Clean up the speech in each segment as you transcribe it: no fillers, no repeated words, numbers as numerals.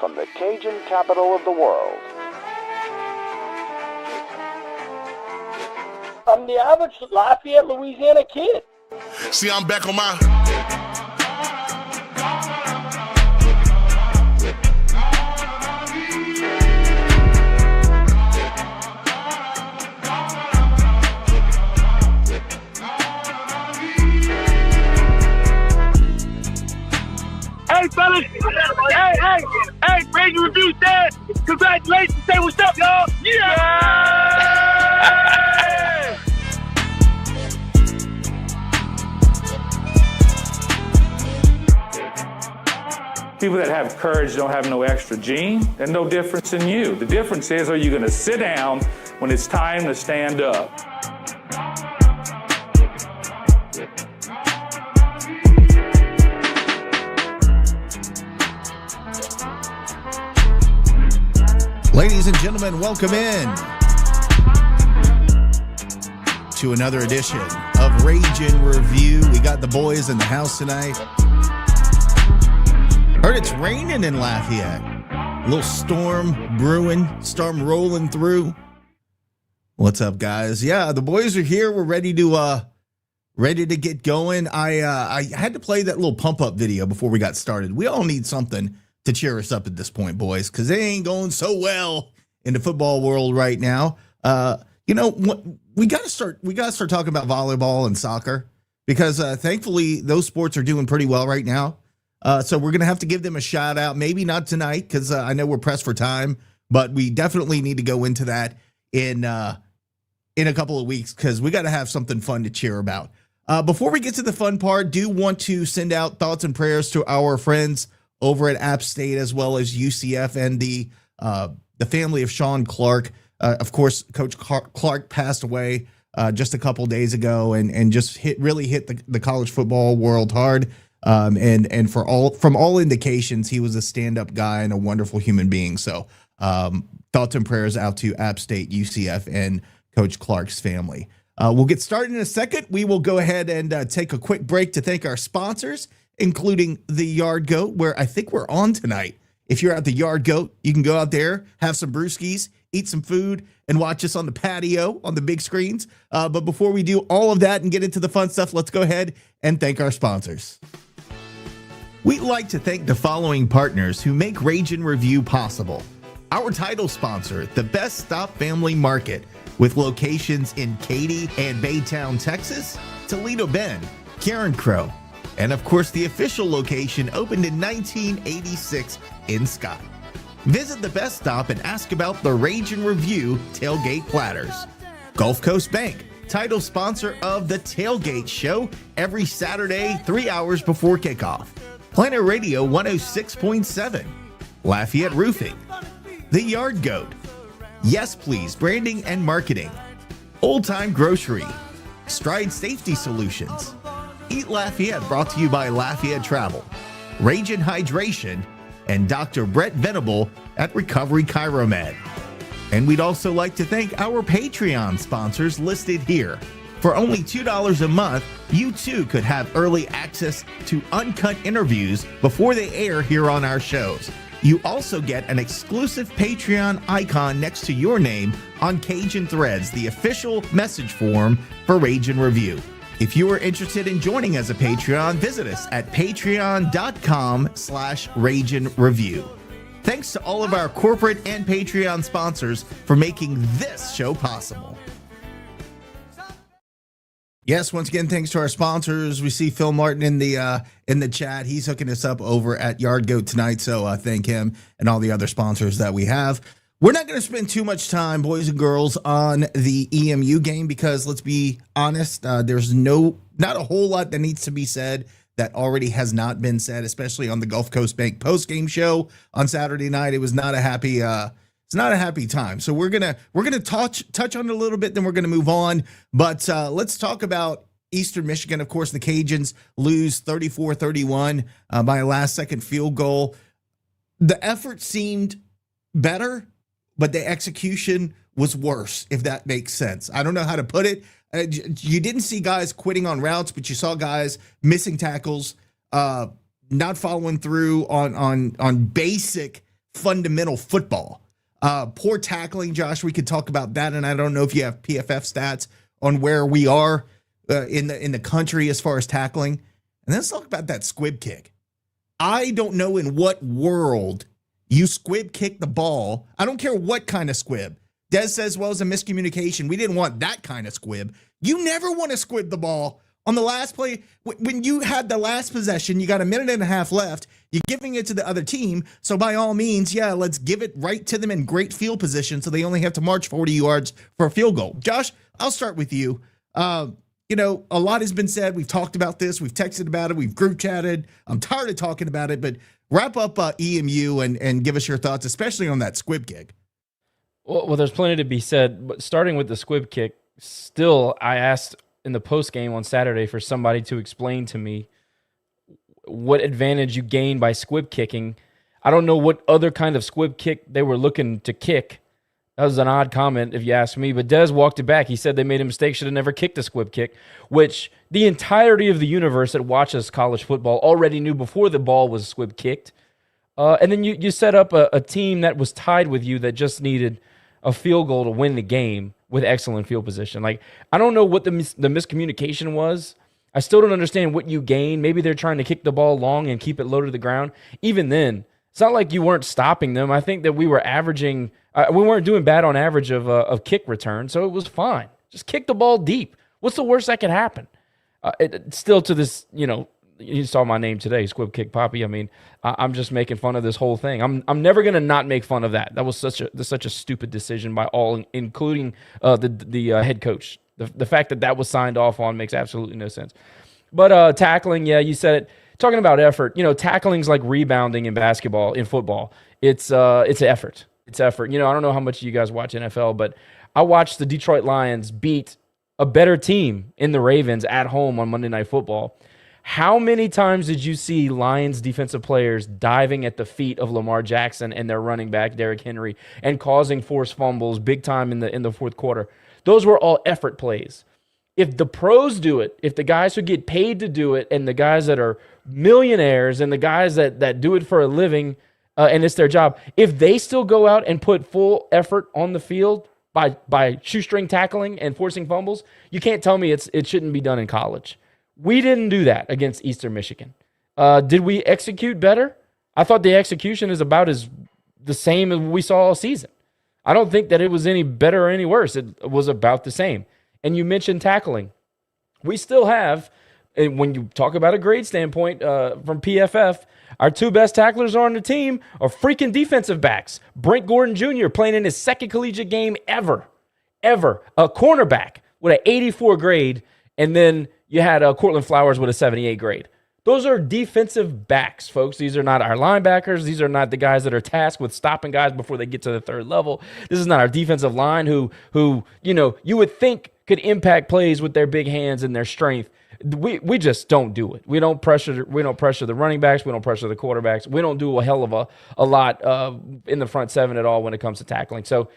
from the Cajun capital of the world. I'm the average Lafayette, Louisiana kid. See, I'm back on my... Hey, fellas. Hey, Brady Review said, congratulations. Say what's up, y'all. Yeah! People that have courage don't have no extra gene. There's no difference in you. The difference is, are you going to sit down when it's time to stand up? Ladies and gentlemen, welcome in to another edition of Rage in Review. We got the boys in the house tonight. Heard it's raining in Lafayette. A little storm brewing, storm rolling through. What's up, guys? Yeah, the boys are here. We're ready to get going. I had to play that little pump up video before we got started. We all need something to cheer us up at this point, boys, because they ain't going so well in the football world right now. You know, we gotta start talking about volleyball and soccer, because thankfully those sports are doing pretty well right now. So we're gonna have to give them a shout out. Maybe not tonight, because I know we're pressed for time, but we definitely need to go into that in a couple of weeks, because we got to have something fun to cheer about. Before we get to the fun part, do want to send out thoughts and prayers to our friends over at App State, as well as UCF and the family of Sean Clark. Of course, Coach Clark passed away just a couple days ago, and just really hit the college football world hard. And from all indications, he was a stand-up guy and a wonderful human being. So thoughts and prayers out to App State, UCF, and Coach Clark's family. We'll get started in a second. We will go ahead and take a quick break to thank our sponsors, including the Yard Goat, where I think we're on tonight. If you're at the Yard Goat, you can go out there, have some brewskis, eat some food, and watch us on the patio on the big screens. But before we do all of that and get into the fun stuff, let's go ahead and thank our sponsors. We'd like to thank the following partners who make Rage in Review possible. Our title sponsor, the Best Stop Family Market, with locations in Katy and Baytown, Texas, Toledo Bend, Karen Crow, and of course the official location opened in 1986 in Scott. Visit the Best Stop and ask about the Rage in Review tailgate platters. Gulf Coast Bank, title sponsor of the Tailgate Show every Saturday, 3 hours before kickoff. Planet Radio 106.7, Lafayette Roofing, The Yard Goat, Yes Please Branding and Marketing, Old Time Grocery, Stride Safety Solutions, Eat Lafayette, brought to you by Lafayette Travel, Rage and Hydration, and Dr. Brett Venable at Recovery Chiromed. And we'd also like to thank our Patreon sponsors listed here. For only $2 a month, you too could have early access to uncut interviews before they air here on our shows. You also get an exclusive Patreon icon next to your name on Cajun Threads, the official message form for Rage in Review. If you are interested in joining as a Patreon, visit us at patreon.com/rageandreview. Thanks to all of our corporate and Patreon sponsors for making this show possible. Yes, once again, thanks to our sponsors. We see Phil Martin in the chat. He's hooking us up over at Yard Goat tonight, so thank him and all the other sponsors that we have. We're not going to spend too much time, boys and girls, on the EMU game, because let's be honest, there's not a whole lot that needs to be said that already has not been said, especially on the Gulf Coast Bank post-game show on Saturday night. It was not a happy time. So we're gonna touch on it a little bit, then we're gonna move on. But let's talk about Eastern Michigan. Of course, the Cajuns lose 34-31 by a last-second field goal. The effort seemed better, but the execution was worse, if that makes sense. I don't know how to put it. You didn't see guys quitting on routes, but you saw guys missing tackles, not following through on basic fundamental football. Poor tackling, Josh. We could talk about that, and I don't know if you have PFF stats on where we are in the country as far as tackling. And let's talk about that squib kick. I don't know in what world you squib kick the ball. I don't care what kind of squib. Des says, well, it's a miscommunication. We didn't want that kind of squib. You never want to squib the ball on the last play. When you had the last possession, you got a minute and a half left. You're giving it to the other team. So by all means, yeah, let's give it right to them in great field position so they only have to march 40 yards for a field goal. Josh, I'll start with you. You know, a lot has been said. We've talked about this. We've texted about it. We've group chatted. I'm tired of talking about it, but wrap up EMU and give us your thoughts, especially on that squib kick. Well, there's plenty to be said, but starting with the squib kick, still, I asked in the post game on Saturday for somebody to explain to me what advantage you gain by squib kicking. I don't know what other kind of squib kick they were looking to kick. That was an odd comment if you ask me, but Des walked it back. He said they made a mistake, should have never kicked a squib kick, which the entirety of the universe that watches college football already knew before the ball was squib kicked. And then you set up a team that was tied with you that just needed a field goal to win the game with excellent field position. Like, I don't know what the miscommunication was. I still don't understand what you gain. Maybe they're trying to kick the ball long and keep it low to the ground. Even then, it's not like you weren't stopping them. I think that we were averaging, we weren't doing bad on average of kick return, so it was fine. Just kick the ball deep. What's the worst that could happen? Still to this, you know, you saw my name today, Squib Kick Poppy. I mean, I'm just making fun of this whole thing. I'm never going to not make fun of that. That was such a stupid decision by all, including the head coach. The fact that was signed off on makes absolutely no sense. But tackling, yeah, you said it. Talking about effort, you know, tackling's like rebounding in basketball, in football. It's effort. It's effort. You know, I don't know how much you guys watch NFL, but I watched the Detroit Lions beat a better team in the Ravens at home on Monday Night Football. How many times did you see Lions defensive players diving at the feet of Lamar Jackson and their running back, Derrick Henry, and causing forced fumbles big time in the fourth quarter? Those were all effort plays. If the pros do it, if the guys who get paid to do it and the guys that are millionaires and the guys that do it for a living and it's their job, if they still go out and put full effort on the field by shoestring tackling and forcing fumbles, you can't tell me it shouldn't be done in college. We didn't do that against Eastern Michigan. Did we execute better? I thought the execution is about the same as we saw all season. I don't think that it was any better or any worse. It was about the same. And you mentioned tackling. We still have, and when you talk about a grade standpoint from PFF, our two best tacklers on the team are freaking defensive backs. Brent Gordon Jr. playing in his second collegiate game ever. A cornerback with an 84 grade, and then you had Cortland Flowers with a 78 grade. Those are defensive backs, folks. These are not our linebackers. These are not the guys that are tasked with stopping guys before they get to the third level. This is not our defensive line who you know, you would think could impact plays with their big hands and their strength. We just don't do it. We don't pressure the running backs. We don't pressure the quarterbacks. We don't do a hell of a lot in the front seven at all when it comes to tackling. So,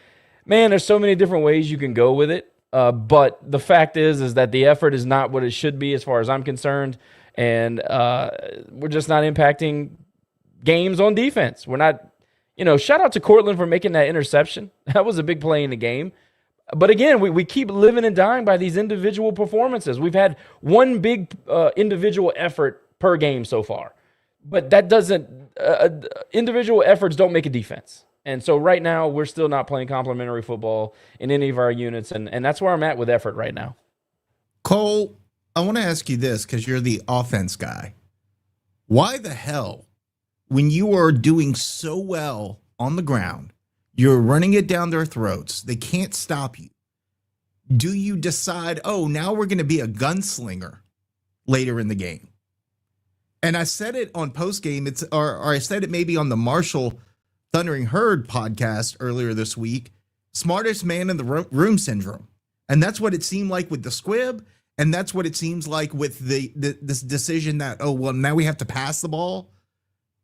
man, there's so many different ways you can go with it. But the fact is that the effort is not what it should be as far as I'm concerned. And we're just not impacting games on defense. We're not, you know, shout out to Cortland for making that interception. That was a big play in the game. But again, we keep living and dying by these individual performances. We've had one big individual effort per game so far. But that doesn't, individual efforts don't make a defense. And so right now, we're still not playing complementary football in any of our units. And that's where I'm at with effort right now. Cole, I want to ask you this because you're the offense guy. Why the hell, when you are doing so well on the ground, you're running it down their throats, they can't stop you, do you decide, oh, now we're going to be a gunslinger later in the game? And I said it on postgame, or I said it maybe on the Marshall Thundering Herd podcast earlier this week, smartest man in the room syndrome. And that's what it seemed like with the squib. And that's what it seems like with this decision that, oh, well, now we have to pass the ball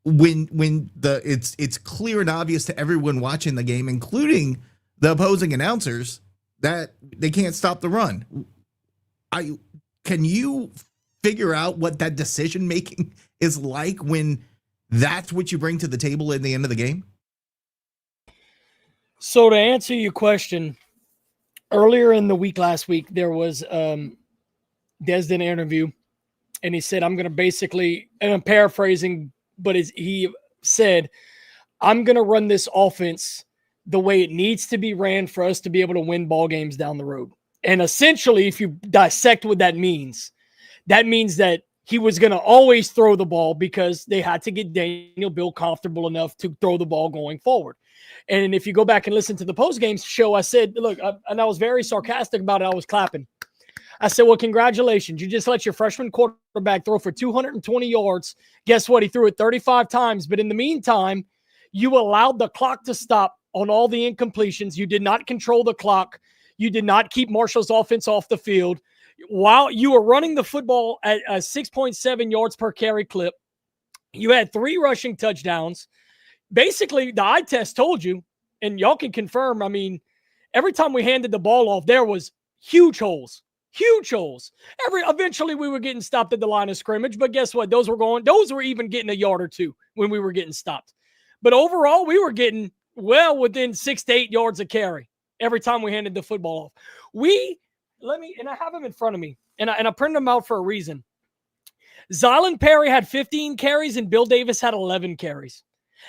when it's clear and obvious to everyone watching the game, including the opposing announcers, that they can't stop the run. Can you figure out what that decision making is like when that's what you bring to the table at the end of the game? So to answer your question, earlier in the week, last week, there was Des did an interview, and he said, I'm going to basically, and I'm paraphrasing, but he said, I'm going to run this offense the way it needs to be ran for us to be able to win ball games down the road. And essentially, if you dissect what that means that he was going to always throw the ball because they had to get Daniel Bill comfortable enough to throw the ball going forward. And if you go back and listen to the post-game show, I said, look, and I was very sarcastic about it. I was clapping. I said, well, congratulations. You just let your freshman quarterback throw for 220 yards. Guess what? He threw it 35 times. But in the meantime, you allowed the clock to stop on all the incompletions. You did not control the clock. You did not keep Marshall's offense off the field. While you were running the football at a 6.7 yards per carry clip, you had 3 rushing touchdowns. Basically, the eye test told you, and y'all can confirm, I mean, every time we handed the ball off, there was huge holes. Eventually we were getting stopped at the line of scrimmage, but guess what? Those were even getting a yard or two when we were getting stopped. But overall, we were getting well within 6 to 8 yards of carry every time we handed the football off. And I have them in front of me, and I printed them out for a reason. Zylan Perry had 15 carries and Bill Davis had 11 carries.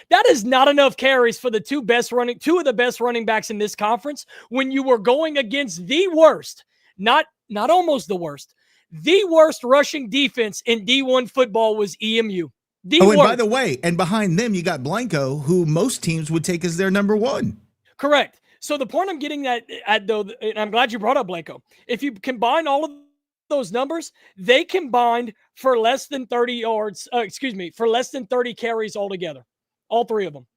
That is not enough carries for the two of the best running backs in this conference when you were going against the worst, not almost the worst, the worst rushing defense in D1 football was EMU. And by the way, and behind them, you got Blanco, who most teams would take as their number 1. Correct. So the point I'm getting at though, and I'm glad you brought up Blanco. If you combine all of those numbers, they combined for less than 30 yards, for less than 30 carries altogether. All 3 of them.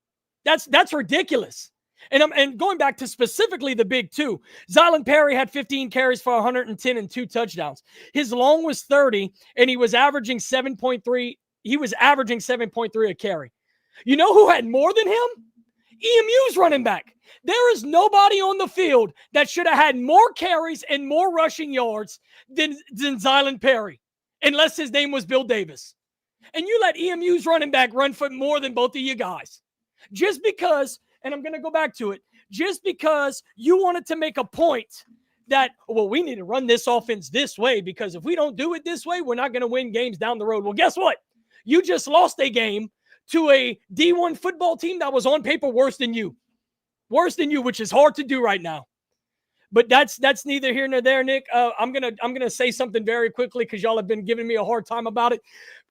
That's ridiculous. And going back to specifically the big 2, Zylan Perry had 15 carries for 110 and 2 touchdowns. His long was 30, and he was averaging 7.3. He was averaging 7.3 a carry. You know who had more than him? EMU's running back. There is nobody on the field that should have had more carries and more rushing yards than Zylan Perry, unless his name was Bill Davis. And you let EMU's running back run for more than both of you guys. Just because, and I'm going to go back to it, just because you wanted to make a point that, well, we need to run this offense this way because if we don't do it this way, we're not going to win games down the road. Well, guess what? You just lost a game to a D1 football team that was on paper worse than you, which is hard to do right now. But that's neither here nor there, Nick. I'm gonna say something very quickly because y'all have been giving me a hard time about it.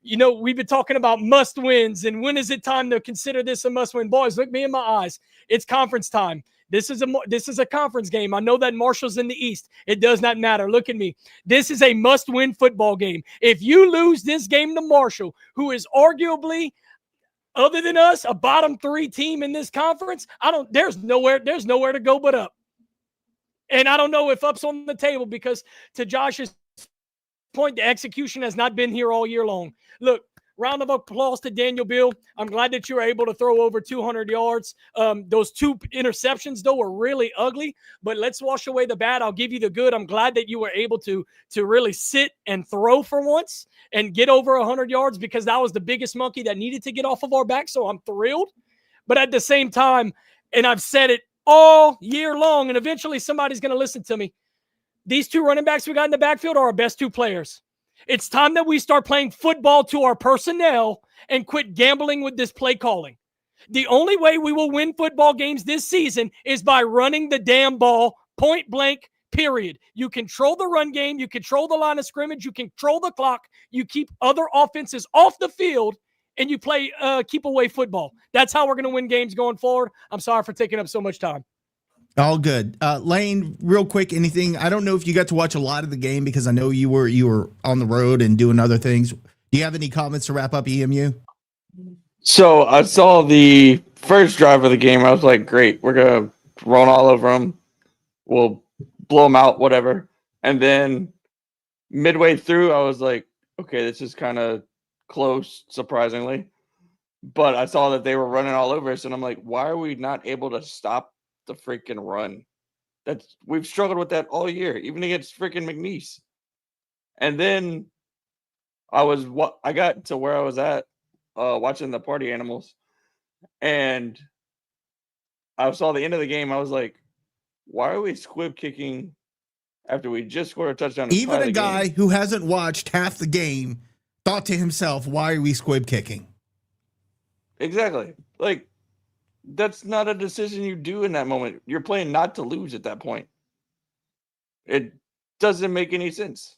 You know, we've been talking about must wins and when is it time to consider this a must win. Boys, look me in my eyes. It's conference time. This is a conference game. I know that Marshall's in the East. It does not matter. Look at me. This is a must win football game. If you lose this game to Marshall, who is arguably, other than us, a bottom 3 team in this conference, there's nowhere to go but up. And I don't know if up's on the table because to Josh's point, the execution has not been here all year long. Look, round of applause to Daniel Bill. I'm glad that you were able to throw over 200 yards. Those 2 interceptions, though, were really ugly. But let's wash away the bad. I'll give you the good. I'm glad that you were able to really sit and throw for once and get over 100 yards because that was the biggest monkey that needed to get off of our back. So I'm thrilled. But at the same time, and I've said it all year long, and eventually somebody's going to listen to me. These 2 running backs we got in the backfield are our best 2 players. It's time that we start playing football to our personnel and quit gambling with this play calling. The only way we will win football games this season is by running the damn ball, point blank, period. You control the run game. You control the line of scrimmage. You control the clock. You keep other offenses off the field, and you play keep away football. That's how we're going to win games going forward. I'm sorry for taking up so much time. All good. Lane, real quick, anything? I don't know if you got to watch a lot of the game because I know you were on the road and doing other things. Do you have any comments to wrap up EMU? So I saw the first drive of the game. I was like, great, we're going to run all over them. We'll blow them out, whatever. And then midway through, I was like, okay, this is kind of close, surprisingly. But I saw that they were running all over us, and I'm like, why are we not able to stop the freaking run? We've struggled with that all year, even against freaking McNeese. And then I got to where I was at watching the party animals, and I saw the end of the game. I was like, why are we squib kicking after we just scored a touchdown? Even a guy who hasn't watched half the game thought to himself, why are we squib kicking? Exactly. Like, that's not a decision you do in that moment. You're playing not to lose at that point. It doesn't make any sense.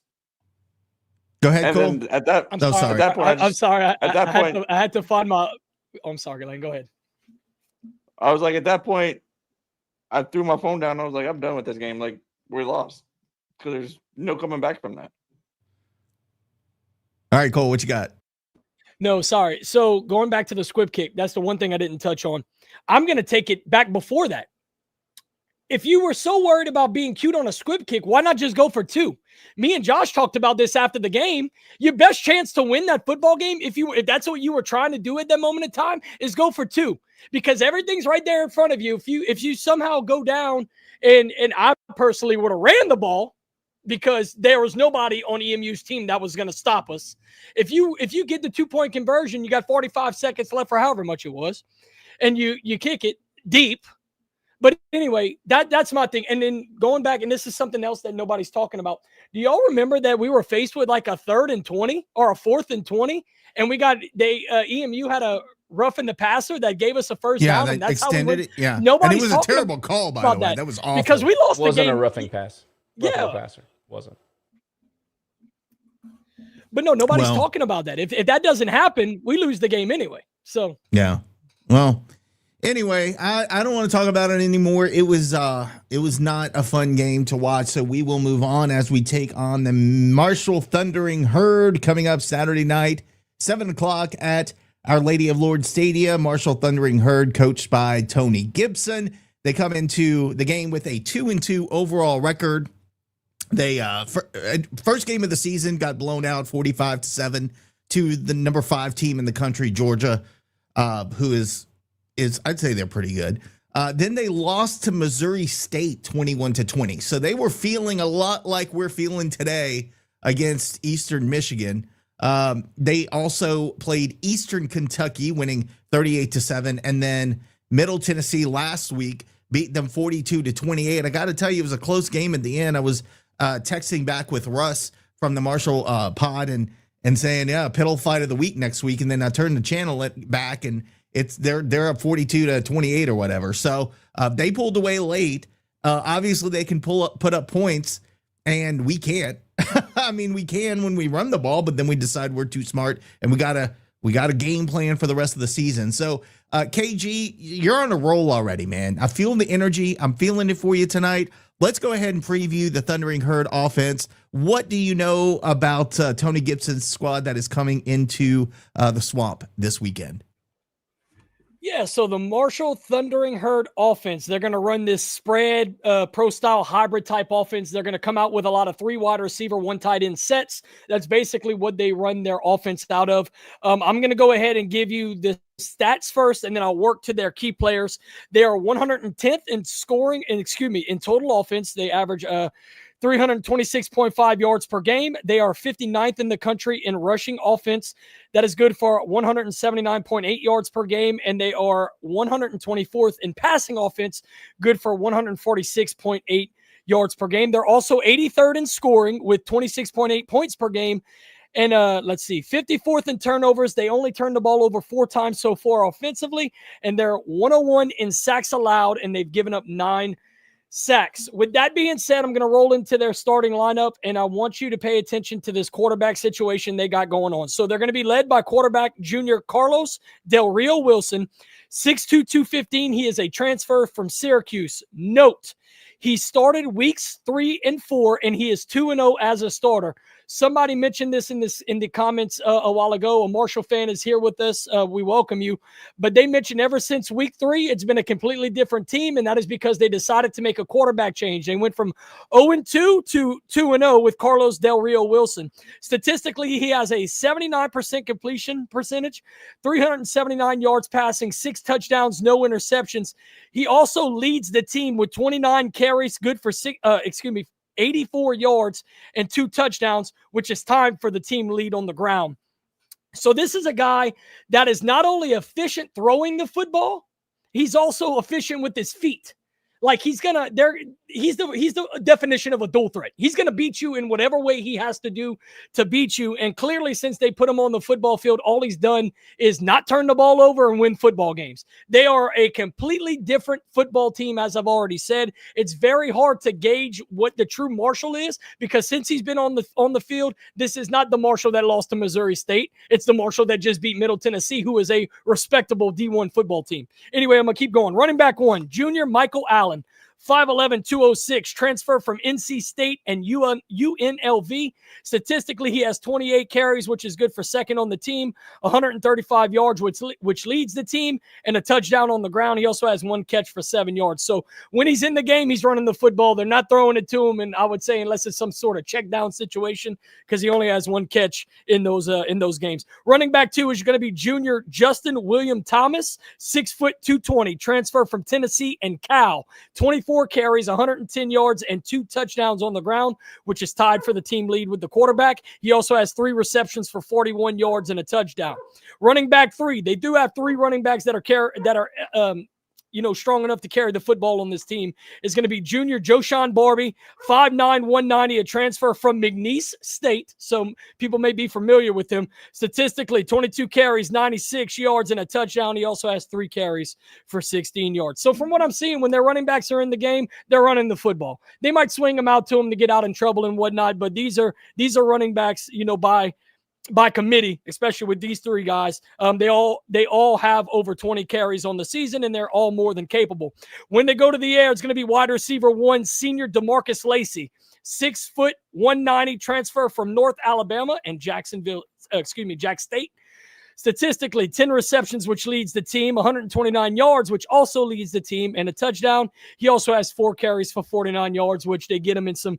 Go ahead, And Cole. then at that, I'm No, sorry. sorry. At that point, I'm sorry. at that point, I had to find my. Oh, I'm sorry, Lane. Go ahead. I was like, at that point, I threw my phone down. I was like, I'm done with this game. Like, we're lost because there's no coming back from that. All right, Cole, what you got? No, sorry. So going back to the squib kick, that's the one thing I didn't touch on. I'm going to take it back before that. If you were so worried about being cute on a squib kick, why not just go for 2? Me and Josh talked about this after the game. Your best chance to win that football game, if that's what you were trying to do at that moment in time, is go for 2, because everything's right there in front of you. If you somehow go down, and I personally would have ran the ball, because there was nobody on EMU's team that was going to stop us. If you get the 2-point conversion, you got 45 seconds left for however much it was, and you kick it deep. But anyway, that's my thing. And then going back, and this is something else that nobody's talking about. Do y'all remember that we were faced with like a 3rd and 20 or a 4th and 20, and EMU had a roughing the passer that gave us a first down, and that's extended how we went. it. Yeah, Nobody's and it was a talking terrible call, by the way. That was awful because we lost Wasn't the game. a roughing pass. Roughing the passer. Wasn't. But no, nobody's talking about that. If that doesn't happen, we lose the game anyway. So yeah. Well, anyway, I don't want to talk about it anymore. It was not a fun game to watch. So we will move on as we take on the Marshall Thundering Herd coming up Saturday night, 7:00 at Our Lady of Lourdes Stadium. Marshall Thundering Herd, coached by Tony Gibson. They come into the game with a 2-2 overall record. They first game of the season got blown out 45-7 to the number 5 team in the country, Georgia, who is I'd say they're pretty good. Then they lost to Missouri State 21-20. So they were feeling a lot like we're feeling today against Eastern Michigan. They also played Eastern Kentucky, winning 38-7, and then Middle Tennessee last week beat them 42-28. I got to tell you, it was a close game at the end. I was texting back with Russ from the Marshall pod and saying, yeah, Piddle fight of the week next week. And then I turned the channel back and they're up 42-28 or whatever. So they pulled away late. Obviously they can put up points, and we can't. I mean, we can when we run the ball, but then we decide we're too smart and we got a game plan for the rest of the season. So KG, you're on a roll already, man. I feel the energy. I'm feeling it for you tonight. Let's go ahead and preview the Thundering Herd offense. What do you know about Tony Gibson's squad that is coming into the Swamp this weekend? Yeah, so the Marshall Thundering Herd offense, they're going to run this spread pro-style hybrid type offense. They're going to come out with a lot of 3 wide receiver, 1 tight end sets. That's basically what they run their offense out of. I'm going to go ahead and give you the stats first, and then I'll work to their key players. They are 110th in scoring, in total offense. They average 326.5 yards per game. They are 59th in the country in rushing offense. That is good for 179.8 yards per game. And they are 124th in passing offense, good for 146.8 yards per game. They're also 83rd in scoring with 26.8 points per game. And 54th in turnovers. They only turned the ball over 4 times so far offensively. And they're 101 in sacks allowed, and they've given up 9 sacks. With that being said, I'm going to roll into their starting lineup, and I want you to pay attention to this quarterback situation they got going on. So they're going to be led by quarterback junior Carlos Del Rio Wilson, 6'2", 215. He is a transfer from Syracuse. Note, he started weeks 3 and 4, and he is 2-0 as a starter. Somebody mentioned this in the comments a while ago. A Marshall fan is here with us. We welcome you. But they mentioned ever since week 3, it's been a completely different team, and that is because they decided to make a quarterback change. They went from 0-2 to 2-0 with Carlos Del Rio Wilson. Statistically, he has a 79% completion percentage, 379 yards passing, 6 touchdowns, no interceptions. He also leads the team with 29 carries, good for 84 yards and 2 touchdowns, which is time for the team lead on the ground. So this is a guy that is not only efficient throwing the football, he's also efficient with his feet. Like he's the definition of a dual threat. He's gonna beat you in whatever way he has to do to beat you. And clearly, since they put him on the football field, all he's done is not turn the ball over and win football games. They are a completely different football team, as I've already said. It's very hard to gauge what the true Marshall is because since he's been on the field, this is not the Marshall that lost to Missouri State. It's the Marshall that just beat Middle Tennessee, who is a respectable D1 football team. Anyway, I'm gonna keep going. Running back 1, junior Michael Allen. 5'11", 206, transfer from NC State and UNLV. Statistically, he has 28 carries, which is good for second on the team, 135 yards, which leads the team, and a touchdown on the ground. He also has 1 catch for 7 yards. So when he's in the game, he's running the football. They're not throwing it to him, and I would say unless it's some sort of check down situation, because he only has 1 catch in those games. Running back 2 is going to be junior Justin William Thomas, 6 foot 220, transfer from Tennessee and Cal. 24 carries, 110 yards, and 2 touchdowns on the ground, which is tied for the team lead with the quarterback. He also has 3 receptions for 41 yards and a touchdown. Running back 3, they do have 3 running backs that are strong enough to carry the football on this team. Is going to be junior Joshawn Barbie, 5'9", 190, a transfer from McNeese State. So people may be familiar with him. Statistically, 22 carries, 96 yards, and a touchdown. He also has 3 carries for 16 yards. So from what I'm seeing, when their running backs are in the game, they're running the football. They might swing them out to him to get out in trouble and whatnot, but these are running backs, by committee, especially with these 3 guys. They all have over 20 carries on the season, and they're all more than capable. When they go to the air, it's going to be wide receiver 1, senior DeMarcus Lacey, 6 foot 190, transfer from North Alabama and Jack State. Statistically, 10 receptions, which leads the team, 129 yards, which also leads the team, and a touchdown. He also has 4 carries for 49 yards, which they get him in some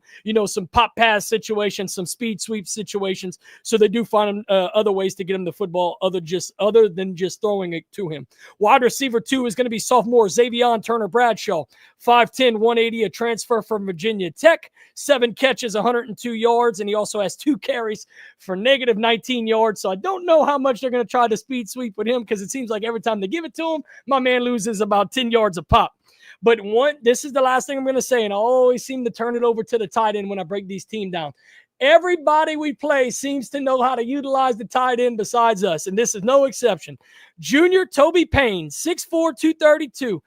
pop pass situations, some speed sweep situations. So they do find other ways to get him the football other than just throwing it to him. Wide receiver 2 is going to be sophomore Xavier Turner Bradshaw, 5'10", 180, a transfer from Virginia Tech, 7 catches, 102 yards, and he also has 2 carries for negative 19 yards. So I don't know how much they're going to try to speed sweep with him because it seems like every time they give it to him, my man loses about 10 yards a pop. But this is the last thing I'm going to say, and I always seem to turn it over to the tight end when I break these teams down. Everybody we play seems to know how to utilize the tight end besides us, and this is no exception. Junior Toby Payne, 6'4", 232.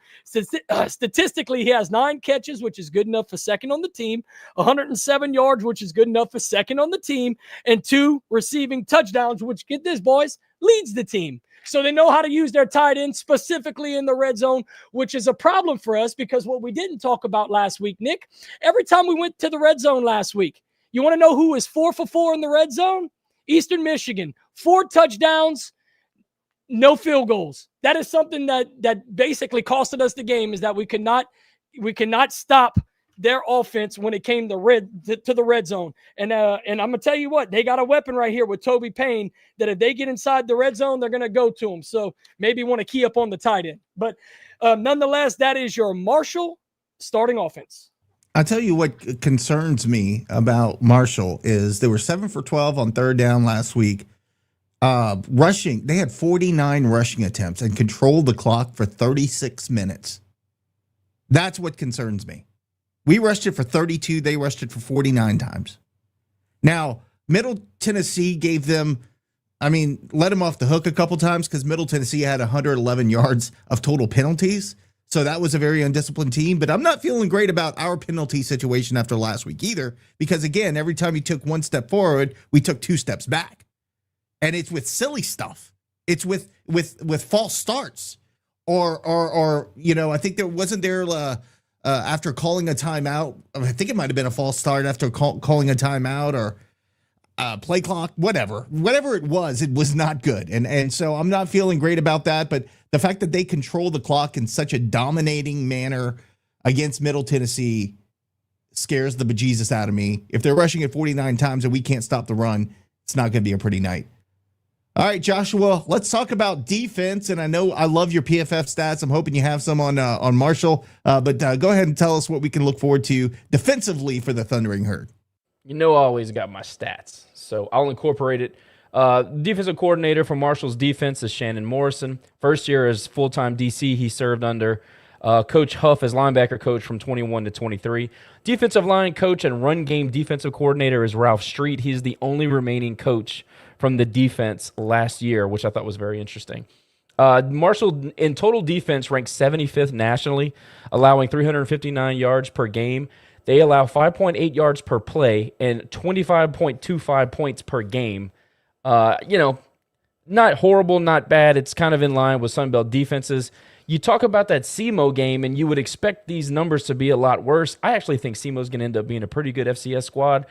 Statistically, he has 9 catches, which is good enough for second on the team, 107 yards, which is good enough for second on the team, and 2 receiving touchdowns, which, get this, boys, leads the team. So they know how to use their tight end specifically in the red zone, which is a problem for us because what we didn't talk about last week, Nick, every time we went to the red zone last week, you want to know who was 4 for 4 in the red zone? Eastern Michigan, 4 touchdowns, no field goals. That is something that basically costed us the game, is that we could not stop their offense when it came to the red zone. And I'm going to tell you what, they got a weapon right here with Toby Payne that if they get inside the red zone, they're going to go to him. So maybe want to key up on the tight end. But nonetheless, that is your Marshall starting offense. I'll tell you what concerns me about Marshall is they were 7 for 12 on 3rd down last week. Rushing, they had 49 rushing attempts and controlled the clock for 36 minutes. That's what concerns me. We rushed it for 32. They rushed it for 49 times. Now, Middle Tennessee gave them, let them off the hook a couple times because Middle Tennessee had 111 yards of total penalties. So that was a very undisciplined team, but I'm not feeling great about our penalty situation after last week either, because again, every time you took 1 step forward, we took 2 steps back. And it's with silly stuff. It's with false starts or I think after calling a timeout, I think it might've been a false start after calling a timeout or play clock, whatever it was not good. And so I'm not feeling great about that, but the fact that they control the clock in such a dominating manner against Middle Tennessee scares the bejesus out of me. If they're rushing it 49 times and we can't stop the run, it's not going to be a pretty night. All right, Joshua, let's talk about defense. And I know I love your PFF stats. I'm hoping you have some on Marshall, but go ahead and tell us what we can look forward to defensively for the Thundering Herd. I always got my stats, so I'll incorporate it. Defensive coordinator for Marshall's defense is Shannon Morrison. First year as full-time DC, he served under Coach Huff as linebacker coach from 21 to 23. Defensive line coach and run game defensive coordinator is Ralph Street. He's the only remaining coach from the defense last year, which I thought was very interesting. Marshall, in total defense, ranked 75th nationally, allowing 359 yards per game. They allow 5.8 yards per play and 25.25 points per game. Not horrible, not bad. It's kind of in line with Sunbelt defenses. You talk about that SEMO game, and you would expect these numbers to be a lot worse. I actually think SEMO's going to end up being a pretty good FCS squad.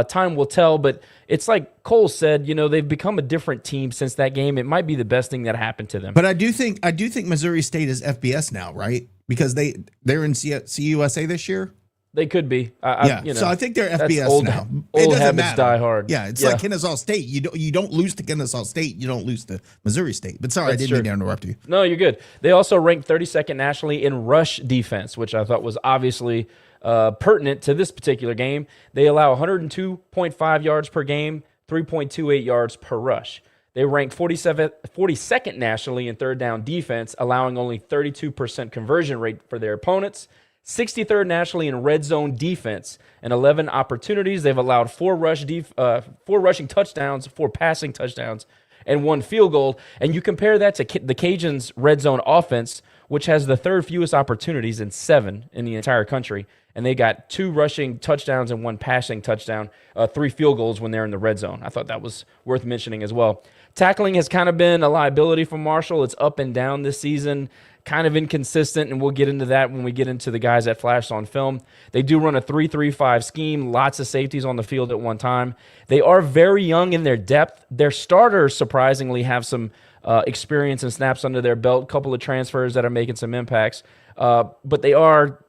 Time will tell, but it's like Cole said, they've become a different team since that game. It might be the best thing that happened to them. But I do think Missouri State is FBS now, right? Because they're in CUSA this year. They could be. So I think they're FBS now. Old habits die hard. Yeah, it's like Kennesaw State. You don't lose to Kennesaw State. You don't lose to Missouri State. But sorry, I didn't mean to interrupt you. No, you're good. They also ranked 32nd nationally in rush defense, which I thought was obviously pertinent to this particular game. They allow 102.5 yards per game, 3.28 yards per rush. They ranked 42nd nationally in third down defense, allowing only 32% conversion rate for their opponents. 63rd nationally in red zone defense and 11 opportunities. They've allowed 4 rushing touchdowns, 4 passing touchdowns, and 1 field goal. And you compare that to the Cajuns' red zone offense, which has the third fewest opportunities in 7 in the entire country. And they got 2 rushing touchdowns and 1 passing touchdown, 3 field goals when they're in the red zone. I thought that was worth mentioning as well. Tackling has kind of been a liability for Marshall. It's up and down this season, kind of inconsistent, and we'll get into that when we get into the guys that flashed on film. They do run a 3-3-5 scheme, lots of safeties on the field at one time. They are very young in their depth. Their starters, surprisingly, have some experience and snaps under their belt, a couple of transfers that are making some impacts. But they are,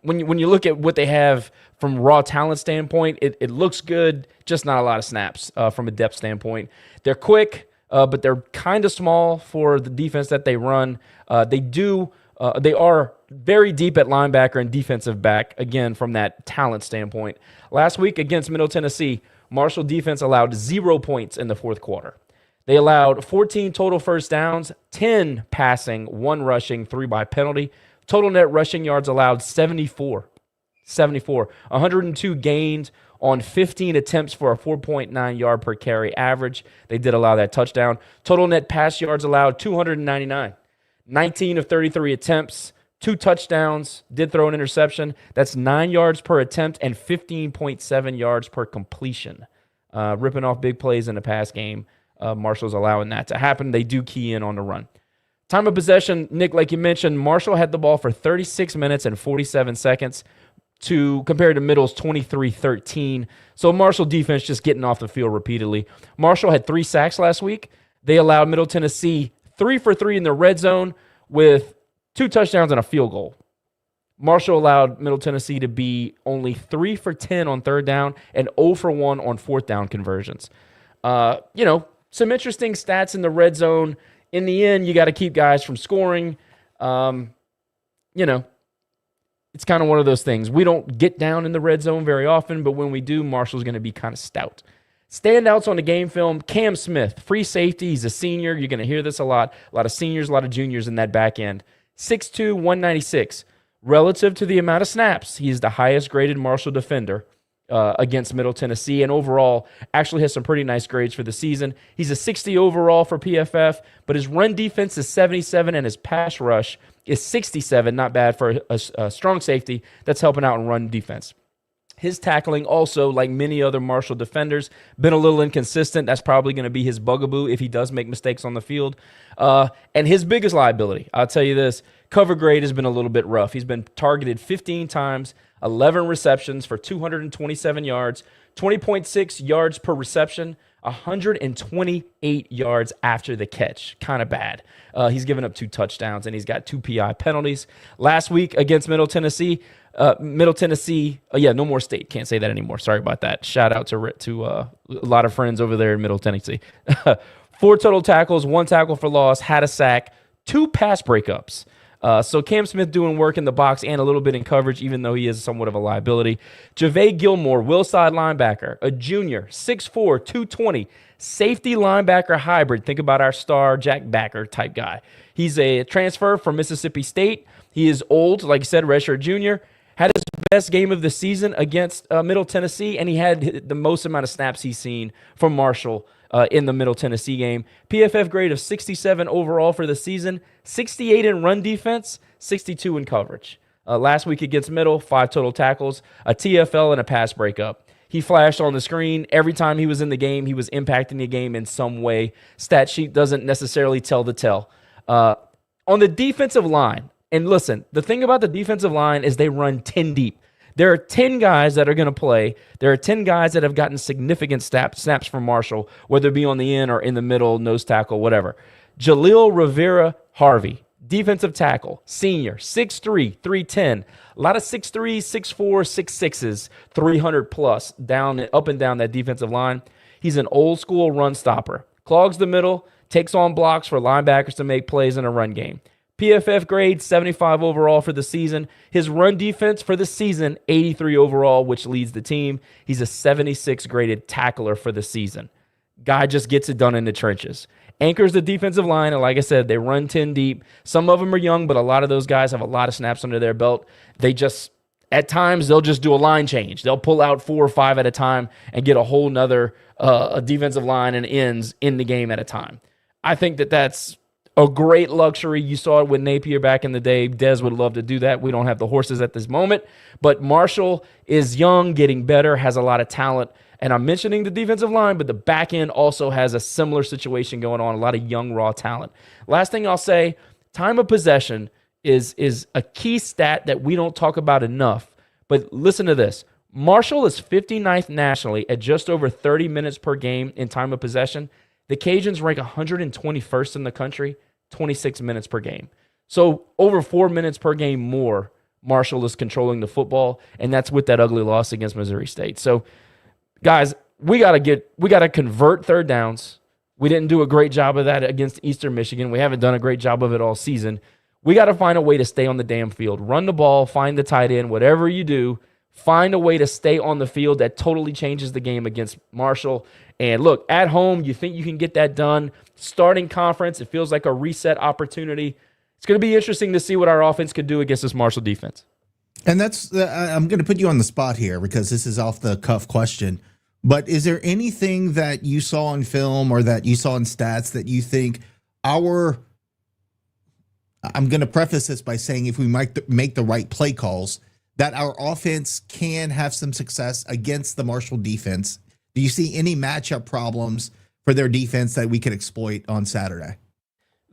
when you look at what they have from raw talent standpoint, it looks good, just not a lot of snaps from a depth standpoint. They're quick, but they're kind of small for the defense that they run. They are very deep at linebacker and defensive back, again, from that talent standpoint. Last week against Middle Tennessee, Marshall defense allowed 0 points in the fourth quarter. They allowed 14 total first downs, 10 passing, 1 rushing, 3 by penalty. Total net rushing yards allowed 74. 102 gained on 15 attempts for a 4.9 yard per carry average. They did allow that touchdown. Total net pass yards allowed 299. 19 of 33 attempts, 2 touchdowns, did throw an interception. That's 9 yards per attempt and 15.7 yards per completion. Ripping off big plays in the pass game. Marshall's allowing that to happen. They do key in on the run. Time of possession, Nick, like you mentioned, Marshall had the ball for 36 minutes and 47 seconds compared to Middle's 23-13. So Marshall defense just getting off the field repeatedly. Marshall had 3 sacks last week. They allowed Middle Tennessee 3 for 3 in the red zone with 2 touchdowns and a field goal. Marshall allowed Middle Tennessee to be only 3 for 10 on third down and 0 for 1 on fourth down conversions. Some interesting stats in the red zone. In the end, you got to keep guys from scoring. It's kind of one of those things. We don't get down in the red zone very often, but when we do, Marshall's going to be kind of stout. Standouts on the game film, Cam Smith, free safety. He's a senior. You're going to hear this a lot. A lot of seniors, a lot of juniors in that back end. 6'2", 196. Relative to the amount of snaps, he's the highest graded Marshall defender against Middle Tennessee, and overall actually has some pretty nice grades for the season. He's a 60 overall for PFF, but his run defense is 77 and his pass rush is 67. Not bad for a strong safety that's helping out in run defense. His tackling also, like many other Marshall defenders, been a little inconsistent. That's probably going to be his bugaboo if he does make mistakes on the field. And his biggest liability, I'll tell you this, cover grade has been a little bit rough. He's been targeted 15 times, 11 receptions for 227 yards, 20.6 yards per reception, 128 yards after the catch. Kind of bad. He's given up 2 touchdowns, and he's got 2 PI penalties. Last week against Middle Tennessee, no more state. Can't say that anymore. Sorry about that. Shout out to a lot of friends over there in Middle Tennessee. 4 total tackles, 1 tackle for loss, had a sack, 2 pass breakups. So Cam Smith doing work in the box and a little bit in coverage, even though he is somewhat of a liability. JaVale Gilmore, will side linebacker, a junior, 6'4", 220, safety linebacker hybrid. Think about our star Jack Backer type guy. He's a transfer from Mississippi State. He is old, like you said, redshirt junior. Had his best game of the season against Middle Tennessee, and he had the most amount of snaps he's seen from Marshall in the Middle Tennessee game. PFF grade of 67 overall for the season, 68 in run defense, 62 in coverage. Last week against Middle, 5 total tackles, a TFL, and a pass breakup. He flashed on the screen. Every time he was in the game, he was impacting the game in some way. Stat sheet doesn't necessarily tell the tale. On the defensive line, and listen, the thing about the defensive line is they run 10 deep. There are 10 guys that are going to play. There are 10 guys that have gotten significant snaps from Marshall, whether it be on the end or in the middle, nose tackle, whatever. Jaleel Rivera Harvey, defensive tackle, senior, 6'3", 310. A lot of 6'3", 6'4", 6'6", 300 plus up and down that defensive line. He's an old school run stopper. Clogs the middle, takes on blocks for linebackers to make plays in a run game. PFF grade, 75 overall for the season. His run defense for the season, 83 overall, which leads the team. He's a 76 graded tackler for the season. Guy just gets it done in the trenches. Anchors the defensive line, and like I said, they run 10 deep. Some of them are young, but a lot of those guys have a lot of snaps under their belt. At times, they'll just do a line change. They'll pull out 4 or 5 at a time and get a whole nother defensive line and ends in the game at a time. I think that's a great luxury. You saw it with Napier back in the day. Dez would love to do that. We don't have the horses at this moment. But Marshall is young, getting better, has a lot of talent. And I'm mentioning the defensive line, but the back end also has a similar situation going on, a lot of young, raw talent. Last thing I'll say, time of possession is a key stat that we don't talk about enough. But listen to this. Marshall is 59th nationally at just over 30 minutes per game in time of possession. The Cajuns rank 121st in the country, 26 minutes per game. So over 4 minutes per game more, Marshall is controlling the football, and that's with that ugly loss against Missouri State. So, guys, we gotta convert third downs. We didn't do a great job of that against Eastern Michigan. We haven't done a great job of it all season. We got to find a way to stay on the damn field. Run the ball, find the tight end, whatever you do, find a way to stay on the field. That totally changes the game against Marshall. And look, at home, you think you can get that done. Starting conference, it feels like a reset opportunity. It's going to be interesting to see what our offense could do against this Marshall defense. And I'm going to put you on the spot here because this is off the cuff question. But is there anything that you saw on film or that you saw in stats that you think I'm going to preface this by saying if we might make the right play calls, that our offense can have some success against the Marshall defense? Do you see any matchup problems for their defense that we could exploit on Saturday?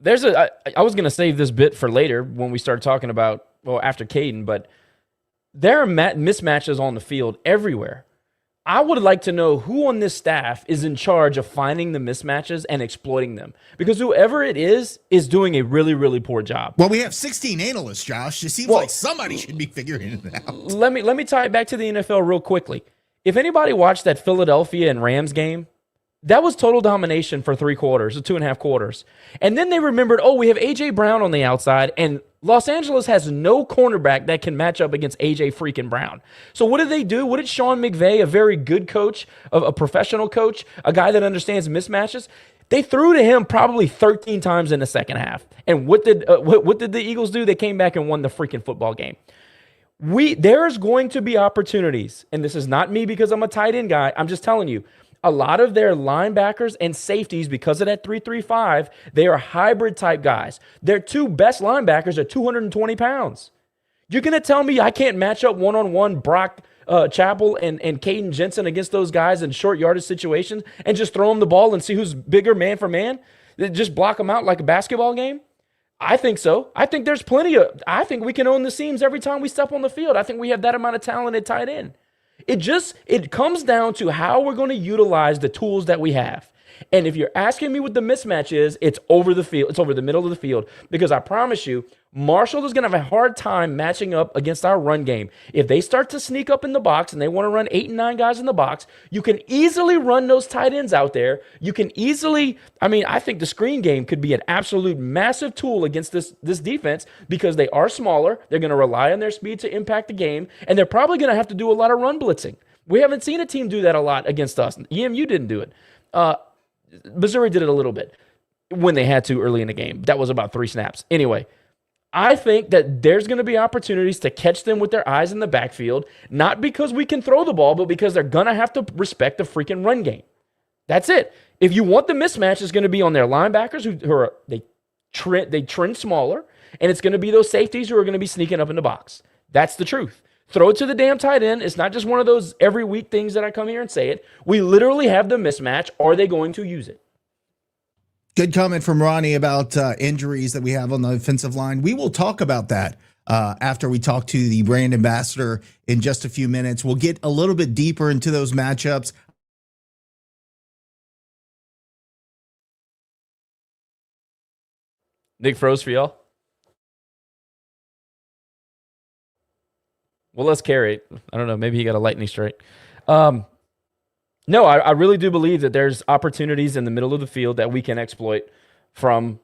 I was going to save this bit for later when we start talking about, after Caden, but there are mismatches on the field everywhere. I would like to know who on this staff is in charge of finding the mismatches and exploiting them, because whoever it is doing a really, really poor job. Well, we have 16 analysts, Josh. It seems like somebody should be figuring it out. Let me tie it back to the NFL real quickly. If anybody watched that Philadelphia and Rams game, that was total domination for 3 quarters or 2.5 quarters. And then they remembered, we have A.J. Brown on the outside, and Los Angeles has no cornerback that can match up against A.J. freaking Brown. So what did they do? What did Sean McVay, a very good coach, a professional coach, a guy that understands mismatches, they threw to him probably 13 times in the second half. And what did the Eagles do? They came back and won the freaking football game. There's going to be opportunities, and this is not me because I'm a tight end guy. I'm just telling you, a lot of their linebackers and safeties, because of that 3-3-5, they are hybrid type guys. Their 2 best linebackers are 220 pounds. You're going to tell me I can't match up one-on-one Brock Chappell and Caden Jensen against those guys in short yardage situations and just throw them the ball and see who's bigger man for man? Just block them out like a basketball game? I think so. I think there's I think we can own the seams every time we step on the field. I think we have that amount of talent at tight end. It comes down to how we're going to utilize the tools that we have. And if you're asking me what the mismatch is, it's over the field. It's over the middle of the field, because I promise you, Marshall is going to have a hard time matching up against our run game. If they start to sneak up in the box and they want to run 8 and 9 guys in the box, you can easily run those tight ends out there. You can easily, I think the screen game could be an absolute massive tool against this defense, because they are smaller. They're going to rely on their speed to impact the game, and they're probably going to have to do a lot of run blitzing. We haven't seen a team do that a lot against us. EMU didn't do it. Missouri did it a little bit when they had to early in the game. That was about 3 snaps. Anyway, I think that there's going to be opportunities to catch them with their eyes in the backfield, not because we can throw the ball, but because they're going to have to respect the freaking run game. That's it. If you want the mismatch, it's going to be on their linebackers they trend smaller, and it's going to be those safeties who are going to be sneaking up in the box. That's the truth. Throw it to the damn tight end. It's not just one of those every week things that I come here and say it. We literally have the mismatch. Are they going to use it? Good comment from Ronnie about injuries that we have on the offensive line. We will talk about that after we talk to the brand ambassador in just a few minutes. We'll get a little bit deeper into those matchups. Nick froze for y'all. Well, let's carry it. I don't know. Maybe he got a lightning strike. No, I really do believe that there's opportunities in the middle of the field that we can exploit from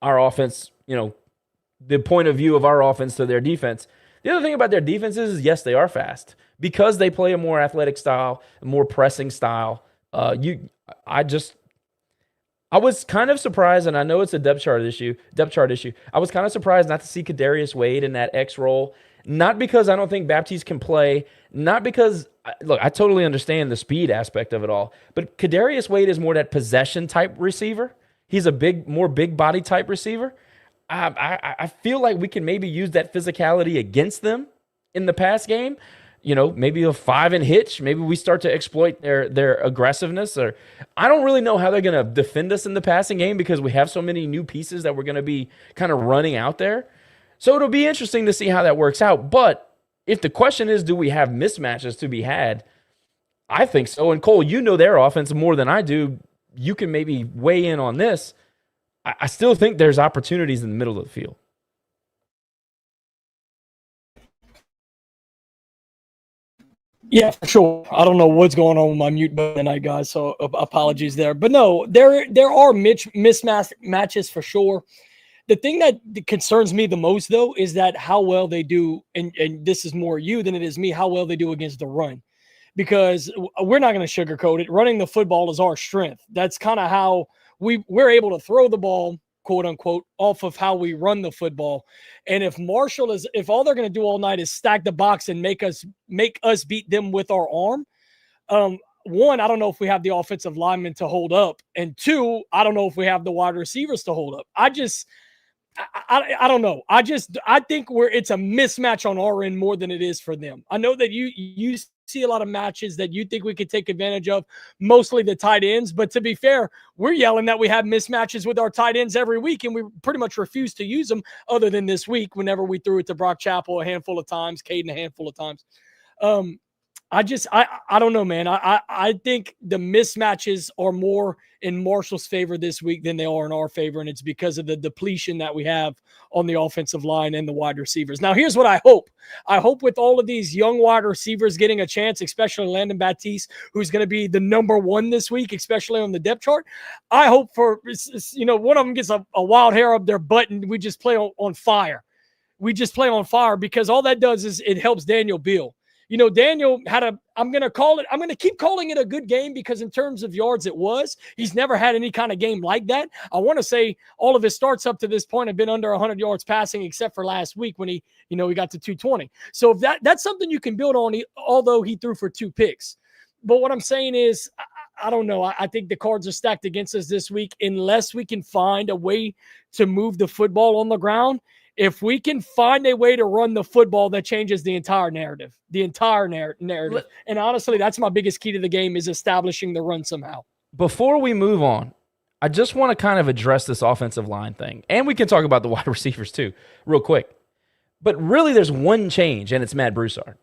our offense, the point of view of our offense to their defense. The other thing about their defense is, yes, they are fast because they play a more athletic style, a more pressing style. I was kind of surprised, and I know it's a depth chart issue. I was kind of surprised not to see Kadarius Wade in that X role. Not because I don't think Baptiste can play, not because, look, I totally understand the speed aspect of it all, but Kadarius Wade is more that possession type receiver. He's a more big body type receiver. I feel like we can maybe use that physicality against them in the pass game. Maybe a 5 and hitch. Maybe we start to exploit their aggressiveness. Or I don't really know how they're going to defend us in the passing game because we have so many new pieces that we're going to be kind of running out there. So it'll be interesting to see how that works out. But if the question is, do we have mismatches to be had? I think so. And Cole, their offense more than I do. You can maybe weigh in on this. I still think there's opportunities in the middle of the field. Yeah, for sure. I don't know what's going on with my mute button tonight, guys, so apologies there. But no, there are mismatches for sure. The thing that concerns me the most, though, is that how well they do, and this is more you than it is me, how well they do against the run. Because we're not going to sugarcoat it. Running the football is our strength. That's kind of how we're able to throw the ball, quote unquote, off of how we run the football. And if all they're going to do all night is stack the box and make us beat them with our arm, one, I don't know if we have the offensive linemen to hold up. And two, I don't know if we have the wide receivers to hold up. I don't know. I think it's a mismatch on our end more than it is for them. I know that you see a lot of matches that you think we could take advantage of, mostly the tight ends. But to be fair, we're yelling that we have mismatches with our tight ends every week, and we pretty much refuse to use them other than this week whenever we threw it to Brock Chappell a handful of times, Caden a handful of times. I don't know, man. I think the mismatches are more in Marshall's favor this week than they are in our favor, and it's because of the depletion that we have on the offensive line and the wide receivers. Now, here's what I hope. I hope with all of these young wide receivers getting a chance, especially Landon Baptiste, who's going to be the number 1 this week, especially on the depth chart. I hope for, one of them gets a wild hair up their butt and we just play on fire. We just play on fire because all that does is it helps Daniel Beal. Daniel had I'm going to keep calling it a good game because in terms of yards, it was. He's never had any kind of game like that. I want to say all of his starts up to this point have been under 100 yards passing, except for last week when he got to 220. So if that's something you can build on, although he threw for 2 picks. But what I'm saying is, I don't know. I think the cards are stacked against us this week unless we can find a way to move the football on the ground. If we can find a way to run the football, that changes the entire narrative. And honestly, that's my biggest key to the game is establishing the run somehow. Before we move on, I just want to kind of address this offensive line thing. And we can talk about the wide receivers too, real quick. But really, there's one change, and it's Matt Broussard.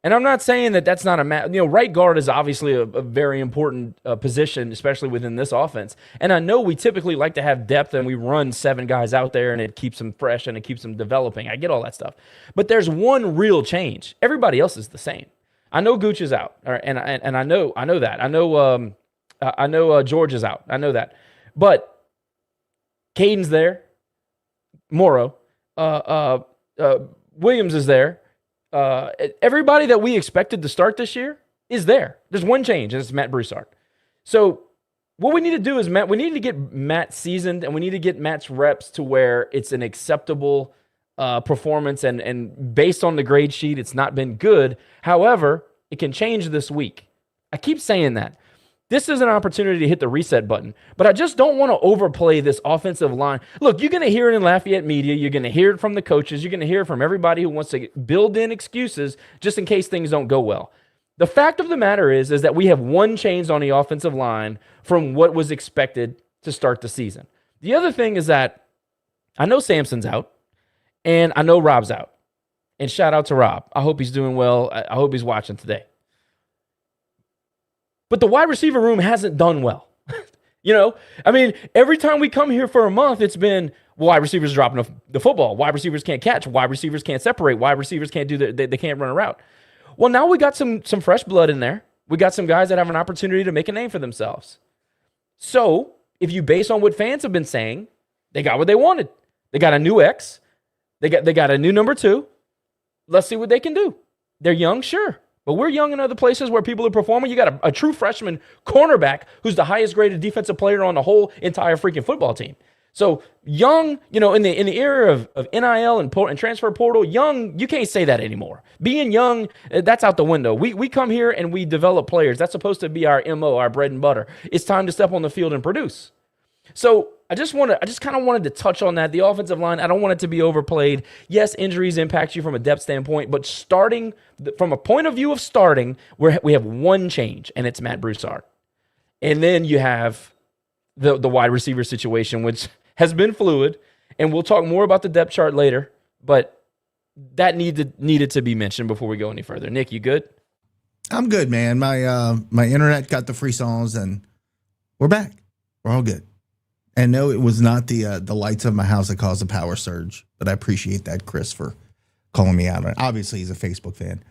And I'm not saying that that's not right guard is obviously a very important position, especially within this offense. And I know we typically like to have depth and we run 7 guys out there and it keeps them fresh and it keeps them developing. I get all that stuff. But there's one real change. Everybody else is the same. I know Gooch is out, and I know that. I know George is out. I know that. But Caden's there. Morrow. Williams is there. Everybody that we expected to start this year is there. There's one change, and it's Matt Broussard. So what we need to do is we need to get Matt seasoned, and we need to get Matt's reps to where it's an acceptable performance. And based on the grade sheet, it's not been good. However, it can change this week. I keep saying that. This is an opportunity to hit the reset button, but I just don't want to overplay this offensive line. Look, you're going to hear it in Lafayette media. You're going to hear it from the coaches. You're going to hear it from everybody who wants to build in excuses just in case things don't go well. The fact of the matter is that we have one change on the offensive line from what was expected to start the season. The other thing is that I know Samson's out, and I know Rob's out. And shout out to Rob. I hope he's doing well. I hope he's watching today. But the wide receiver room hasn't done well. Every time we come here for a month, it's been wide receivers dropping the football. Wide receivers can't catch. Wide receivers can't separate. Wide receivers can't they can't run a route. Well, now we got some fresh blood in there. We got some guys that have an opportunity to make a name for themselves. So if you base on what fans have been saying, they got what they wanted. They got a new X. They got a new number 2. Let's see what they can do. They're young, sure. But we're young in other places where people are performing. You got a true freshman cornerback who's the highest graded defensive player on the whole entire freaking football team. So young, in the era of NIL and transfer portal, young, you can't say that anymore. Being young, that's out the window. We come here and we develop players. That's supposed to be our MO, our bread and butter. It's time to step on the field and produce. So I just kind of wanted to touch on that. The offensive line, I don't want it to be overplayed. Yes, injuries impact you from a depth standpoint, but starting from a point of view of starting, we have one change, and it's Matt Broussard. And then you have the wide receiver situation, which has been fluid, and we'll talk more about the depth chart later, but that needed to be mentioned before we go any further. Nick, you good? I'm good, man. My internet got the free songs, and we're back. We're all good. And no, it was not the lights of my house that caused a power surge, but I appreciate that, Chris, for calling me out on it. Obviously, he's a Facebook fan.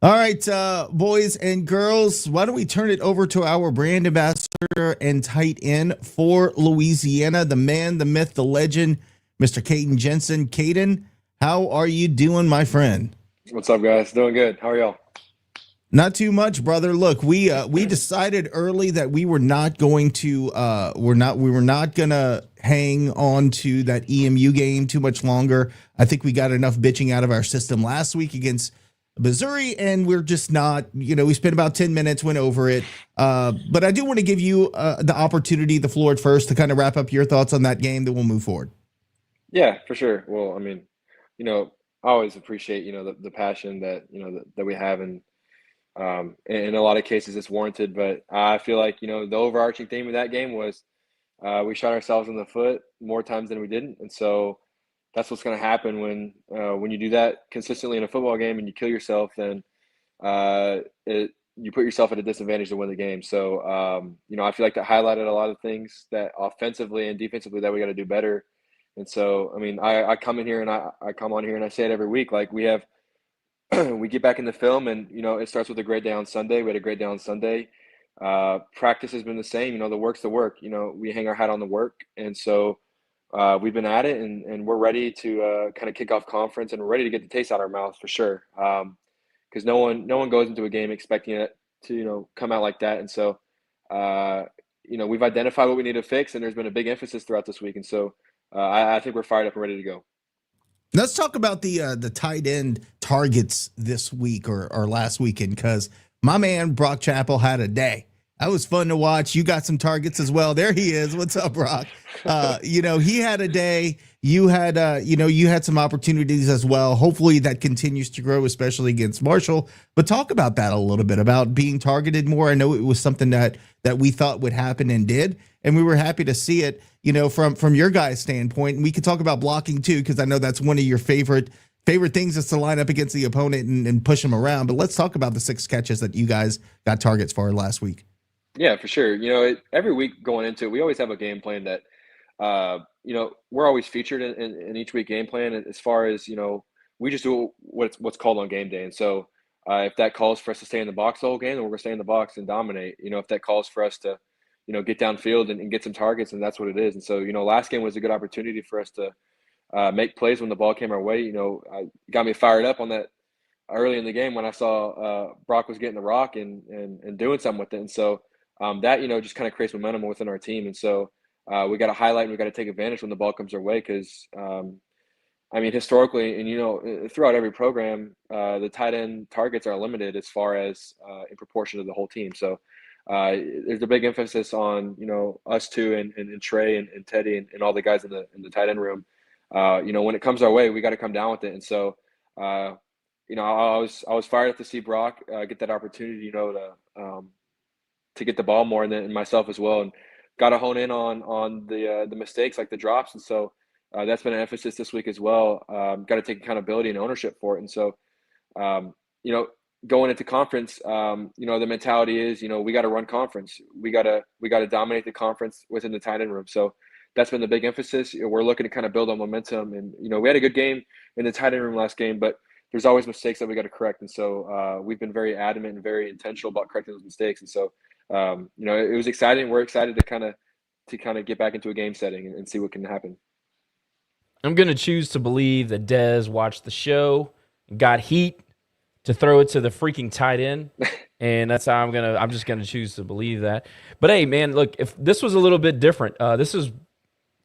All right, boys and girls, why don't we turn it over to our brand ambassador and tight end for Louisiana, the man, the myth, the legend, Mr. Caden Jensen. Caden, how are you doing, my friend? What's up, guys? Doing good. How are y'all? Not too much, brother. Look, we decided early that we were not going to gonna hang on to that EMU game too much longer. I think we got enough bitching out of our system last week against Missouri, and we're just not. We spent about 10 minutes, went over it. But I do want to give you the opportunity, the floor at first, to kind of wrap up your thoughts on that game. Then we'll move forward. Yeah, for sure. Well, I always appreciate the passion that that we have, and in a lot of cases it's warranted, but I feel like the overarching theme of that game was we shot ourselves in the foot more times than we didn't, and so that's what's going to happen when you do that consistently in a football game and you kill yourself. Then you put yourself at a disadvantage to win the game. So I feel like that highlighted a lot of things that offensively and defensively that we got to do better. And so I come in here and I come on here and I say it every week, like we get back in the film, and it starts with a great day on Sunday. We had a great day on Sunday. Practice has been the same. The work's the work. We hang our hat on the work, and so we've been at it, and we're ready to kind of kick off conference, and we're ready to get the taste out of our mouths for sure. Because no one goes into a game expecting it to come out like that, and so we've identified what we need to fix, and there's been a big emphasis throughout this week, and so I think we're fired up and ready to go. Let's talk about the tight end targets this week or last weekend, because my man Brock Chappell had a day. That was fun to watch. You got some targets as well. There he is. What's up, Brock? He had a day. You had some opportunities as well. Hopefully that continues to grow, especially against Marshall. But talk about that a little bit, about being targeted more. I know it was something that we thought would happen and did, and we were happy to see it, from your guys' standpoint. And we could talk about blocking too, because I know that's one of your favorite favorite things is to line up against the opponent and push them around. But let's talk about the 6 catches that you guys got targets for last week. Yeah, for sure. Every week going into it, we always have a game plan that, we're always featured in each week game plan as far as, we just do what's called on game day. And so if that calls for us to stay in the box the whole game, then we're going to stay in the box and dominate. If that calls for us to, get downfield and get some targets, and that's what it is. And so, last game was a good opportunity for us to make plays when the ball came our way. Got me fired up on that early in the game when I saw Brock was getting the rock and doing something with it. And so that, just kind of creates momentum within our team. And so we got to highlight and we got to take advantage when the ball comes our way because, historically and, throughout every program, the tight end targets are limited as far as in proportion to the whole team. So there's a big emphasis on, us two and Trey and Teddy and all the guys in the tight end room. When it comes our way, we got to come down with it. And so, I was fired up to see Brock get that opportunity, to get the ball more, and then myself as well, and got to hone in on the mistakes like the drops. And so that's been an emphasis this week as well. Got to take accountability and ownership for it. And so, going into conference, the mentality is, we got to run conference. We got to dominate the conference within the tight end room. So that's been the big emphasis. We're looking to kind of build on momentum, and we had a good game in the tight end room last game, but there's always mistakes that we got to correct. And so we've been very adamant and very intentional about correcting those mistakes. And so it was exciting. We're excited to kind of get back into a game setting and see what can happen. I'm going to choose to believe that Dez watched the show, got heat to throw it to the freaking tight end, and that's how I'm just going to choose to believe that. But hey, man, look, if this was a little bit different, this is a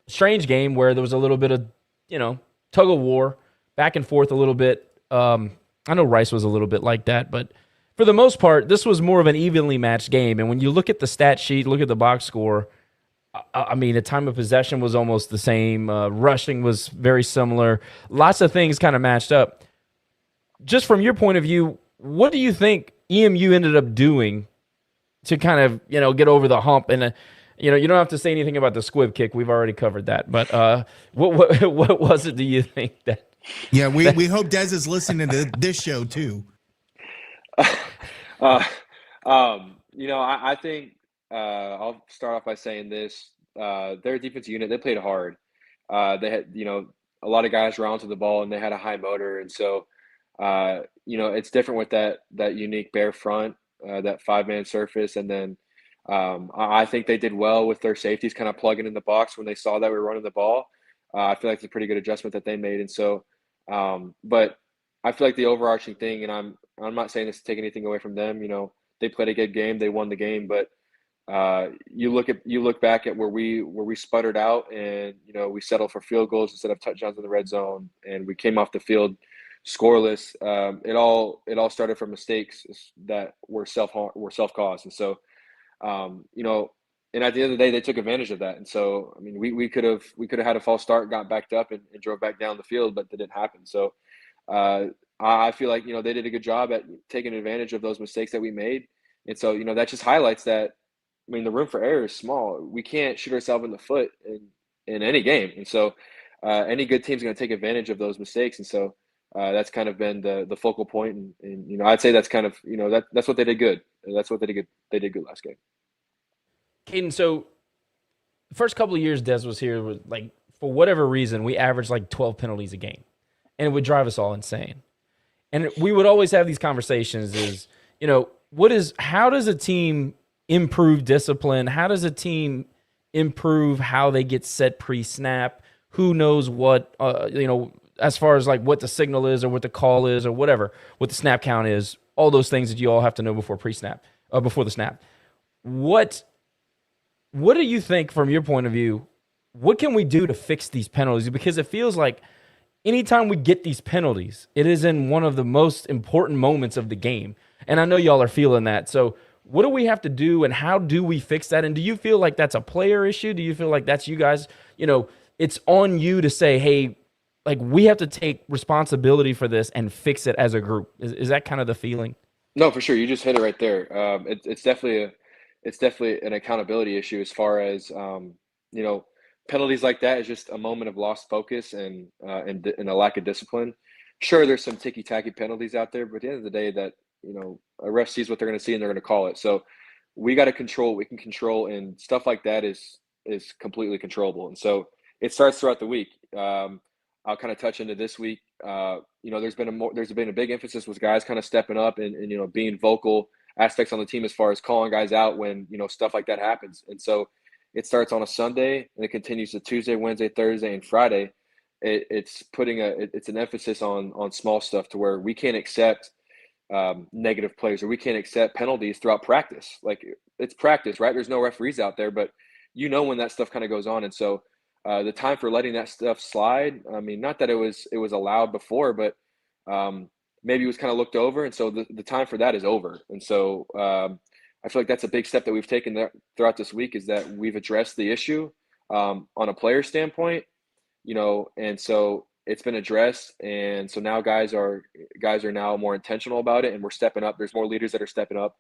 strange game where there was a little bit of, tug of war, back and forth a little bit. I know Rice was a little bit like that, but for the most part, this was more of an evenly matched game. And when you look at the stat sheet, look at the box score, the time of possession was almost the same. Rushing was very similar. Lots of things kind of matched up. Just from your point of view, what do you think EMU ended up doing to kind of, get over the hump? And, you don't have to say anything about the squib kick. We've already covered that. But what was it, do you think that? Yeah, we hope Dez is listening to this show too. I think I'll start off by saying this. Their defensive unit, they played hard. They had, a lot of guys round to the ball, and they had a high motor. And so, it's different with that unique bare front, that 5-man surface. And then I think they did well with their safeties kind of plugging in the box when they saw that we were running the ball. I feel like it's a pretty good adjustment that they made. And so, but I feel like the overarching thing, and I'm not saying this to take anything away from them, they played a good game, they won the game, but you look back at where we sputtered out, and we settled for field goals instead of touchdowns in the red zone, and we came off the field scoreless. It all started from mistakes that were self-caused. And so, and at the end of the day, they took advantage of that. And so, we could have had a false start, got backed up, and drove back down the field, but that didn't happen. So I feel like, they did a good job at taking advantage of those mistakes that we made. And so, that just highlights that, the room for error is small. We can't shoot ourselves in the foot in any game. And so any good team's going to take advantage of those mistakes. And so that's kind of been the focal point. And I'd say that's kind of, that's what they did good. That's what they did good last game. Caden, so the first couple of years Dez was here, was like, for whatever reason, we averaged like 12 penalties a game, and it would drive us all insane. And we would always have these conversations is, how does a team improve discipline? How does a team improve how they get set pre-snap? Who knows what, as far as like what the signal is or what the call is or whatever, what the snap count is, all those things that you all have to know before pre-snap, before the snap. What do you think from your point of view, what can we do to fix these penalties? Because it feels like anytime we get these penalties, it is in one of the most important moments of the game. And I know y'all are feeling that. So what do we have to do, and how do we fix that? And do you feel like that's a player issue? Do you feel like that's you guys, it's on you to say, hey, like we have to take responsibility for this and fix it as a group? Is that kind of the feeling? No, for sure. You just hit it right there. It's definitely an accountability issue as far as, penalties like that is just a moment of lost focus and a lack of discipline. sure, there's some ticky-tacky penalties out there, but at the end of the day, that a ref sees what they're going to see and they're going to call it. So we got to control what we can control, and stuff like that is completely controllable. And so it starts throughout the week. I'll kind of touch into this week. There's been a big emphasis with guys kind of stepping up and being vocal aspects on the team as far as calling guys out when stuff like that happens. And so it starts on a Sunday and it continues to Tuesday, Wednesday, Thursday, and Friday. It's an emphasis on small stuff to where we can't accept negative plays, or we can't accept penalties throughout practice. Like, it's practice, right? There's no referees out there, but when that stuff kind of goes on. And so the time for letting that stuff slide, I mean, not that it was allowed before, but maybe it was kind of looked over. And so the time for that is over. And so I feel like that's a big step that we've taken throughout this week, is that we've addressed the issue on a player standpoint, and so it's been addressed. And so now guys are now more intentional about it, and we're stepping up. There's more leaders that are stepping up,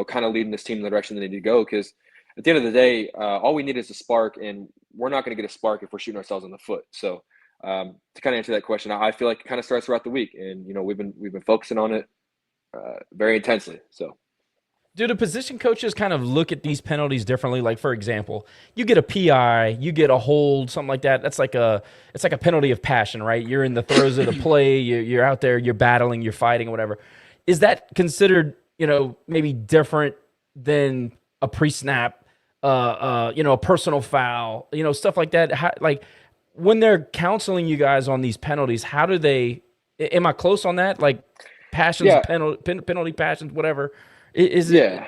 kind of leading this team in the direction they need to go. Because at the end of the day, all we need is a spark, and we're not going to get a spark if we're shooting ourselves in the foot. So to kind of answer that question, I feel like it kind of starts throughout the week, and we've been focusing on it very intensely. So. Do the position coaches kind of look at these penalties differently? Like, for example, you get a PI, you get a hold, something like that. It's like a penalty of passion, right? You're in the throes of the play. You're out there, you're battling, you're fighting, whatever. Is that considered, maybe different than a pre-snap, a personal foul, stuff like that? When they're counseling you guys on these penalties, how do they? Am I close on that? Like, passions, penalty passions, whatever. Is it?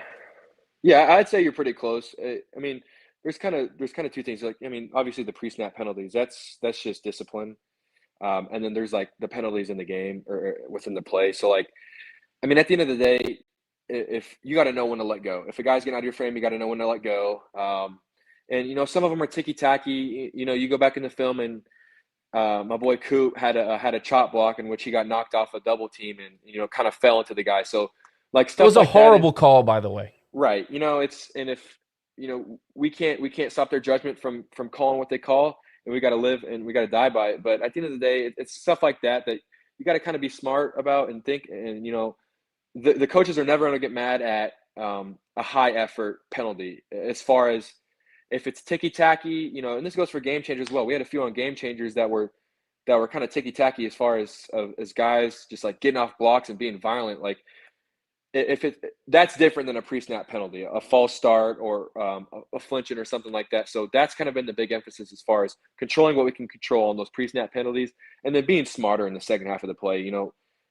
Yeah, I'd say you're pretty close. I mean, there's kind of two things. Like, I mean, obviously the pre-snap penalties, that's just discipline, and then there's like the penalties in the game or within the play. So, like, I mean, at the end of the day, if you got to know when to let go. If a guy's getting out of your frame, you got to know when to let go. And some of them are ticky-tacky. You go back in the film, and my boy Coop had a chop block in which he got knocked off a double team and kind of fell into the guy. So, like, stuff. It was a like horrible call, by the way. Right. If we can't stop their judgment from calling what they call, and we got to live and we got to die by it. But at the end of the day, it's stuff like that you got to kind of be smart about and think. And the coaches are never going to get mad at a high effort penalty, as far as if it's ticky tacky. And this goes for game changers as well. We had a few on game changers that were kind of ticky tacky, as far as guys just like getting off blocks and being violent. Like, that's different than a pre-snap penalty, a false start, or a flinching or something like that. So that's kind of been the big emphasis, as far as controlling what we can control on those pre-snap penalties, and then being smarter in the second half of the play.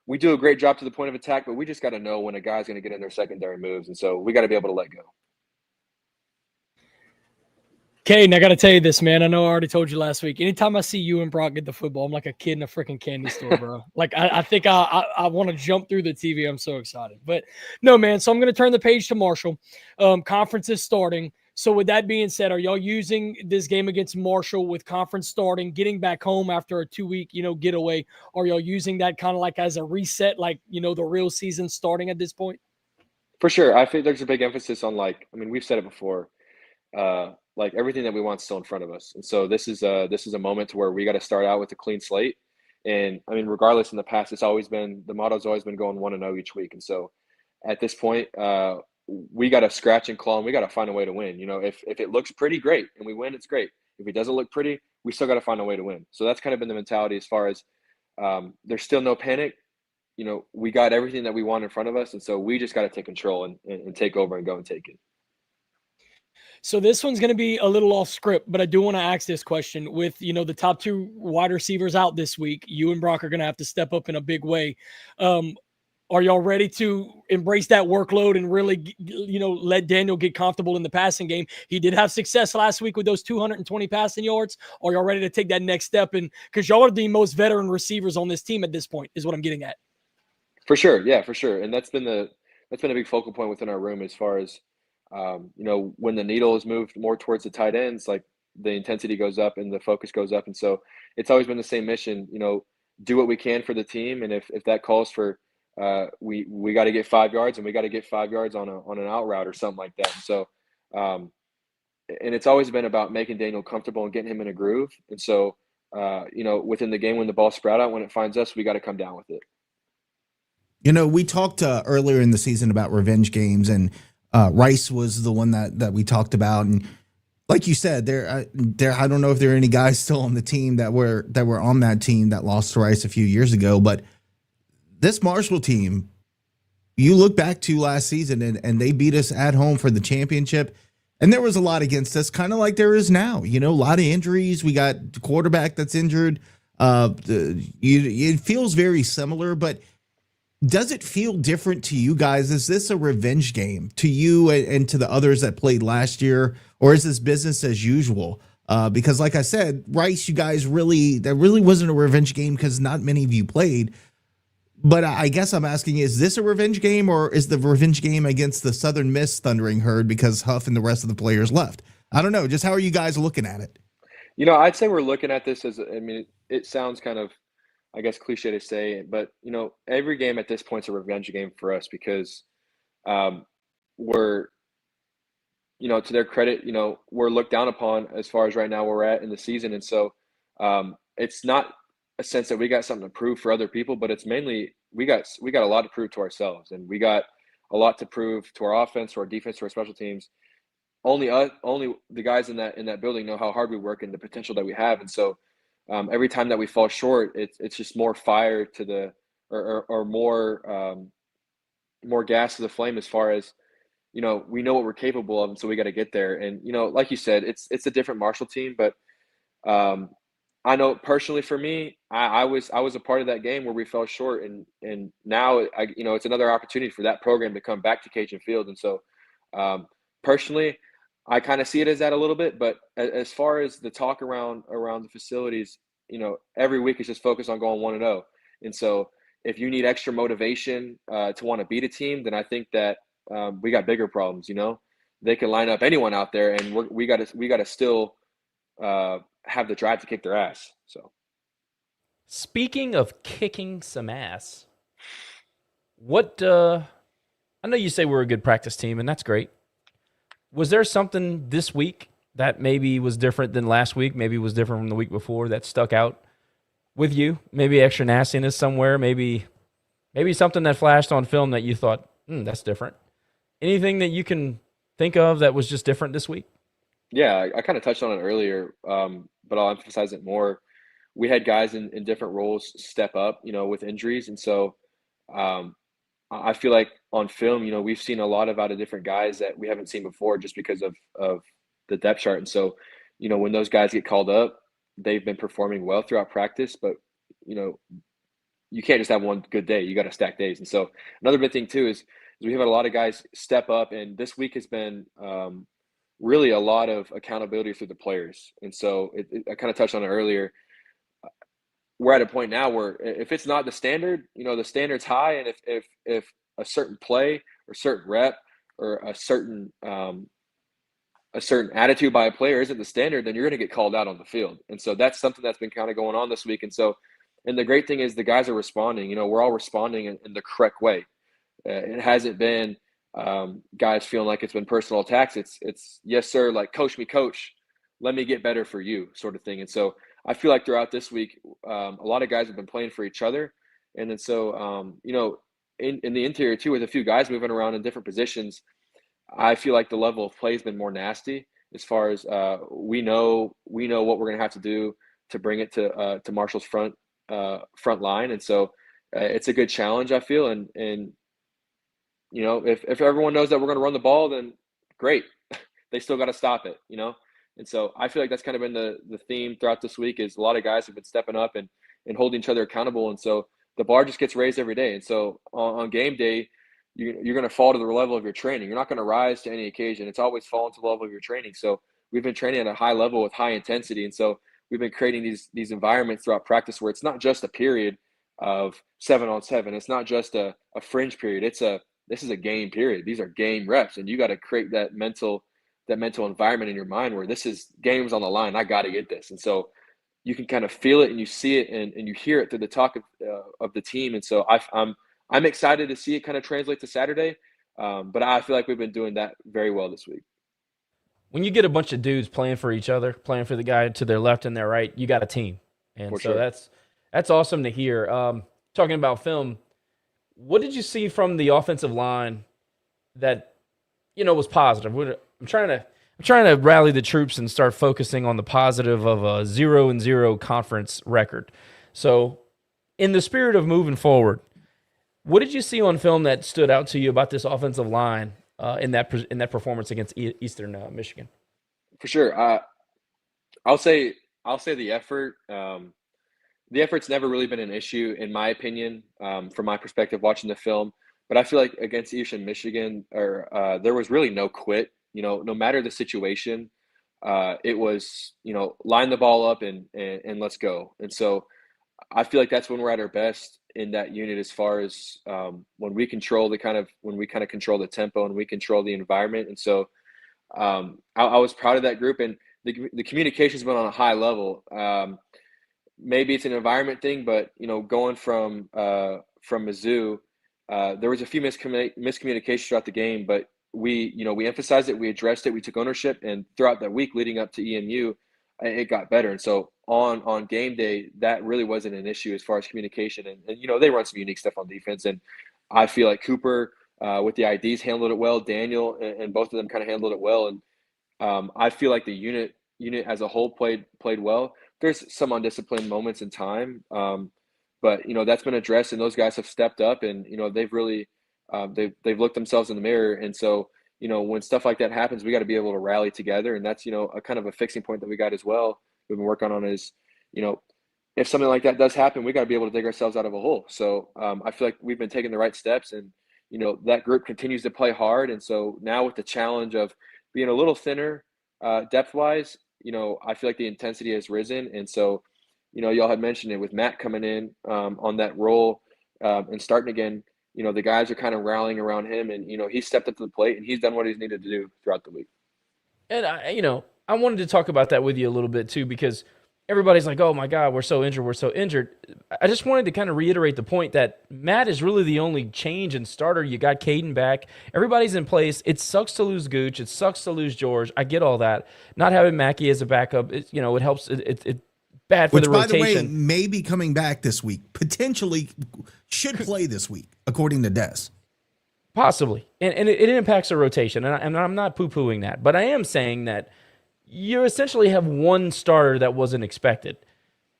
We do a great job to the point of attack, but we just got to know when a guy's going to get in their secondary moves, and so we got to be able to let go. Caden, I got to tell you this, man. I know I already told you last week. Anytime I see you and Brock get the football, I'm like a kid in a freaking candy store, bro. Like, I think I want to jump through the TV. I'm so excited. But no, man. So I'm going to turn the page to Marshall. Conference is starting. So with that being said, are y'all using this game against Marshall with conference starting, getting back home after a 2-week, getaway? Are y'all using that kind of like as a reset, like, the real season starting at this point? For sure. I think there's a big emphasis on, like, I mean, we've said it before. Like, everything that we want is still in front of us. And so this is a moment to where we got to start out with a clean slate. And I mean, regardless, in the past, the motto's always been going 1-0 each week. And so at this point, we got to scratch and claw, and we got to find a way to win. If it looks pretty, great, and we win, it's great. If it doesn't look pretty, we still got to find a way to win. So that's kind of been the mentality, as far as there's still no panic. We got everything that we want in front of us. And so we just got to take control and take over and go and take it. So this one's going to be a little off script, but I do want to ask this question. With, the top 2 wide receivers out this week, you and Brock are going to have to step up in a big way. Are y'all ready to embrace that workload and really, let Daniel get comfortable in the passing game? He did have success last week with those 220 passing yards. Are y'all ready to take that next step? And because y'all are the most veteran receivers on this team at this point, is what I'm getting at. For sure. Yeah, for sure. And that's been a big focal point within our room, as far as, when the needle is moved more towards the tight ends, like, the intensity goes up and the focus goes up. And so it's always been the same mission, do what we can for the team. And if that calls for, we got to get 5 yards, and we got to get 5 yards on an out route or something like that. So, and it's always been about making Daniel comfortable and getting him in a groove. And so within the game when the ball sprout out, when it finds us, we got to come down with it. We talked earlier in the season about revenge games, and Rice was the one that we talked about. And like you said, there I don't know if there are any guys still on the team that were on that team that lost to Rice a few years ago, but this Marshall team, you look back to last season, and they beat us at home for the championship. And there was a lot against us, kind of like there is now. A lot of injuries. We got the quarterback that's injured. It feels very similar, but does it feel different to you guys? Is this a revenge game to you and to the others that played last year, or is this business as usual? Because like I said, Rice, you guys that really wasn't a revenge game because not many of you played. But I guess I'm asking, is this a revenge game, or is the revenge game against the Southern Miss Thundering Herd because Huff and the rest of the players left? I don't know. Just how are you guys looking at it? I'd say we're looking at this as, it sounds kind of, I guess, cliche to say, but, every game at this point is a revenge game for us because we're, to their credit, we're looked down upon as far as right now where we're at in the season. And so it's not a sense that we got something to prove for other people, but it's mainly we got a lot to prove to ourselves, and we got a lot to prove to our offense, to our defense, to our special teams. Only the guys in that building know how hard we work and the potential that we have. And so every time that we fall short, it's just more fire to the or more gas to the flame as far as we know what we're capable of, and so we got to get there. And like you said, it's a different Marshall team, but I know personally for me, I was a part of that game where we fell short, and now it's another opportunity for that program to come back to Cajun Field. And so personally, I kind of see it as that a little bit, but as far as the talk around the facilities, every week is just focused on going 1-0. And so if you need extra motivation to want to beat a team, then I think that we got bigger problems. They can line up anyone out there, and we got to still have the drive to kick their ass. So, speaking of kicking some ass, what I know you say we're a good practice team, and that's great. Was there something this week that maybe was different than last week, maybe was different from the week before, that stuck out with you? Maybe extra nastiness somewhere, maybe something that flashed on film that you thought, that's different. Anything that you can think of that was just different this week? Yeah, I kind of touched on it earlier, but I'll emphasize it more. We had guys in different roles step up, with injuries. And so I feel like on film, we've seen a lot of out of different guys that we haven't seen before just because of the depth chart. And so, when those guys get called up, they've been performing well throughout practice, but, you can't just have one good day. You got to stack days. And so another big thing too is we have a lot of guys step up, and this week has been really a lot of accountability through the players. And so I kind of touched on it earlier. We're at a point now where if it's not the standard, the standard's high. And if a certain play or certain rep or a certain attitude by a player isn't the standard, then you're going to get called out on the field. And so that's something that's been kind of going on this week. And so, and the great thing is the guys are responding. We're all responding in the correct way. It hasn't been guys feeling like it's been personal attacks. It's yes, sir, like coach me, coach. Let me get better for you, sort of thing. And so I feel like throughout this week, a lot of guys have been playing for each other. And then so, in the interior too, with a few guys moving around in different positions, I feel like the level of play has been more nasty as far as we know what we're going to have to do to bring it to Marshall's front line. And so it's a good challenge, I feel. And if everyone knows that we're going to run the ball, then great. They still got to stop it, And so I feel like that's kind of been the theme throughout this week is a lot of guys have been stepping up and holding each other accountable. And so the bar just gets raised every day. And so on game day, you're going to fall to the level of your training. You're not going to rise to any occasion. It's always falling to the level of your training. So we've been training at a high level with high intensity. And so we've been creating these environments throughout practice where it's not just a period of 7-on-7. It's not just a fringe period. This is a game period. These are game reps. And you got to create that mental environment in your mind where this is games on the line. I got to get this. And so you can kind of feel it and you see it and you hear it through the talk of the team. And so I'm excited to see it kind of translate to Saturday. But I feel like we've been doing that very well this week. When you get a bunch of dudes playing for each other, playing for the guy to their left and their right, you got a team. And For so sure. that's awesome to hear. Talking about film, what did you see from the offensive line that was positive? I'm trying to rally the troops and start focusing on the positive of a 0-0 conference record. So, in the spirit of moving forward, what did you see on film that stood out to you about this offensive line in that performance against Eastern Michigan? For sure. I'll say the effort. The effort's never really been an issue, in my opinion, from my perspective, watching the film. But I feel like against Eastern Michigan, there was really no quit. No matter the situation, it was line the ball up and let's go. And so I feel like that's when we're at our best in that unit, as far as when we control control the tempo and we control the environment. And so I was proud of that group, and the communication's been on a high level. Maybe it's an environment thing, but going from Mizzou, there was a few miscommunications throughout the game, but we emphasized it, we addressed it, we took ownership, and throughout that week leading up to EMU, it got better. And so on game day, that really wasn't an issue as far as communication. And they run some unique stuff on defense, and I feel like Cooper with the IDs handled it well. Daniel and both of them kind of handled it well, and I feel like the unit as a whole played well. There's some undisciplined moments in time, but that's been addressed, and those guys have stepped up, and they've really they've looked themselves in the mirror. And so when stuff like that happens, we got to be able to rally together, and that's a kind of a fixing point that we got as well. We've been working on is if something like that does happen, we got to be able to dig ourselves out of a hole. So I feel like we've been taking the right steps, and that group continues to play hard. And so now with the challenge of being a little thinner depth wise, I feel like the intensity has risen. And so y'all had mentioned it with Matt coming in on that role and starting again. The guys are kind of rallying around him, and he stepped up to the plate, and he's done what he's needed to do throughout the week. And I wanted to talk about that with you a little bit too, because everybody's like, "Oh my God, we're so injured." I just wanted to kind of reiterate the point that Matt is really the only change in starter. You got Caden back. Everybody's in place. It sucks to lose Gooch. It sucks to lose George. I get all that. Not having Mackey as a backup, it helps. It bad for the rotation. Which, by the way, may be coming back this week. Potentially should play this week, according to Des. Possibly. And it impacts the rotation. And I'm not poo-pooing that. But I am saying that you essentially have one starter that wasn't expected.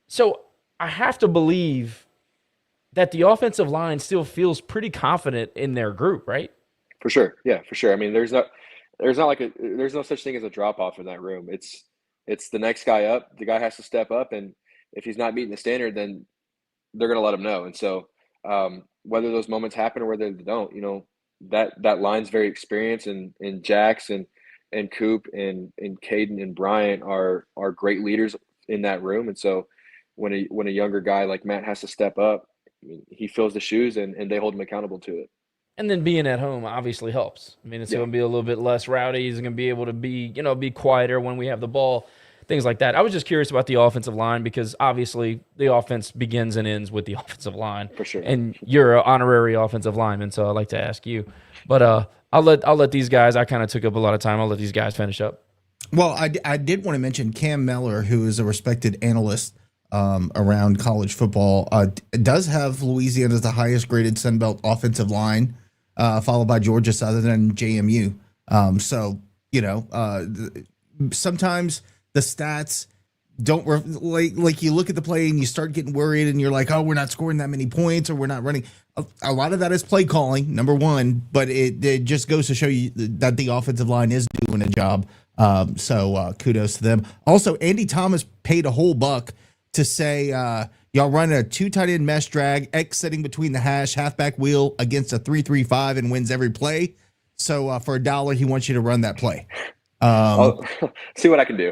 So I have to believe that the offensive line still feels pretty confident in their group, right? For sure. Yeah, for sure. I mean, there's no such thing as a drop-off in that room. It's the next guy up. The guy has to step up, and if he's not meeting the standard, then they're going to let him know. And so whether those moments happen or whether they don't, that line's very experienced, and Jax and Coop and Caden and Bryant are great leaders in that room. And so when a younger guy like Matt has to step up, I mean, he fills the shoes, and they hold him accountable to it. And then being at home obviously helps. I mean, it's going to be a little bit less rowdy. He's going to be able to be quieter when we have the ball, things like that. I was just curious about the offensive line, because obviously the offense begins and ends with the offensive line. For sure. And you're an honorary offensive lineman, so I'd like to ask you. But I'll let these guys, I kind of took up a lot of time. I'll let these guys finish up. Well, I did want to mention Cam Mellor, who is a respected analyst around college football, does have Louisiana as the highest graded Sun Belt offensive line, followed by Georgia Southern and JMU. So, sometimes the stats don't like you look at the play and you start getting worried, and you're like, oh, we're not scoring that many points, or we're not running. A lot of that is play calling, number one, but it just goes to show you that the offensive line is doing a job. So kudos to them. Also, Andy Thomas paid a whole buck to say y'all run a 2 tight end mesh drag, X sitting between the hash, halfback wheel against a 3-3-5 and wins every play. So for $1, he wants you to run that play. I'll see what I can do.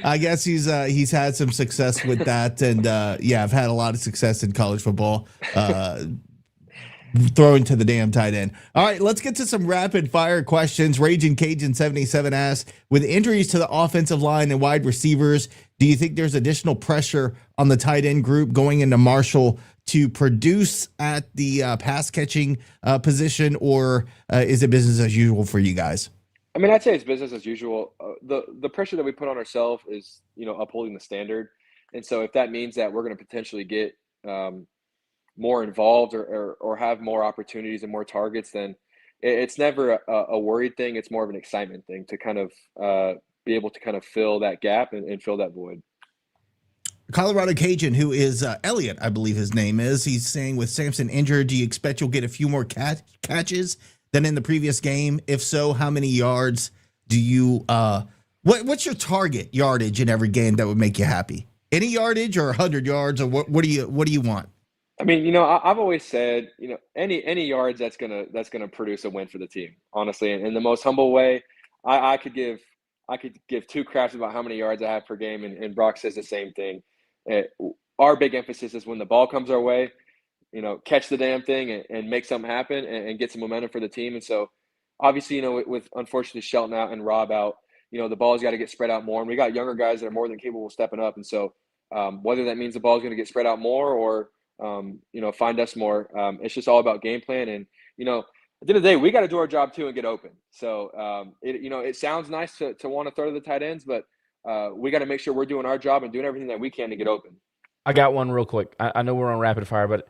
I guess he's had some success with that, and I've had a lot of success in college football throwing to the damn tight end. All right, let's get to some rapid fire questions. Raging Cajun 77 asks, with injuries to the offensive line and wide receivers, do you think there's additional pressure on the tight end group going into Marshall to produce at the pass catching position, or is it business as usual for you guys? I mean, I'd say it's business as usual. The pressure that we put on ourselves is, upholding the standard. And so if that means that we're going to potentially get more involved or have more opportunities and more targets, then it's never a worried thing. It's more of an excitement thing to kind of be able to kind of fill that gap and fill that void. Colorado Cajun, who is Elliot, I believe his name is. He's saying, with Sampson injured, do you expect you'll get a few more catches than in the previous game? If so, how many yards do you what's your target yardage in every game that would make you happy? Any yardage or 100 yards, or what do you want? I mean, I've always said, any yards that's gonna produce a win for the team, honestly. And in the most humble way, I could give two craps about how many yards I have per game, and Brock says the same thing. Our big emphasis is when the ball comes our way, catch the damn thing and make something happen and get some momentum for the team. And so, obviously, with unfortunately Shelton out and Rob out, the ball's got to get spread out more. And we got younger guys that are more than capable of stepping up. And so, whether that means the ball's going to get spread out more or find us more, it's just all about game plan. And at the end of the day, we got to do our job too and get open. So it sounds nice to want to throw to the tight ends, but we got to make sure we're doing our job and doing everything that we can to get open. I got one real quick. I know we're on rapid fire, but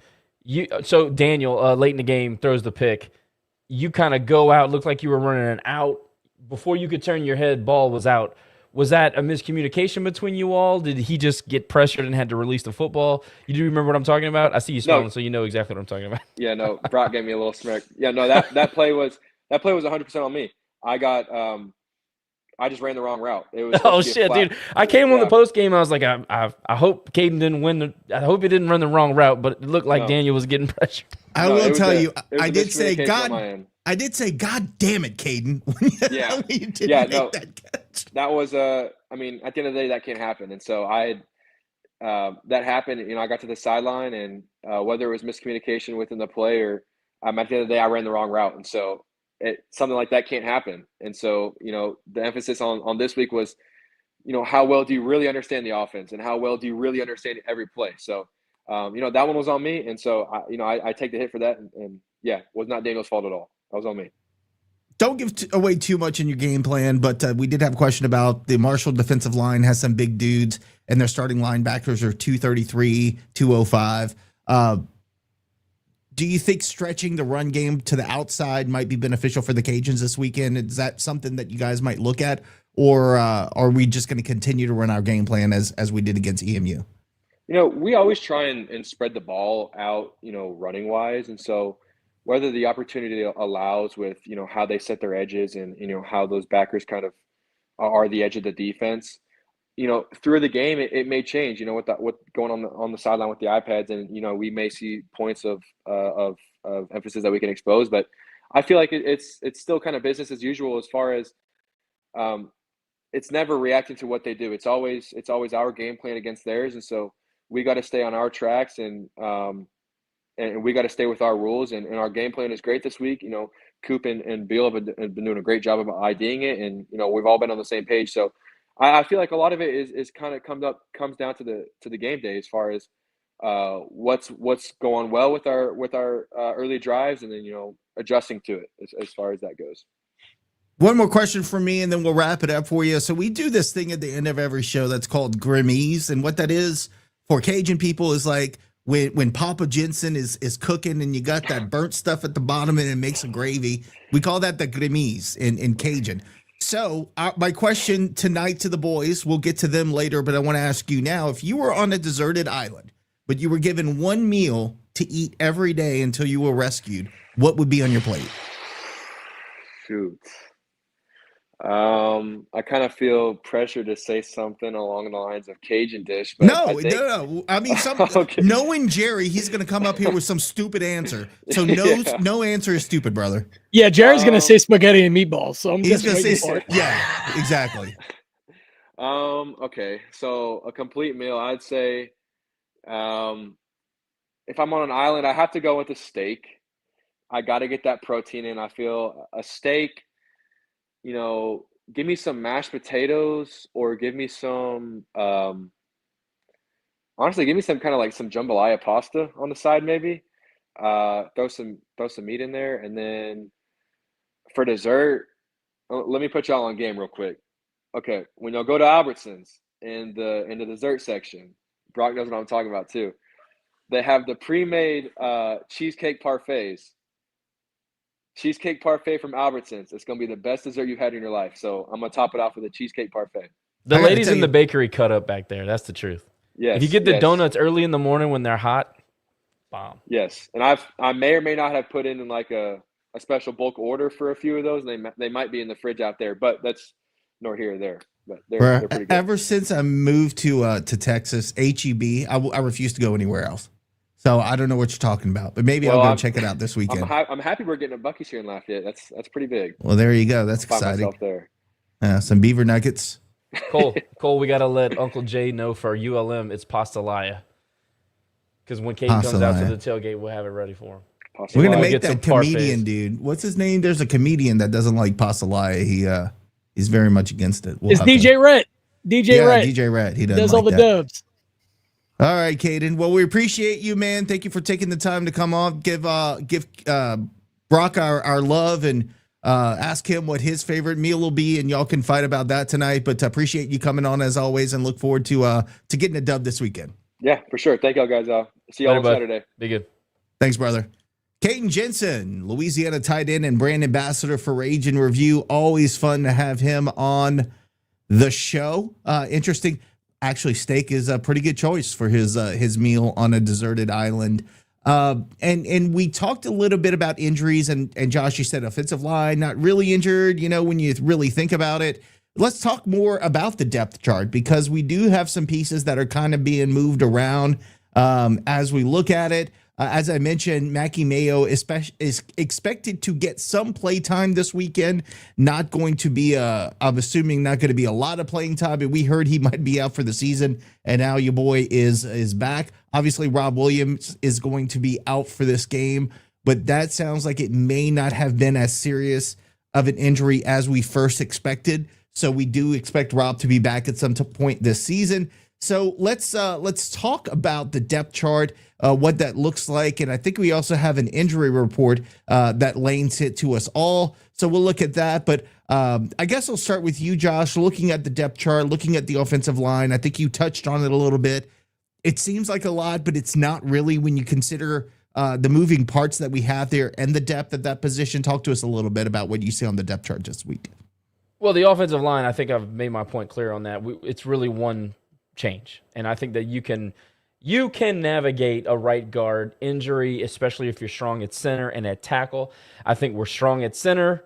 so Daniel, late in the game, throws the pick. You kind of go out, looked like you were running an out. Before you could turn your head, ball was out. Was that a miscommunication between you all? Did he just get pressured and had to release the football? You do remember what I'm talking about? I see you smiling, so you know exactly what I'm talking about. Yeah, no, Brock gave me a little smirk. Yeah, no, that play was 100% on me. I just ran the wrong route. It was oh shit, dude! I came on the post game. I was like, I hope Caden didn't win. I hope he didn't run the wrong route, but it looked like Daniel was getting pressured. I will tell you, I did say, God damn it, Caden. That was I mean, at the end of the day, that can't happen. And so that happened. I got to the sideline, and whether it was miscommunication within the play or at the end of the day, I ran the wrong route, and so something like that can't happen. And so, the emphasis on this week was, how well do you really understand the offense and how well do you really understand every play? So, that one was on me. And so, I take the hit for that. And it was not Daniel's fault at all. That was on me. Don't give away too much in your game plan, but we did have a question about the Marshall defensive line has some big dudes, and their starting linebackers are 233, 205. Do you think stretching the run game to the outside might be beneficial for the Cajuns this weekend? Is that something that you guys might look at, or are we just going to continue to run our game plan as we did against EMU? We always try and spread the ball out, running wise. And so whether the opportunity allows with, how they set their edges and, how those backers kind of are the edge of the defense, through the game, it may change, with what's going on the sideline with the iPads. And, we may see points of emphasis that we can expose, but I feel like it's still kind of business as usual as far as it's never reacting to what they do. It's always our game plan against theirs. And so we got to stay on our tracks and we got to stay with our rules, and our game plan is great this week. Coop and Beal have been doing a great job of IDing it, and we've all been on the same page. So I feel like a lot of it is kind of comes down to the game day as far as what's going well with our early drives, and then adjusting to it as far as that goes. One more question from me, and then we'll wrap it up for you. So we do this thing at the end of every show that's called Grimmies, and what that is for Cajun people is like when Papa Jensen is cooking and you got that burnt stuff at the bottom and it makes a gravy. We call that the Grimmies in Cajun. So my question tonight to the boys, we'll get to them later, but I want to ask you now, if you were on a deserted island, but you were given one meal to eat every day until you were rescued, what would be on your plate? Shoot. I kind of feel pressure to say something along the lines of Cajun dish. But no. I mean, okay. Knowing Jerry, he's going to come up here with some stupid answer. So no answer is stupid, brother. Yeah, Jerry's going to say spaghetti and meatballs. So he's going to say, yeah, exactly. Okay. So a complete meal, I'd say, if I'm on an island, I have to go with a steak. I got to get that protein in. I feel a steak. Give me some mashed potatoes, or give me some, honestly, give me some kind of like some jambalaya pasta on the side, maybe. Throw some meat in there. And then for dessert, let me put y'all on game real quick. Okay. When y'all go to Albertsons in the dessert section, Brock knows what I'm talking about too. They have the pre-made cheesecake parfaits. Cheesecake parfait from Albertsons. It's going to be the best dessert you've had in your life. So I'm going to top it off with a cheesecake parfait. The ladies in the bakery cut up back there. That's the truth. Yes. If you get the donuts early in the morning when they're hot, bomb. Yes. And I may or may not have put in like a special bulk order for a few of those. They might be in the fridge out there, but that's nor here or there. But they're pretty good. Ever since I moved to Texas, HEB, I refuse to go anywhere else. So I don't know what you're talking about, but maybe I'll go check it out this weekend. I'm happy we're getting a Buc-ee's here in Lafayette. That's pretty big. Well, there you go. That's exciting. There. Some beaver nuggets. Cole, we got to let Uncle Jay know for ULM it's pastalaya. Because when Caden comes out to the tailgate, we'll have it ready for him. We're going to make that comedian dude. What's his name? There's a comedian that doesn't like pastalaya. He's very much against it. It's DJ Rhett. DJ Rhett. DJ Rhett. He does all the dubs. All right, Caden. Well, we appreciate you, man. Thank you for taking the time to come on. Give Brock our love and ask him what his favorite meal will be, and y'all can fight about that tonight. But appreciate you coming on as always, and look forward to getting a dub this weekend. Yeah, for sure. Thank y'all guys. See y'all on Saturday. Be good. Thanks, brother. Caden Jensen, Louisiana tight end and brand ambassador for Rage and Review. Always fun to have him on the show. Interesting. Actually, steak is a pretty good choice for his meal on a deserted island. And we talked a little bit about injuries, and Josh, you said offensive line, not really injured, when you really think about it. Let's talk more about the depth chart, because we do have some pieces that are kind of being moved around as we look at it. As I mentioned, Mackie Mayo is expected to get some play time this weekend. Not going to be, I'm assuming, not going to be a lot of playing time. But we heard he might be out for the season, and now your boy is back. Obviously, Rob Williams is going to be out for this game, but that sounds like it may not have been as serious of an injury as we first expected. So we do expect Rob to be back at some point this season. So let's talk about the depth chart, what that looks like, and I think we also have an injury report that Lane sent to us all. So we'll look at that. But I guess I'll start with you, Josh. Looking at the depth chart, looking at the offensive line, I think you touched on it a little bit. It seems like a lot, but it's not really when you consider the moving parts that we have there and the depth at that position. Talk to us a little bit about what you see on the depth chart this week. Well, the offensive line, I think I've made my point clear on that. It's really one change, and I think that you can navigate a right guard injury, especially if you're strong at center and at tackle. I think we're strong at center,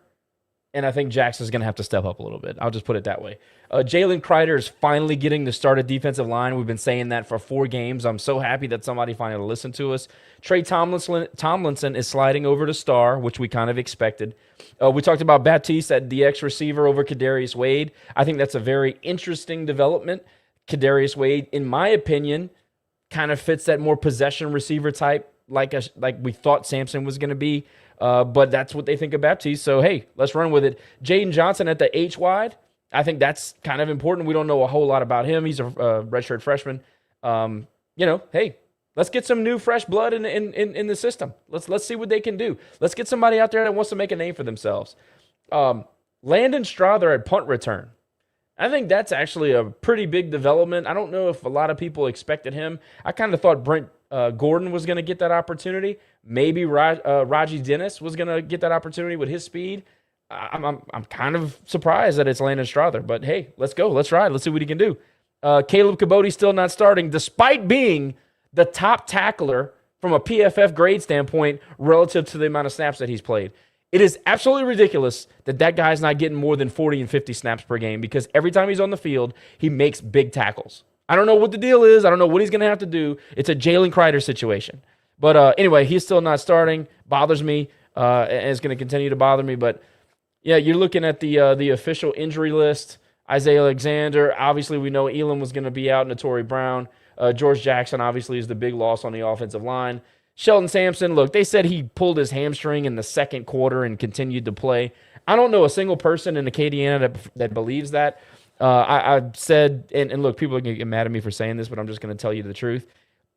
and I think Jackson's going to have to step up a little bit. I'll just put it that way. Jalen Kreider is finally getting the start at defensive line. We've been saying that for 4 games. I'm so happy that somebody finally listened to us. Trey Tomlinson is sliding over to star, which we kind of expected. We talked about Baptiste at the X receiver over Kadarius Wade. I think that's a very interesting development. Kadarius Wade, in my opinion, kind of fits that more possession receiver type, like we thought Sampson was going to be. But that's what they think of Baptiste. So, hey, let's run with it. Jaden Johnson at the H wide, I think that's kind of important. We don't know a whole lot about him. He's a redshirt freshman. Hey, let's get some new fresh blood in the system. Let's see what they can do. Let's get somebody out there that wants to make a name for themselves. Landon Strother at punt return. I think that's actually a pretty big development. I don't know if a lot of people expected him. I kind of thought Brent Gordon was going to get that opportunity. Maybe Raji Dennis was going to get that opportunity with his speed. I'm kind of surprised that it's Landon Strother. But, hey, let's go. Let's ride. Let's see what he can do. Caleb Cabote still not starting, despite being the top tackler from a PFF grade standpoint relative to the amount of snaps that he's played. It is absolutely ridiculous that guy's not getting more than 40 and 50 snaps per game, because every time he's on the field, he makes big tackles. I don't know what the deal is. I don't know what he's going to have to do. It's a Jalen Kreider situation. But anyway, he's still not starting. Bothers me, and it's going to continue to bother me. But, yeah, you're looking at the official injury list. Isaiah Alexander, obviously we know Elam was going to be out. Notori Brown. George Jackson, obviously, is the big loss on the offensive line. Sheldon Sampson, look, they said he pulled his hamstring in the second quarter and continued to play. I don't know a single person in Acadiana that believes that. I've said, and look, people are going to get mad at me for saying this, but I'm just going to tell you the truth.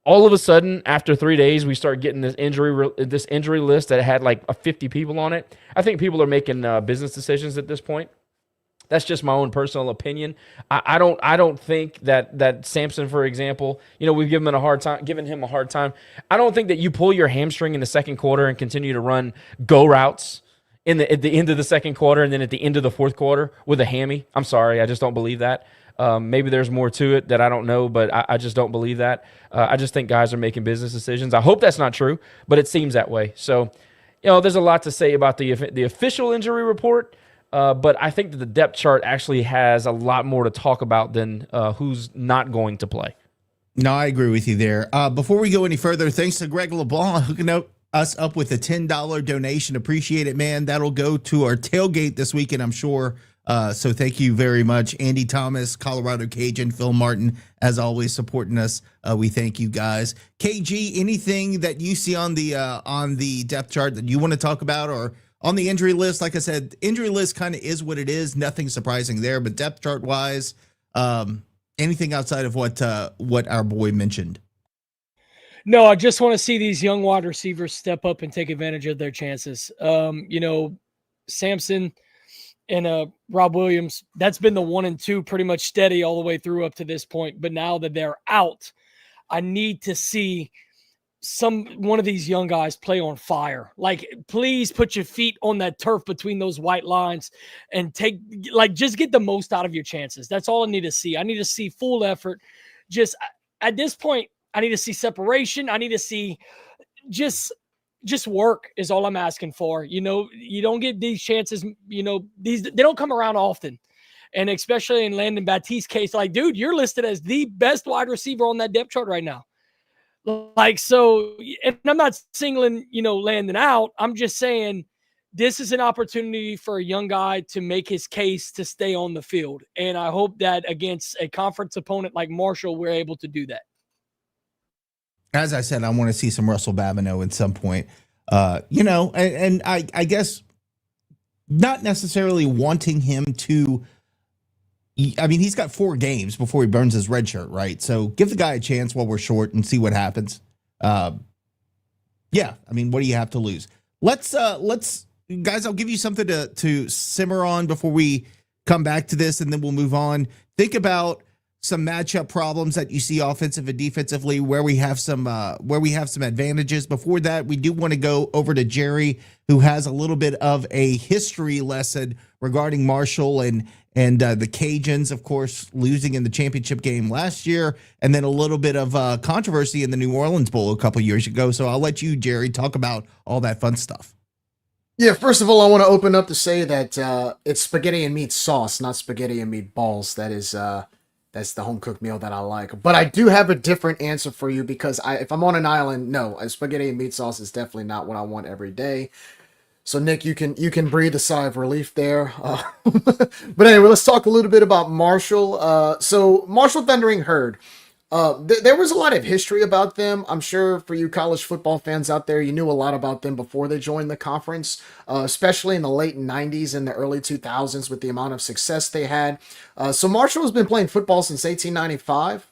All of a sudden, after 3 days, we start getting this injury list that had like 50 people on it. I think people are making business decisions at this point. That's just my own personal opinion. I don't think that Sampson, for example, we've given him a hard time. I don't think that you pull your hamstring in the second quarter and continue to run go routes at the end of the second quarter and then at the end of the fourth quarter with a hammy. I'm sorry, I just don't believe that. Maybe there's more to it that I don't know, but I just don't believe that. I just think guys are making business decisions. I hope that's not true, but it seems that way. So, there's a lot to say about the official injury report, but I think that the depth chart actually has a lot more to talk about than who's not going to play. No, I agree with you there. Before we go any further, thanks to Greg LeBlanc hooking us up with a $10 donation. Appreciate it, man. That'll go to our tailgate this weekend, I'm sure. So thank you very much. Andy Thomas, Colorado Cajun, Phil Martin, as always, supporting us. We thank you guys. KG, anything that you see on the depth chart that you want to talk about, or on the injury list? Like I said, injury list kind of is what it is. Nothing surprising there, but depth chart wise, anything outside of what our boy mentioned? No, I just want to see these young wide receivers step up and take advantage of their chances. Sampson and Rob Williams, that's been the 1 and 2 pretty much steady all the way through up to this point. But now that they're out, I need to see one of these young guys play on fire. Like, please put your feet on that turf between those white lines and just get the most out of your chances. That's all I need to see. I need to see full effort. Just at this point, I need to see separation. I need to see just work is all I'm asking for. You don't get these chances. They don't come around often. And especially in Landon Batiste's case, like, dude, you're listed as the best wide receiver on that depth chart right now. So, and I'm not singling, Landon out. I'm just saying this is an opportunity for a young guy to make his case to stay on the field. And I hope that against a conference opponent like Marshall, we're able to do that. As I said, I want to see some Russell Babineau at some point. And I guess not necessarily wanting him to. I mean, he's got 4 games before he burns his red shirt, right? So give the guy a chance while we're short and see what happens. Yeah, I mean, what do you have to lose? Let's guys, I'll give you something to simmer on before we come back to this, and then we'll move on. Think about some matchup problems that you see offensive and defensively, where we have some advantages. Before that, we do want to go over to Jerry, who has a little bit of a history lesson regarding Marshall and the Cajuns, of course, losing in the championship game last year, and then a little bit of controversy in the New Orleans Bowl a couple years ago. So I'll let you, Jerry, talk about all that fun stuff. Yeah, first of all, I want to open up to say that it's spaghetti and meat sauce, not spaghetti and meatballs. That's the home cooked meal that I like. But I do have a different answer for you, because if I'm on an island, no, spaghetti and meat sauce is definitely not what I want every day. So Nick, you can breathe a sigh of relief there. But anyway, let's talk a little bit about Marshall. So Marshall Thundering Herd. There was a lot of history about them. I'm sure for you college football fans out there, you knew a lot about them before they joined the conference, especially in the late 90s and the early 2000s with the amount of success they had. So Marshall has been playing football since 1895.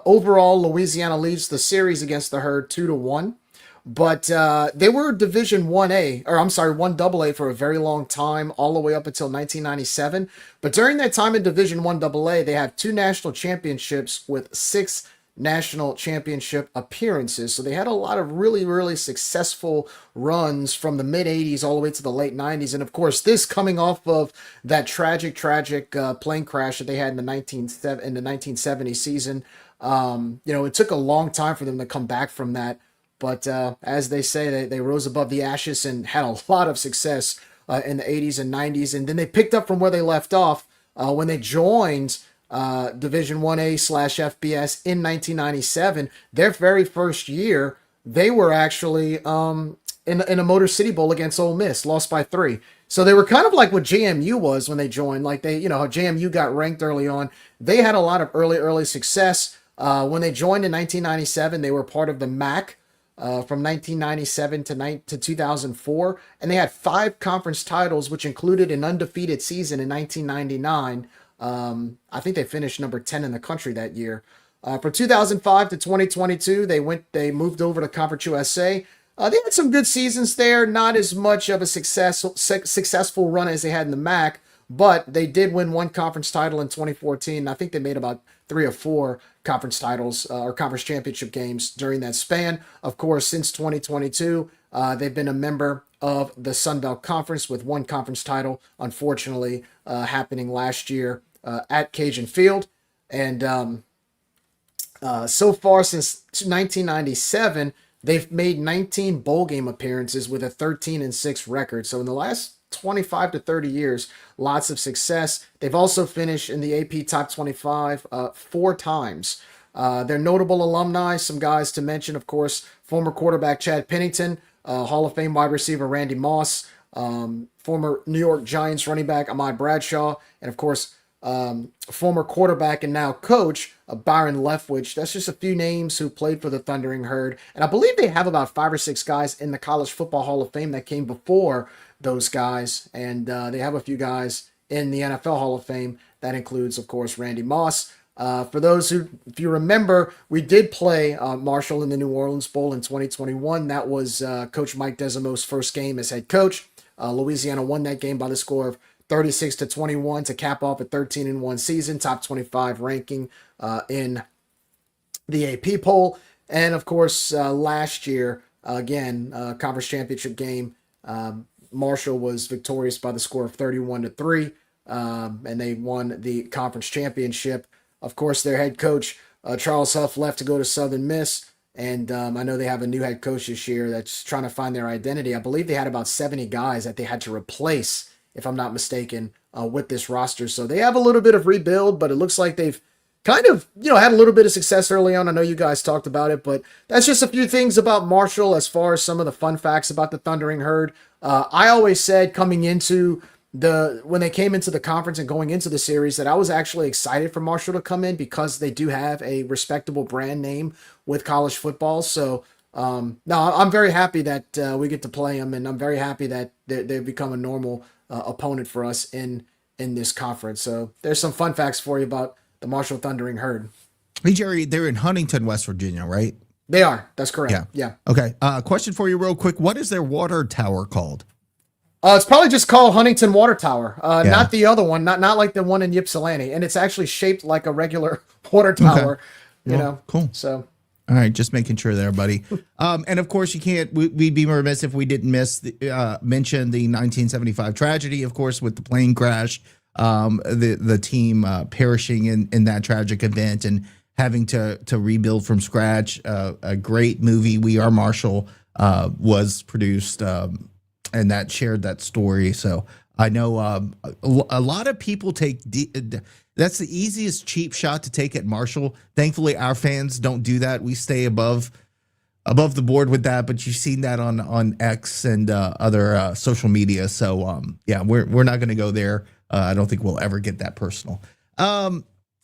Overall, Louisiana leads the series against the Herd 2-1. But they were Division 1AA for a very long time, all the way up until 1997. But during that time in Division 1AA, they have 2 national championships with 6 national championship appearances. So they had a lot of really, really successful runs from the mid-'80s all the way to the late 90s. And of course, this coming off of that tragic plane crash that they had in the 1970 season. It took a long time for them to come back from that. But as they say, they rose above the ashes and had a lot of success in the 80s and 90s. And then they picked up from where they left off when they joined Division 1A/FBS in 1997. Their very first year, they were actually in a Motor City Bowl against Ole Miss, lost by 3. So they were kind of like what JMU was when they joined. Like how JMU got ranked early on. They had a lot of early success. When they joined in 1997, they were part of the MAC. From 1997 to 2004, and they had 5 conference titles, which included an undefeated season in 1999. I think they finished number 10 in the country that year. From 2005 to 2022, they moved over to Conference USA. They had some good seasons there, not as much of a successful run as they had in the MAC, but they did win one conference title in 2014. I think they made about 3 or 4 conference titles or conference championship games during that span. Of course, since 2022, they've been a member of the Sun Belt Conference with one conference title, unfortunately, happening last year at Cajun Field. And so far since 1997, they've made 19 bowl game appearances with a 13-6 record. So in the last 25 to 30 years, lots of success. They've also finished in the AP Top 25 4 times. They're notable alumni, some guys to mention, of course, former quarterback Chad Pennington, Hall of Fame wide receiver Randy Moss, former New York Giants running back Ahmad Bradshaw, and of course, former quarterback and now coach Byron Leftwich. That's just a few names who played for the Thundering Herd. And I believe they have about 5 or 6 guys in the College Football Hall of Fame that came before those guys. And they have a few guys in the NFL Hall of Fame. That includes, of course, Randy Moss. For those who, if you remember, we did play Marshall in the New Orleans Bowl in 2021. That was Coach Mike Desimo's first game as head coach. Louisiana won that game by the score of 36-21 to cap off a 13-1 season, top 25 ranking in the AP poll. And of course, last year, again, conference championship game, Marshall was victorious by the score of 31-3, and they won the conference championship. Of course, their head coach, Charles Huff, left to go to Southern Miss. And I know they have a new head coach this year that's trying to find their identity. I believe they had about 70 guys that they had to replace, if I'm not mistaken, with this roster. So they have a little bit of rebuild, but it looks like they've kind of, had a little bit of success early on. I know you guys talked about it, but that's just a few things about Marshall as far as some of the fun facts about the Thundering Herd. I always said coming into when they came into the conference and going into the series that I was actually excited for Marshall to come in because they do have a respectable brand name with college football. So no, I'm very happy that we get to play them, and I'm very happy that they've become a normal opponent for us in this conference. So there's some fun facts for you about the Marshall Thundering Herd. Hey, Jerry, they're in Huntington, West Virginia, right? They are. That's correct. Yeah. Okay. Question for you real quick. What is their water tower called? It's probably just called Huntington Water Tower, not the other one, not like the one in Ypsilanti. And it's actually shaped like a regular water tower, you know. Cool. So, all right, just making sure there, buddy. And of course, we'd be remiss if we didn't mention the 1975 tragedy, of course, with the plane crash, the team perishing in that tragic event and having to rebuild from scratch. A great movie, We Are Marshall, was produced. And that shared that story. So I know a lot of people take that's the easiest cheap shot to take at Marshall. Thankfully, our fans don't do that. We stay above the board with that. But you've seen that on X and other social media. So yeah, we're not going to go there. I don't think we'll ever get that personal.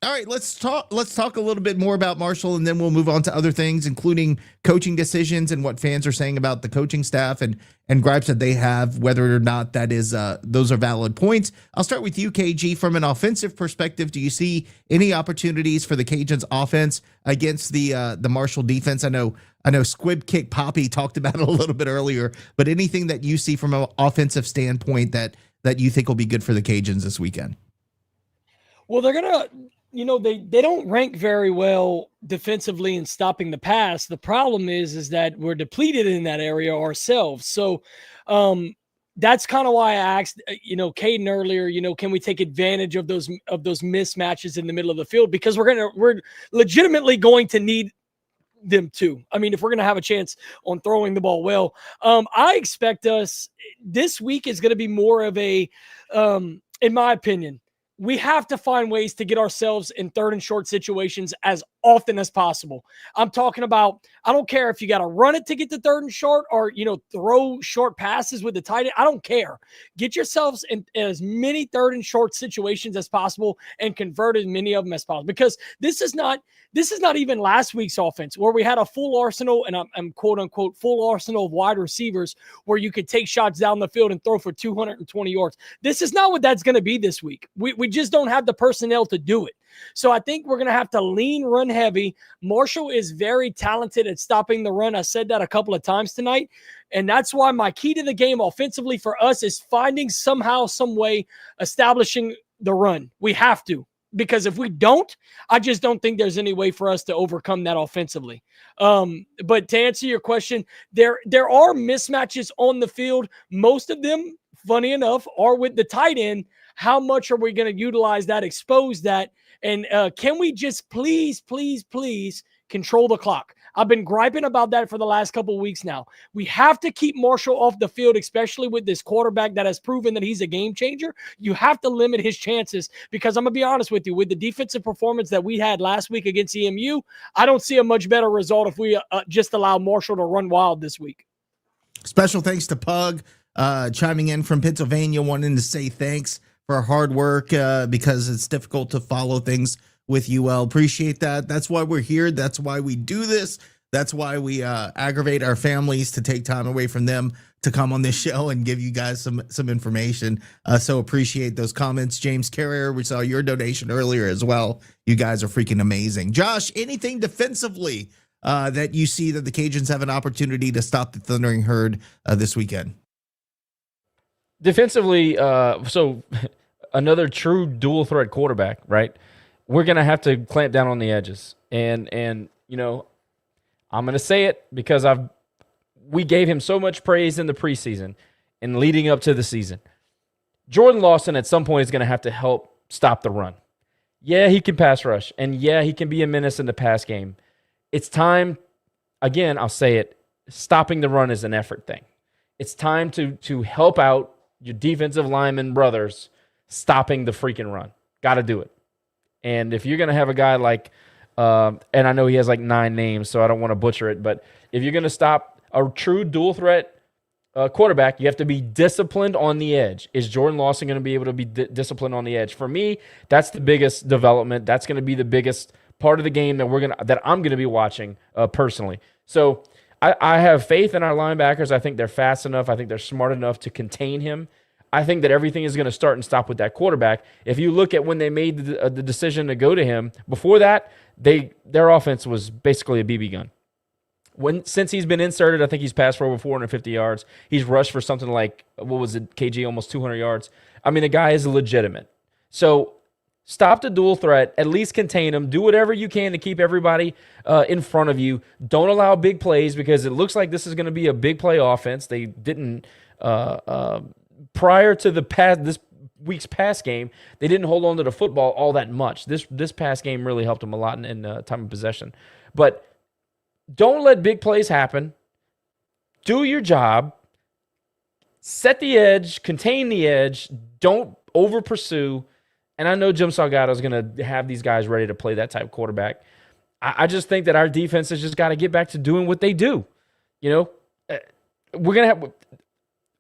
All right, let's talk a little bit more about Marshall, and then we'll move on to other things, including coaching decisions and what fans are saying about the coaching staff and gripes that they have, whether or not that is those are valid points. I'll start with you, KG. From an offensive perspective, do you see any opportunities for the Cajuns offense against the Marshall defense? I know Squib Kick Poppy talked about it a little bit earlier, but anything that you see from an offensive standpoint that you think will be good for the Cajuns this weekend? Well, they're gonna. They don't rank very well defensively in stopping the pass. The problem is that we're depleted in that area ourselves. So that's kind of why I asked, Caden earlier, can we take advantage of those mismatches in the middle of the field? Because we're legitimately going to need them too. I mean, if we're going to have a chance on throwing the ball well, I expect us this week is going to be more of a, in my opinion, we have to find ways to get ourselves in 3rd and short situations as often as possible. I'm talking about, I don't care if you got to run it to get to 3rd and short or, throw short passes with the tight end. I don't care. Get yourselves in as many 3rd and short situations as possible and convert as many of them as possible. Because this is not even last week's offense where we had a full arsenal, and I'm quote unquote full arsenal of wide receivers where you could take shots down the field and throw for 220 yards. This is not what that's going to be this week. We just don't have the personnel to do it. So I think we're going to have to lean run heavy. Marshall is very talented at stopping the run. I said that a couple of times tonight. And that's why my key to the game offensively for us is finding somehow, some way, establishing the run. We have to. Because if we don't, I just don't think there's any way for us to overcome that offensively. But to answer your question, there are mismatches on the field. Most of them, funny enough, are with the tight end. How much are we going to utilize that, expose that? And can we just please control the clock? I've been griping about that for the last couple of weeks now. We have to keep Marshall off the field, especially with this quarterback that has proven that he's a game changer. You have to limit his chances because I'm going to be honest with you, with the defensive performance that we had last week against EMU, I don't see a much better result if we just allow Marshall to run wild this week. Special thanks to Pug chiming in from Pennsylvania, wanting to say thanks for our hard work because it's difficult to follow things with UL. Appreciate that. That's why we're here. That's why we do this. That's why we aggravate our families to take time away from them to come on this show and give you guys some information. So appreciate those comments. James Carrier, we saw your donation earlier as well. You guys are freaking amazing. Josh, anything defensively that you see that the Cajuns have an opportunity to stop the Thundering Herd this weekend? Defensively, so another true dual threat quarterback, right? We're going to have to clamp down on the edges. And you know, I'm going to say it because we gave him so much praise in the preseason and leading up to the season. Jordan Lawson at some point is going to have to help stop the run. Yeah, he can pass rush, and yeah, he can be a menace in the pass game. It's time, again, I'll say it, stopping the run is an effort thing. It's time to help out your defensive lineman brothers stopping the freaking run. Got to do it. And if you're going to have a guy like, and I know he has like 9 names, so I don't want to butcher it, but if you're going to stop a true dual threat quarterback, you have to be disciplined on the edge. Is Jordan Lawson going to be able to be disciplined on the edge? For me, that's the biggest development. That's going to be the biggest part of the game that I'm going to be watching personally. So I have faith in our linebackers. I think they're fast enough. I think they're smart enough to contain him. I think that everything is going to start and stop with that quarterback. If you look at when they made the decision to go to him, before that, their offense was basically a BB gun. Since he's been inserted, I think he's passed for over 450 yards. He's rushed for something like, what was it, KG, almost 200 yards. I mean, the guy is legitimate. So stop the dual threat, at least contain him. Do whatever you can to keep everybody in front of you. Don't allow big plays because it looks like this is going to be a big play offense. They didn't prior to this week's pass game, they didn't hold on to the football all that much. This pass game really helped them a lot in time of possession. But don't let big plays happen. Do your job. Set the edge. Contain the edge. Don't over-pursue. And I know Jim Salgado is going to have these guys ready to play that type of quarterback. I just think that our defense has just got to get back to doing what they do. You know, we're going to have...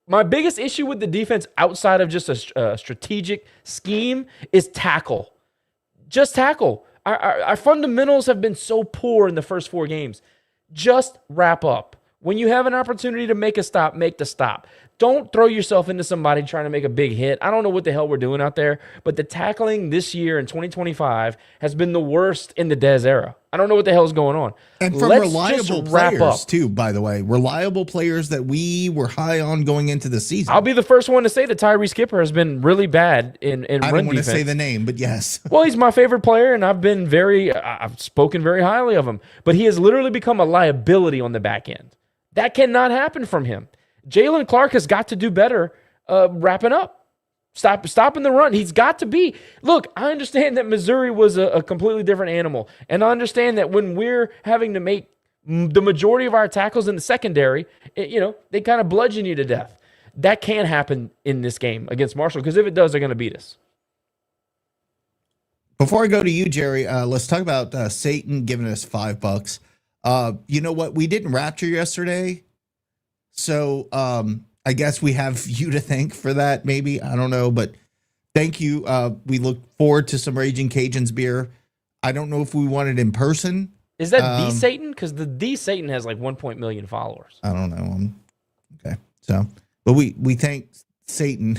My biggest issue with the defense outside of just a strategic scheme is tackle. Just tackle. Our fundamentals have been so poor in the first 4 games. Just wrap up. When you have an opportunity to make a stop, make the stop. Don't throw yourself into somebody trying to make a big hit. I don't know what the hell we're doing out there, but the tackling this year in 2025 has been the worst in the Dez era. I don't know what the hell is going on. And from reliable players, too, by the way. Reliable players that we were high on going into the season. I'll be the first one to say that Tyree Skipper has been really bad in run defense. I don't want to say the name, but yes. Well, he's my favorite player, and I've spoken very highly of him. But he has literally become a liability on the back end. That cannot happen from him. Jalen Clark has got to do better wrapping up. Stopping the run. He's got to be. Look, I understand that Missouri was a completely different animal. And I understand that when we're having to make the majority of our tackles in the secondary, they kind of bludgeon you to death. That can't happen in this game against Marshall, because if it does, they're going to beat us. Before I go to you, Jerry, let's talk about Satan giving us $5. You know what? We didn't rapture yesterday. So I guess we have you to thank for that, maybe. I don't know, but thank you. We look forward to some Raging Cajuns beer. I don't know if we want it in person. Is that the Satan? Because the Satan has like 1 million followers. I don't know. Okay. So, but we thank Satan.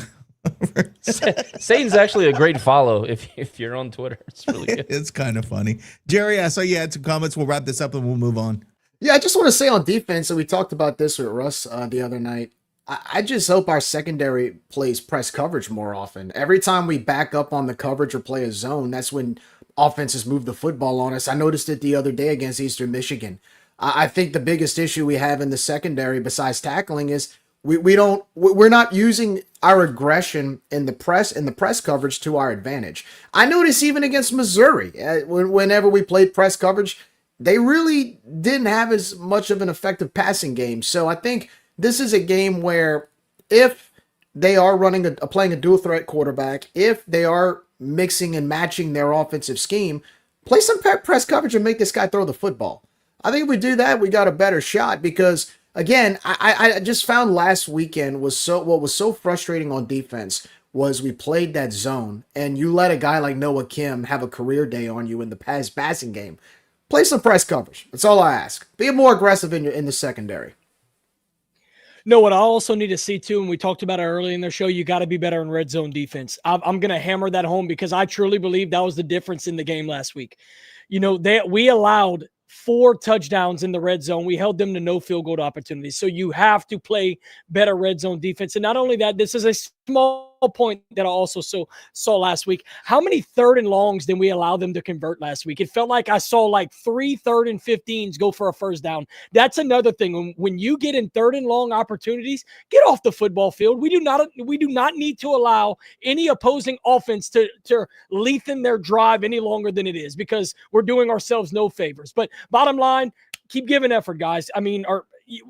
Satan's actually a great follow if you're on Twitter. It's really good. It's kind of funny. Jerry, I saw you had some comments. We'll wrap this up and we'll move on. Yeah, I just want to say on defense, and we talked about this with Russ the other night. I just hope our secondary plays press coverage more often. Every time we back up on the coverage or play a zone, that's when offenses move the football on us. I noticed it the other day against Eastern Michigan. I think the biggest issue we have in the secondary, besides tackling, is we're not using our aggression in the press coverage to our advantage. I noticed even against Missouri, whenever we played press coverage, they really didn't have as much of an effective passing game. So I think this is a game where if they are playing a dual threat quarterback, if they are mixing and matching their offensive scheme, play some press coverage and make this guy throw the football. I think if we do that, we got a better shot because, again, I just found last weekend what was so frustrating on defense was we played that zone and you let a guy like Noah Kim have a career day on you in the passing game. Play some press coverage. That's all I ask. Be more aggressive in the secondary. No, what I also need to see too, and we talked about it earlier in the show, you got to be better in red zone defense. I'm going to hammer that home because I truly believe that was the difference in the game last week. You know, we allowed 4 touchdowns in the red zone. We held them to no field goal opportunities. So you have to play better red zone defense. And not only that, this is a small point that I also saw last week. How many 3rd and longs did we allow them to convert last week? It felt like I saw like 3 3rd and 15s go for a first down. That's another thing. When you get in 3rd and long opportunities, get off the football field. We do not need to allow any opposing offense to lengthen their drive any longer than it is because we're doing ourselves no favors. But bottom line, keep giving effort, guys. I mean,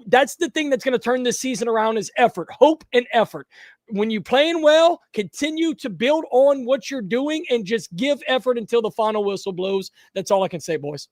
that's the thing that's going to turn this season around is effort, hope, and effort. When you're playing well, continue to build on what you're doing and just give effort until the final whistle blows. That's all I can say, boys.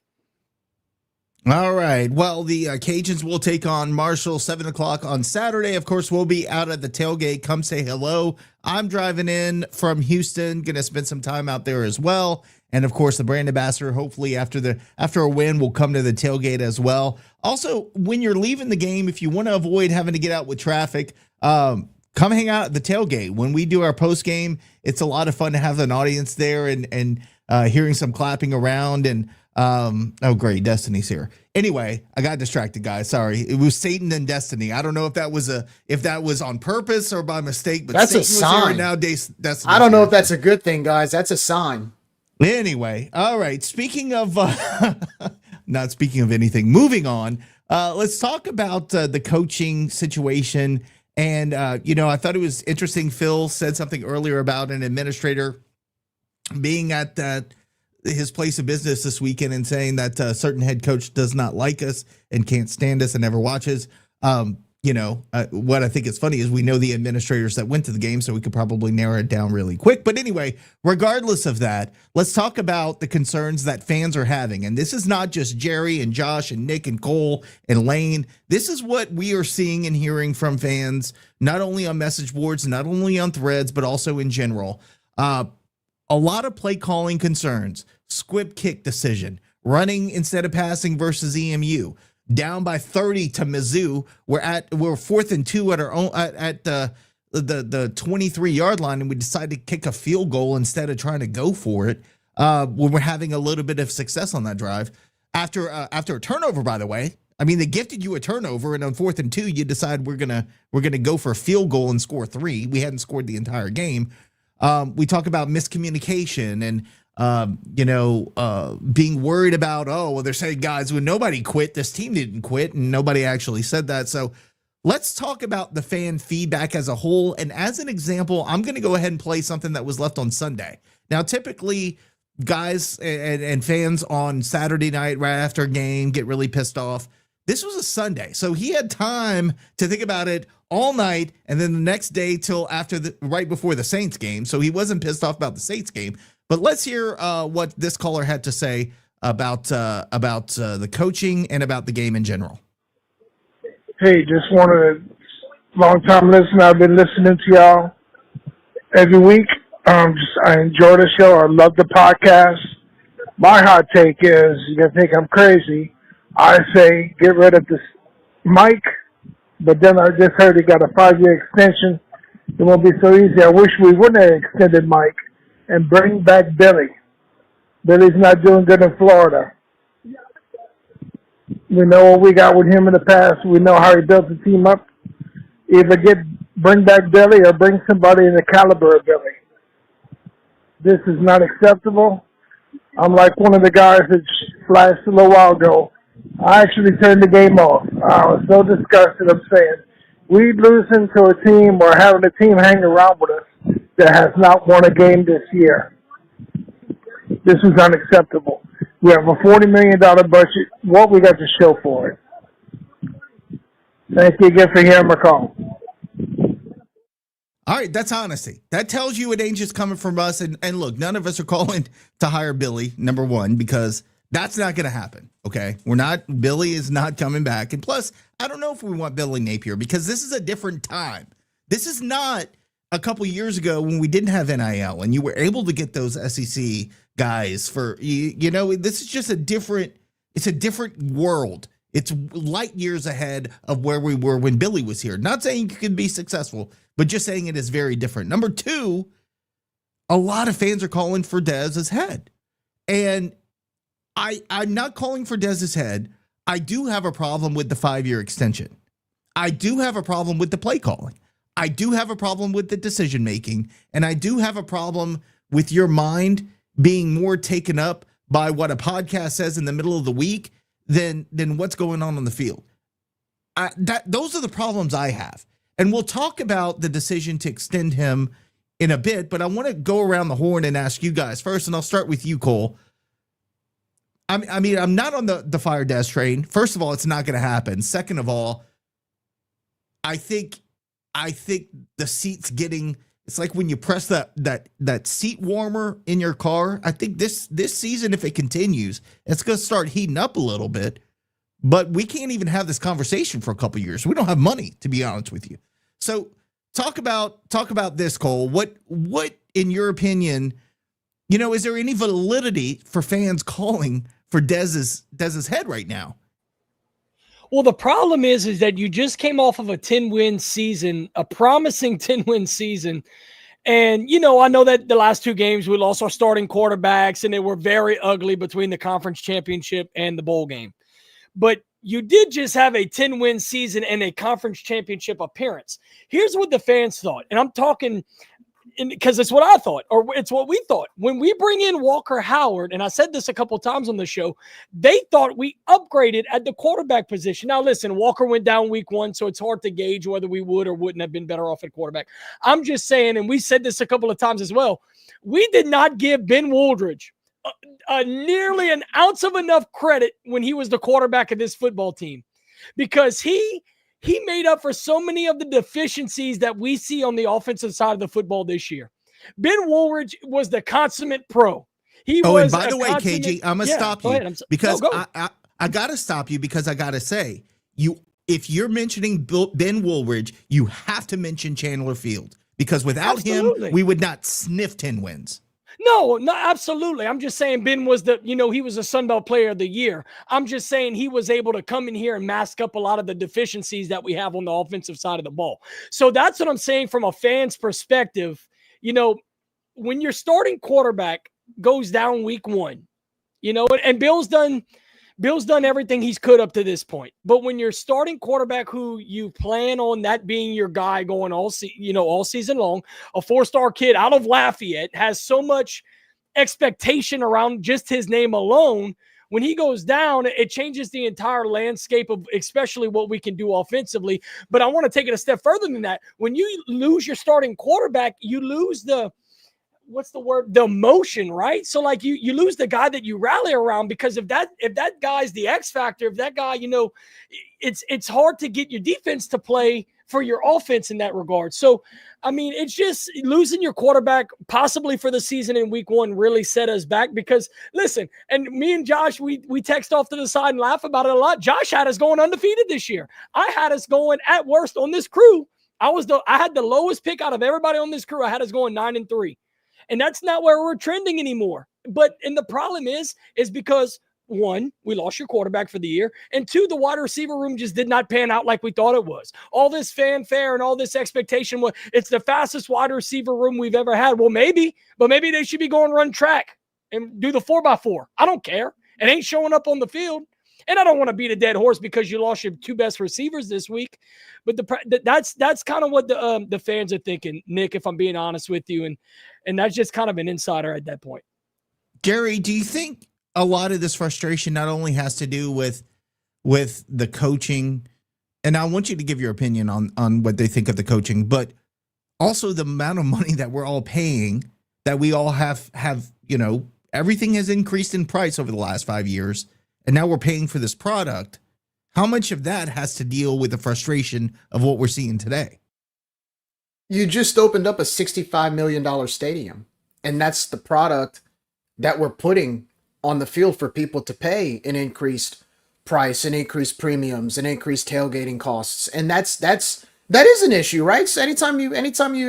All right. Well, the Cajuns will take on Marshall 7 o'clock on Saturday. Of course, we'll be out at the tailgate. Come say hello. I'm driving in from Houston. Going to spend some time out there as well. And of course, the brand ambassador, hopefully after a win, will come to the tailgate as well. Also, when you're leaving the game, if you want to avoid having to get out with traffic, come hang out at the tailgate. When we do our post game, it's a lot of fun to have an audience there and hearing some clapping around. And oh, great, Destiny's here. Anyway, I got distracted, guys. Sorry, it was Satan and Destiny. I don't know if that was on purpose or by mistake, but that's Satan a sign. Now, Destiny. I don't know if that's a good thing, guys. That's a sign. Anyway, all right. Speaking of, not speaking of anything, moving on. Let's talk about the coaching situation. And I thought it was interesting. Phil said something earlier about an administrator being at his place of business this weekend and saying that a certain head coach does not like us and can't stand us and never watches. What I think is funny is we know the administrators that went to the game, so we could probably narrow it down really quick. But anyway, regardless of that, let's talk about the concerns that fans are having. And this is not just Jerry and Josh and Nick and Cole and Lane. This is what we are seeing and hearing from fans, not only on message boards, not only on threads, but also in general. A lot of play calling concerns, squib kick decision, running instead of passing versus EMU. Down by 30 to Mizzou. We're 4th and 2 at our own at the 23-yard line, and we decide to kick a field goal instead of trying to go for it. When we're having a little bit of success on that drive after a turnover, by the way. I mean, they gifted you a turnover, and on 4th and 2, you decide we're gonna go for a field goal and score 3. We hadn't scored the entire game. We talk about miscommunication and being worried about, they're saying, guys, when nobody quit, this team didn't quit, and nobody actually said that. So let's talk about the fan feedback as a whole. And as an example, I'm going to go ahead and play something that was left on Sunday. Now, typically, guys and fans on Saturday night right after a game get really pissed off. This was a Sunday, so he had time to think about it all night, and then the next day till right before the Saints game. So he wasn't pissed off about the Saints game. But let's hear what this caller had to say about the coaching and about the game in general. Hey, just wanted a long-time listener. I've been listening to y'all every week. I enjoy the show. I love the podcast. My hot take is, you're going to think I'm crazy. I say get rid of this Mike, but then I just heard he got a 5-year extension. It won't be so easy. I wish we wouldn't have extended Mike. And bring back Billy. Billy's not doing good in Florida. We know what we got with him in the past. We know how he built the team up. Either bring back Billy or bring somebody in the caliber of Billy. This is not acceptable. I'm like one of the guys that flashed a little while ago. I actually turned the game off. I was so disgusted. I'm saying we losing to a team or having a team hang around with us that has not won a game this year. This is unacceptable. We have a $40 million budget. What we got to show for it? Thank you again for hearing my call. All right, that's honesty. That tells you it ain't just coming from us. And look, none of us are calling to hire Billy, number one, because that's not going to happen, okay? Billy is not coming back. And plus, I don't know if we want Billy Napier because this is a different time. This is not a couple years ago when we didn't have NIL and you were able to get those SEC guys for, this is just it's a different world. It's light years ahead of where we were when Billy was here. Not saying you could be successful, but just saying it is very different. Number two, a lot of fans are calling for Dez's head. And I'm not calling for Dez's head. I do have a problem with the 5-year extension. I do have a problem with the play calling. I do have a problem with the decision making. And I do have a problem with your mind being more taken up by what a podcast says in the middle of the week than what's going on the field. Those are the problems I have. And we'll talk about the decision to extend him in a bit, but I want to go around the horn and ask you guys first, and I'll start with you, Cole. I mean, I'm not on the fire Dez train. First of all, it's not going to happen. Second of all, I think the seat's getting. It's like when you press that seat warmer in your car. I think this season, if it continues, it's going to start heating up a little bit. But we can't even have this conversation for a couple years. We don't have money, to be honest with you. So talk about this, Cole. What in your opinion, is there any validity for fans calling for Dez's head right now? Well, the problem is that you just came off of a 10-win season, a promising 10-win season. And, I know that the last 2 games we lost our starting quarterbacks, and they were very ugly between the conference championship and the bowl game. But you did just have a 10-win season and a conference championship appearance. Here's what the fans thought, and I'm talking because it's what I thought, or it's what we thought. When we bring in Walker Howard, and I said this a couple of times on the show, they thought we upgraded at the quarterback position. Now, listen, Walker went down week 1, so it's hard to gauge whether we would or wouldn't have been better off at quarterback. I'm just saying, and we said this a couple of times as well, we did not give Ben Wooldridge nearly an ounce of enough credit when he was the quarterback of this football team, because he made up for so many of the deficiencies that we see on the offensive side of the football this year. Ben Woolridge was the consummate pro. And by the way, KG, I'm going to stop you because go. I got to stop you because I got to say, if you're mentioning Ben Woolridge, you have to mention Chandler Field, because without him, we would not sniff 10 wins. No, absolutely. I'm just saying Ben was he was a Sun Belt Player of the Year. I'm just saying he was able to come in here and mask up a lot of the deficiencies that we have on the offensive side of the ball. So that's what I'm saying from a fan's perspective. When your starting quarterback goes down week 1, and Bill's done everything he's could up to this point. But when your starting quarterback, who you plan on that being your guy going all season long, a 4-star kid out of Lafayette, has so much expectation around just his name alone, when he goes down, it changes the entire landscape of especially what we can do offensively. But I want to take it a step further than that. When you lose your starting quarterback, you lose the emotion, right? So like you lose the guy that you rally around, because if that guy's the X factor, if that guy, it's hard to get your defense to play for your offense in that regard. So, I mean, it's just losing your quarterback possibly for the season in week 1 really set us back, because listen, and me and Josh, we text off to the side and laugh about it a lot. Josh had us going undefeated this year. I had us going at worst on this crew. I had the lowest pick out of everybody on this crew. I had us going 9-3. And that's not where we're trending anymore. And the problem is because 1, we lost your quarterback for the year, and 2, the wide receiver room just did not pan out like we thought it was. All this fanfare and all this expectation was it's the fastest wide receiver room we've ever had. Well, maybe, but maybe they should be going run track and do the 4x4. I don't care. It ain't showing up on the field. And I don't want to beat a dead horse because you lost your 2 best receivers this week, but that's kind of what the fans are thinking, Nick, if I'm being honest with you. And that's just kind of an insider at that point. Jerry, do you think a lot of this frustration not only has to do with the coaching, and I want you to give your opinion on what they think of the coaching, but also the amount of money that we're all paying, that we all have, everything has increased in price over the last 5 years, and now we're paying for this product. How much of that has to deal with the frustration of what we're seeing today? You just opened up a $65 million stadium, and that's the product that we're putting on the field for people to pay an increased price and increased premiums and increased tailgating costs. And that is an issue, right? So anytime you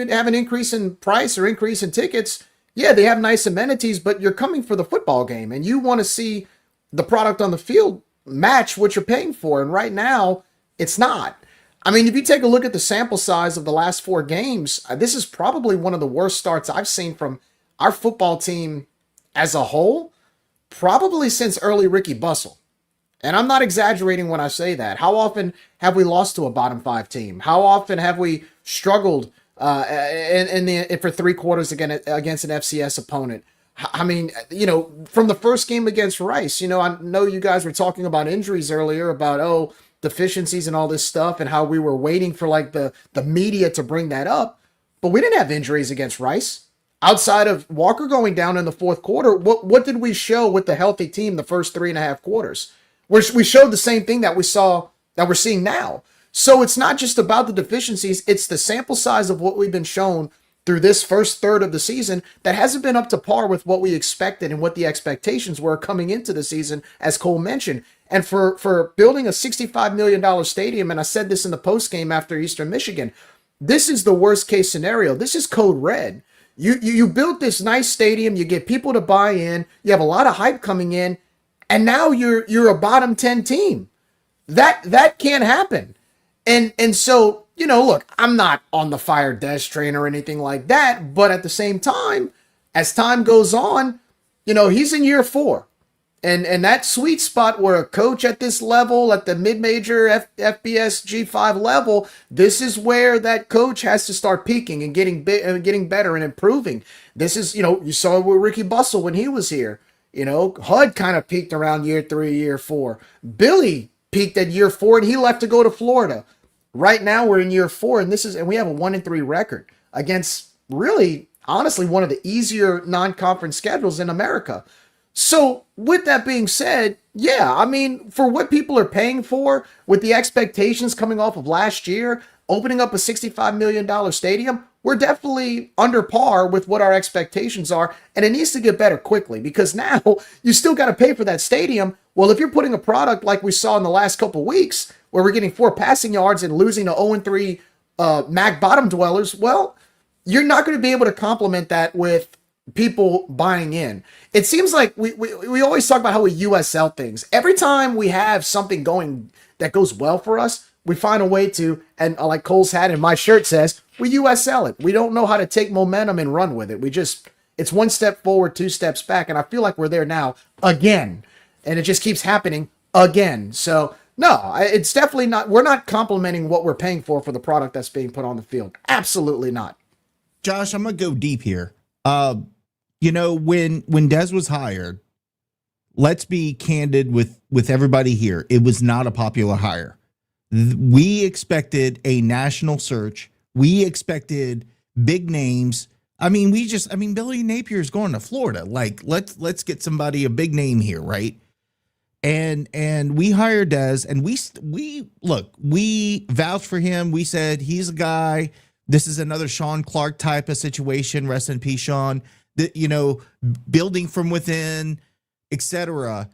have an increase in price or increase in tickets, yeah, they have nice amenities, but you're coming for the football game and you want to see the product on the field match what you're paying for. And right now, it's not. I mean, if you take a look at the sample size of the last 4 games, this is probably one of the worst starts I've seen from our football team as a whole, probably since early Ricky Bussell. And I'm not exaggerating when I say that. How often have we lost to a bottom 5 team? How often have we struggled for 3 quarters against an FCS opponent? I mean, from the first game against Rice, I know you guys were talking about injuries earlier, about, deficiencies and all this stuff, and how we were waiting for like the media to bring that up. But we didn't have injuries against Rice. Outside of Walker going down in the 4th quarter, what did we show with the healthy team the first 3.5 quarters? We showed the same thing that we're seeing now. So it's not just about the deficiencies, it's the sample size of what we've been shown through this first third of the season that hasn't been up to par with what we expected and what the expectations were coming into the season, as Cole mentioned. And for building a $65 million stadium, and I said this in the postgame after Eastern Michigan, this is the worst case scenario. This is code red. You built this nice stadium, you get people to buy in, you have a lot of hype coming in, and now you're a bottom 10 team. That can't happen. And so, look, I'm not on the fire Des train or anything like that, but at the same time, as time goes on, he's in year 4. And that sweet spot where a coach at this level, at the mid-major FBS G5 level, this is where that coach has to start peaking and getting better and improving. This is, you saw it with Ricky Bussell when he was here. HUD kind of peaked around year 3, year 4. Billy peaked at year 4 and he left to go to Florida. Right now we're in year 4 and we have a 1-3 record against really, honestly, one of the easier non-conference schedules in America. So with that being said, yeah, I mean, for what people are paying for, with the expectations coming off of last year, opening up a $65 million stadium, we're definitely under par with what our expectations are, and it needs to get better quickly because now you still got to pay for that stadium. Well, if you're putting a product like we saw in the last couple weeks, where we're getting 4 passing yards and losing to 0-3 MAC bottom dwellers, well, you're not going to be able to complement that with people buying in. It seems like we always talk about how we USL things. Every time we have something going that goes well for us, we find a way to, and like Cole's hat and my shirt says, we USL it. We don't know how to take momentum and run with it. It's 1 step forward, 2 steps back, and I feel like we're there now again, and it just keeps happening again. So no, it's definitely not. We're not complimenting what we're paying for the product that's being put on the field. Absolutely not. Josh, I'm gonna go deep here. When Des was hired, let's be candid with everybody here. It was not a popular hire. We expected a national search. We expected big names. Billy Napier's going to Florida. Like, let's get somebody, a big name here, right? And we hired Des, and we vouched for him. We said he's a guy. This is another Sean Clark type of situation. Rest in peace, Sean. Building from within, etc.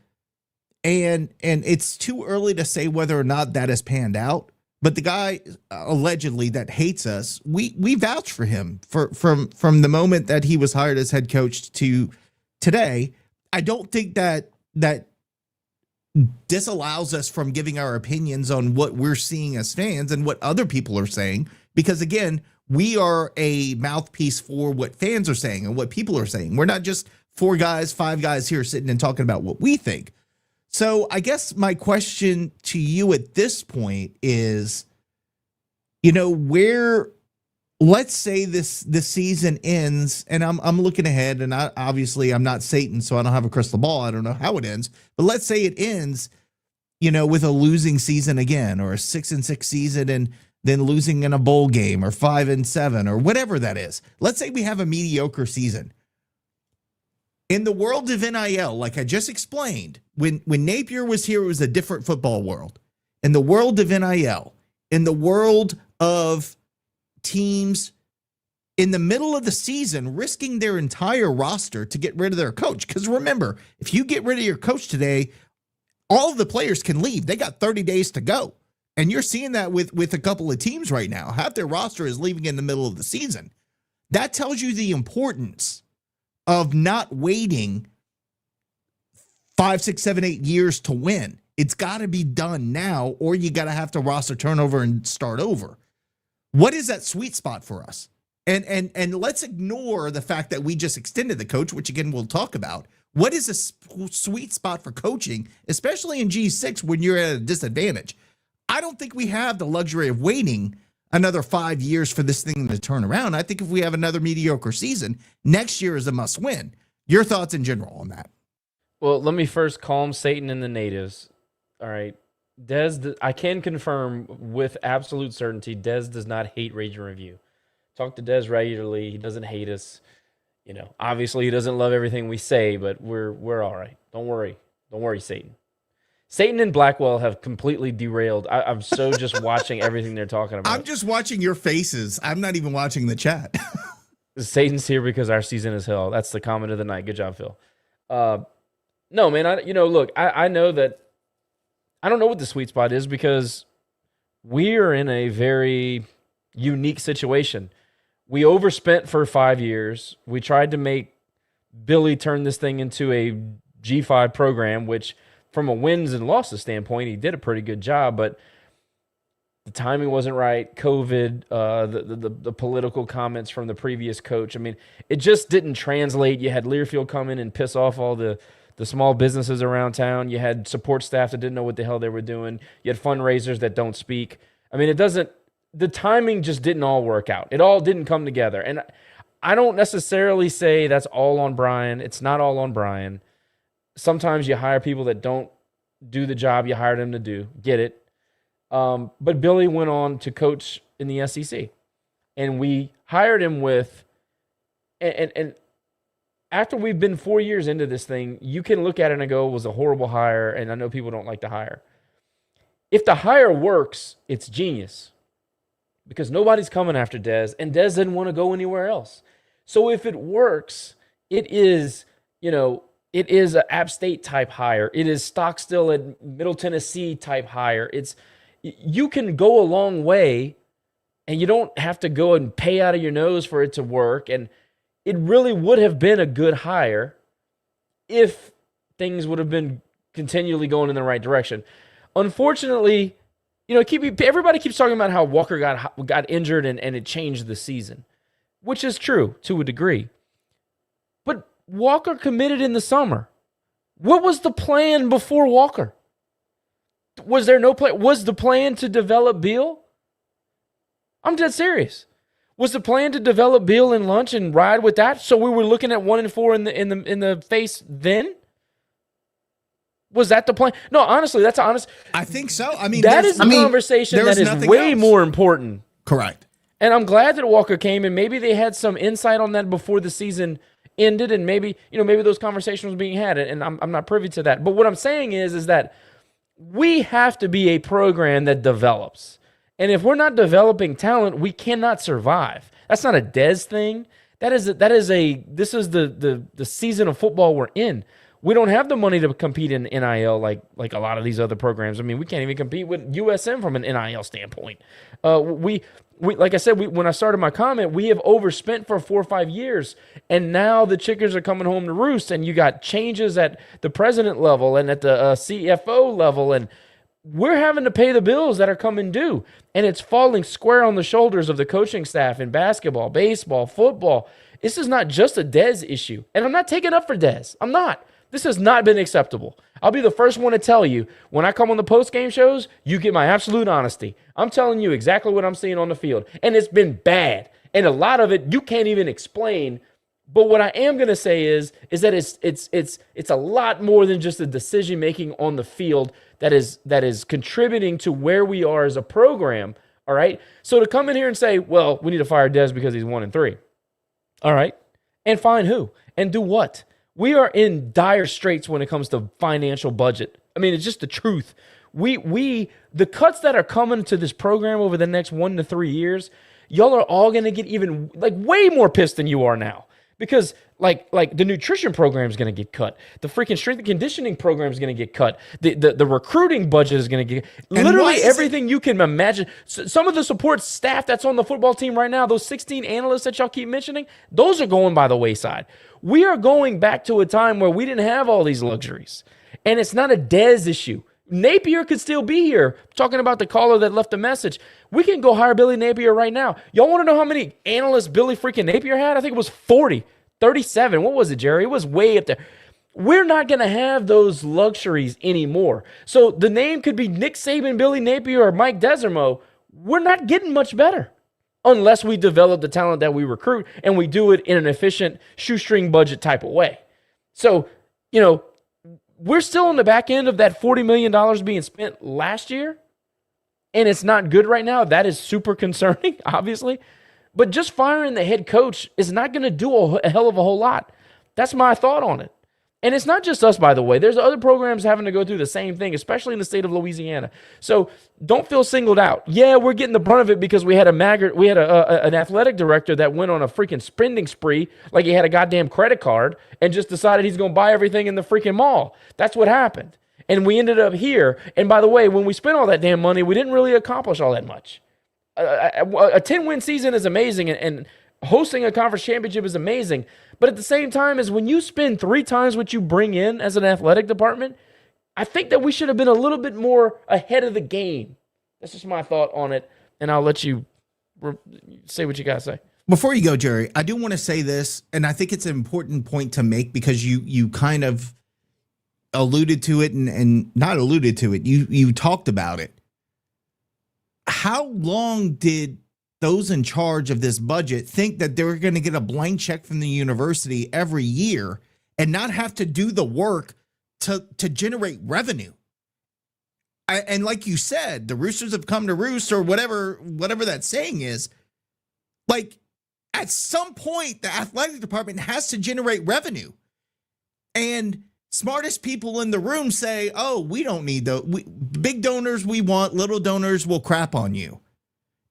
And it's too early to say whether or not that has panned out. But the guy allegedly that hates us, we vouch for him from the moment that he was hired as head coach to today. I don't think that disallows us from giving our opinions on what we're seeing as fans and what other people are saying. Because again, we are a mouthpiece for what fans are saying and what people are saying. We're not just 4 guys, 5 guys here sitting and talking about what we think. So I guess my question to you at this point is, you know, where, let's say this season ends, and I'm looking ahead, and obviously I'm not Satan, so I don't have a crystal ball. I don't know how it ends, but let's say it ends, you know, with a losing season again, or a 6-6 season, and then losing in a bowl game, or 5-7, or whatever that is. Let's say we have a mediocre season. In the world of NIL, like I just explained, when Napier was here, it was a different football world. In the world of NIL, in the world of teams in the middle of the season risking their entire roster to get rid of their coach. Because remember, if you get rid of your coach today, all of the players can leave. They got 30 days to go. And you're seeing that with a couple of teams right now. Half their roster is leaving in the middle of the season. That tells you the importance of not waiting 5, 6, 7, 8 years to win. It's got to be done now, or you got to have to roster turnover and start over. What is that sweet spot for us? And let's ignore the fact that we just extended the coach, which again we'll talk about. What is a sweet spot for coaching, especially in G6 when you're at a disadvantage? I don't think we have the luxury of waiting another 5 years for this thing to turn around. I think if we have another mediocre season, next year is a must win. Your thoughts in general on that? Well, let me first calm Satan and the natives. All right. I can confirm with absolute certainty, Dez does not hate Rage and Review. Talk to Dez regularly. He doesn't hate us. You know, obviously he doesn't love everything we say, but we're all right. Don't worry. Don't worry, Satan. Satan and Blackwell have completely derailed. I'm so just watching everything they're talking about. I'm just watching your faces. I'm not even watching the chat. Satan's here because our season is hell. That's the comment of the night. Good job, Phil. No, man. I know that I don't know what the sweet spot is because we are in a very unique situation. We overspent for 5 years. We tried to make Billy turn this thing into a G5 program, which from a wins and losses standpoint, he did a pretty good job, but the timing wasn't right. COVID, the political comments from the previous coach. I mean, it just didn't translate. You had Learfield come in and piss off all the small businesses around town. You had support staff that didn't know what the hell they were doing. You had fundraisers that don't speak. I mean, the timing just didn't all work out. It all didn't come together. And I don't necessarily say that's all on Brian. It's not all on Brian. Sometimes you hire people that don't do the job you hired them to do. Get it. But Billy went on to coach in the SEC. And we hired him with, and after we've been 4 years into this thing, you can look at it and go, it was a horrible hire, and I know people don't like to hire. If the hire works, it's genius. Because nobody's coming after Dez, and Dez didn't want to go anywhere else. So if it works, it is, it is an App State type hire. It is Stockstill at Middle Tennessee type hire. You can go a long way, and you don't have to go and pay out of your nose for it to work. And it really would have been a good hire if things would have been continually going in the right direction. Unfortunately, everybody keeps talking about how Walker got injured and it changed the season, which is true to a degree. But Walker committed in the summer. What was the plan before Walker? Was there no plan? Was the plan to develop Beal? I'm dead serious. Was the plan to develop Beal in lunch and ride with that? So we were looking at 1-4 in the face then? Was that the plan? No, honestly, that's honest. I think so. I mean, that is a conversation that is way more important. Correct. And I'm glad that Walker came, and maybe they had some insight on that before the season ended, and maybe those conversations were being had, and I'm not privy to that. But what I'm saying is that we have to be a program that develops. And if we're not developing talent, we cannot survive. That's not a Dez thing. This is the season of football we're in. We don't have the money to compete in NIL like a lot of these other programs. I mean, we can't even compete with USM from an NIL standpoint. We like I said, when I started my comment, we have overspent for 4 or 5 years, and now the chickens are coming home to roost, and you got changes at the president level and at the CFO level, and we're having to pay the bills that are coming due, and it's falling square on the shoulders of the coaching staff in basketball, baseball, football. This is not just a Dez issue, and I'm not taking up for Dez. I'm not. This has not been acceptable. I'll be the first one to tell you, when I come on the post-game shows, you get my absolute honesty. I'm telling you exactly what I'm seeing on the field. And it's been bad. And a lot of it you can't even explain. But what I am going to say is that it's a lot more than just the decision-making on the field that is contributing to where we are as a program, all right? So to come in here and say, well, we need to fire Dez because he's 1-3, all right? And find who? And do what? We are in dire straits when it comes to financial budget. I mean, it's just the truth. The cuts that are coming to this program over the next 1 to 3 years, y'all are all going to get even way more pissed than you are now. Because like the nutrition program is going to get cut. The freaking strength and conditioning program is going to get cut. The recruiting budget is going to get literally everything you can imagine. Some of the support staff that's on the football team right now, those 16 analysts that y'all keep mentioning, those are going by the wayside. We are going back to a time where we didn't have all these luxuries. And it's not a Dez issue. Napier could still be here. Talking about the caller that left a message. We can go hire Billy Napier right now. Y'all want to know how many analysts Billy freaking Napier had? I think it was 40, 37. What was it, Jerry? It was way up there. We're not going to have those luxuries anymore. So the name could be Nick Saban, Billy Napier, or Mike Desormeaux. We're not getting much better unless we develop the talent that we recruit and we do it in an efficient shoestring budget type of way. So, we're still on the back end of that $40 million being spent last year, and it's not good right now. That is super concerning, obviously. But just firing the head coach is not going to do a hell of a whole lot. That's my thought on it. And it's not just us, by the way. There's other programs having to go through the same thing, especially in the state of Louisiana. So don't feel singled out. Yeah, we're getting the brunt of it because we had an athletic director that went on a freaking spending spree like he had a goddamn credit card and just decided he's going to buy everything in the freaking mall. That's what happened. And we ended up here. And by the way, when we spent all that damn money, we didn't really accomplish all that much. A 10-win season is amazing, and hosting a conference championship is amazing. But at the same time, is when you spend 3 times what you bring in as an athletic department, I think that we should have been a little bit more ahead of the game. That's just my thought on it, and I'll let you say what you got to say. Before you go, Jerry, I do want to say this, and I think it's an important point to make because you kind of alluded to it and not alluded to it. You talked about it. How long did those in charge of this budget think that they were going to get a blank check from the university every year and not have to do the work to generate revenue? And like you said, the roosters have come to roost, or whatever that saying is. Like, at some point, the athletic department has to generate revenue. And smartest people in the room say, oh, we don't need big donors we want, little donors will crap on you.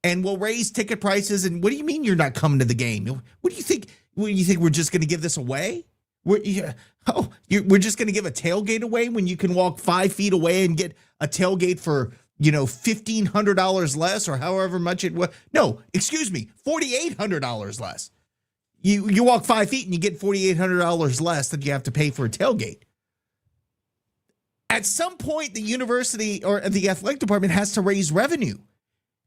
And we'll raise ticket prices. And what do you mean you're not coming to the game? What do you think? We're just going to give this away? We're just going to give a tailgate away when you can walk 5 feet away and get a tailgate for, $1,500 less or however much it was. No, excuse me, $4,800 less. You walk 5 feet and you get $4,800 less that you have to pay for a tailgate. At some point, the university or the athletic department has to raise revenue.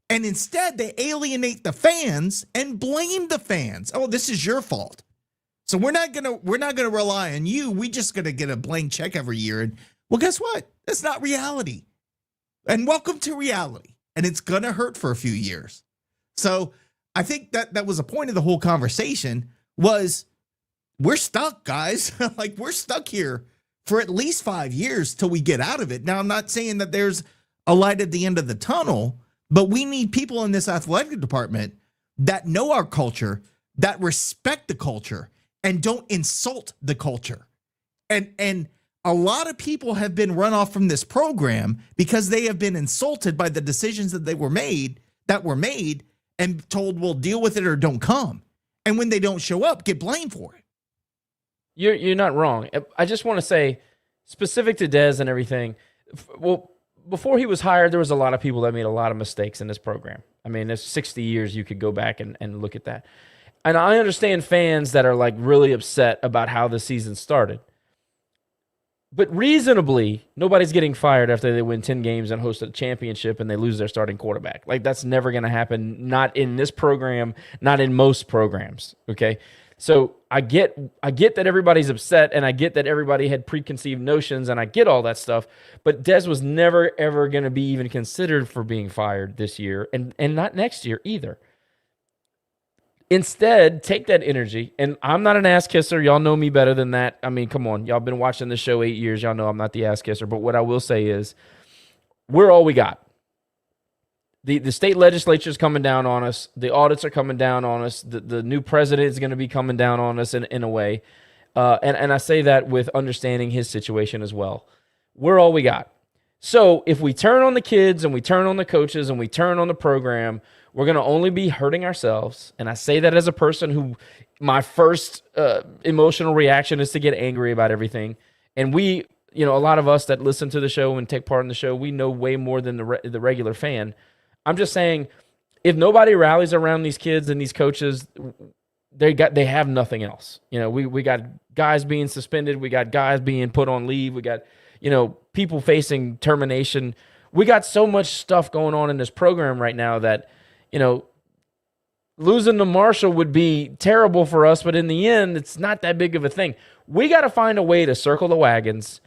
And instead, they alienate the fans and blame the fans. Oh, this is your fault. So we're not gonna rely on you. We just gonna get a blank check every year. And well, guess what? That's not reality. And welcome to reality. And it's gonna hurt for a few years. So I think that was a point of the whole conversation was we're stuck, guys. Like, we're stuck here for at least 5 years till we get out of it. Now, I'm not saying that there's a light at the end of the tunnel, but we need people in this athletic department that know our culture, that respect the culture, and don't insult the culture. And a lot of people have been run off from this program because they have been insulted by the decisions that were made, and told, well, deal with it or don't come. And when they don't show up, get blamed for it. You're not wrong. I just want to say, specific to Dez and everything, well, before he was hired, there was a lot of people that made a lot of mistakes in this program. I mean, there's 60 years you could go back and look at that. And I understand fans that are like really upset about how the season started. But reasonably, nobody's getting fired after they win 10 games and host a championship and they lose their starting quarterback. Like, that's never going to happen. Not in this program, not in most programs. Okay. So I get that everybody's upset, and I get that everybody had preconceived notions, and I get all that stuff. But Dez was never ever going to be even considered for being fired this year, and not next year either. Instead, take that energy, and I'm not an ass kisser. Y'all know me better than that. I mean, come on. Y'all been watching the show 8 years. Y'all know I'm not the ass kisser. But what I will say is, we're all we got. The state legislature is coming down on us. The audits are coming down on us. The new president is going to be coming down on us in a way. And I say that with understanding his situation as well. We're all we got. So if we turn on the kids and we turn on the coaches and we turn on the program, we're going to only be hurting ourselves. And I say that as a person who my first emotional reaction is to get angry about everything. And we, a lot of us that listen to the show and take part in the show, we know way more than the regular fan. I'm just saying, if nobody rallies around these kids and these coaches, they have nothing else. We got guys being suspended. We got guys being put on leave. We got, people facing termination. We got so much stuff going on in this program right now that, losing to Marshall would be terrible for us, but in the end, it's not that big of a thing. We got to find a way to circle the wagons,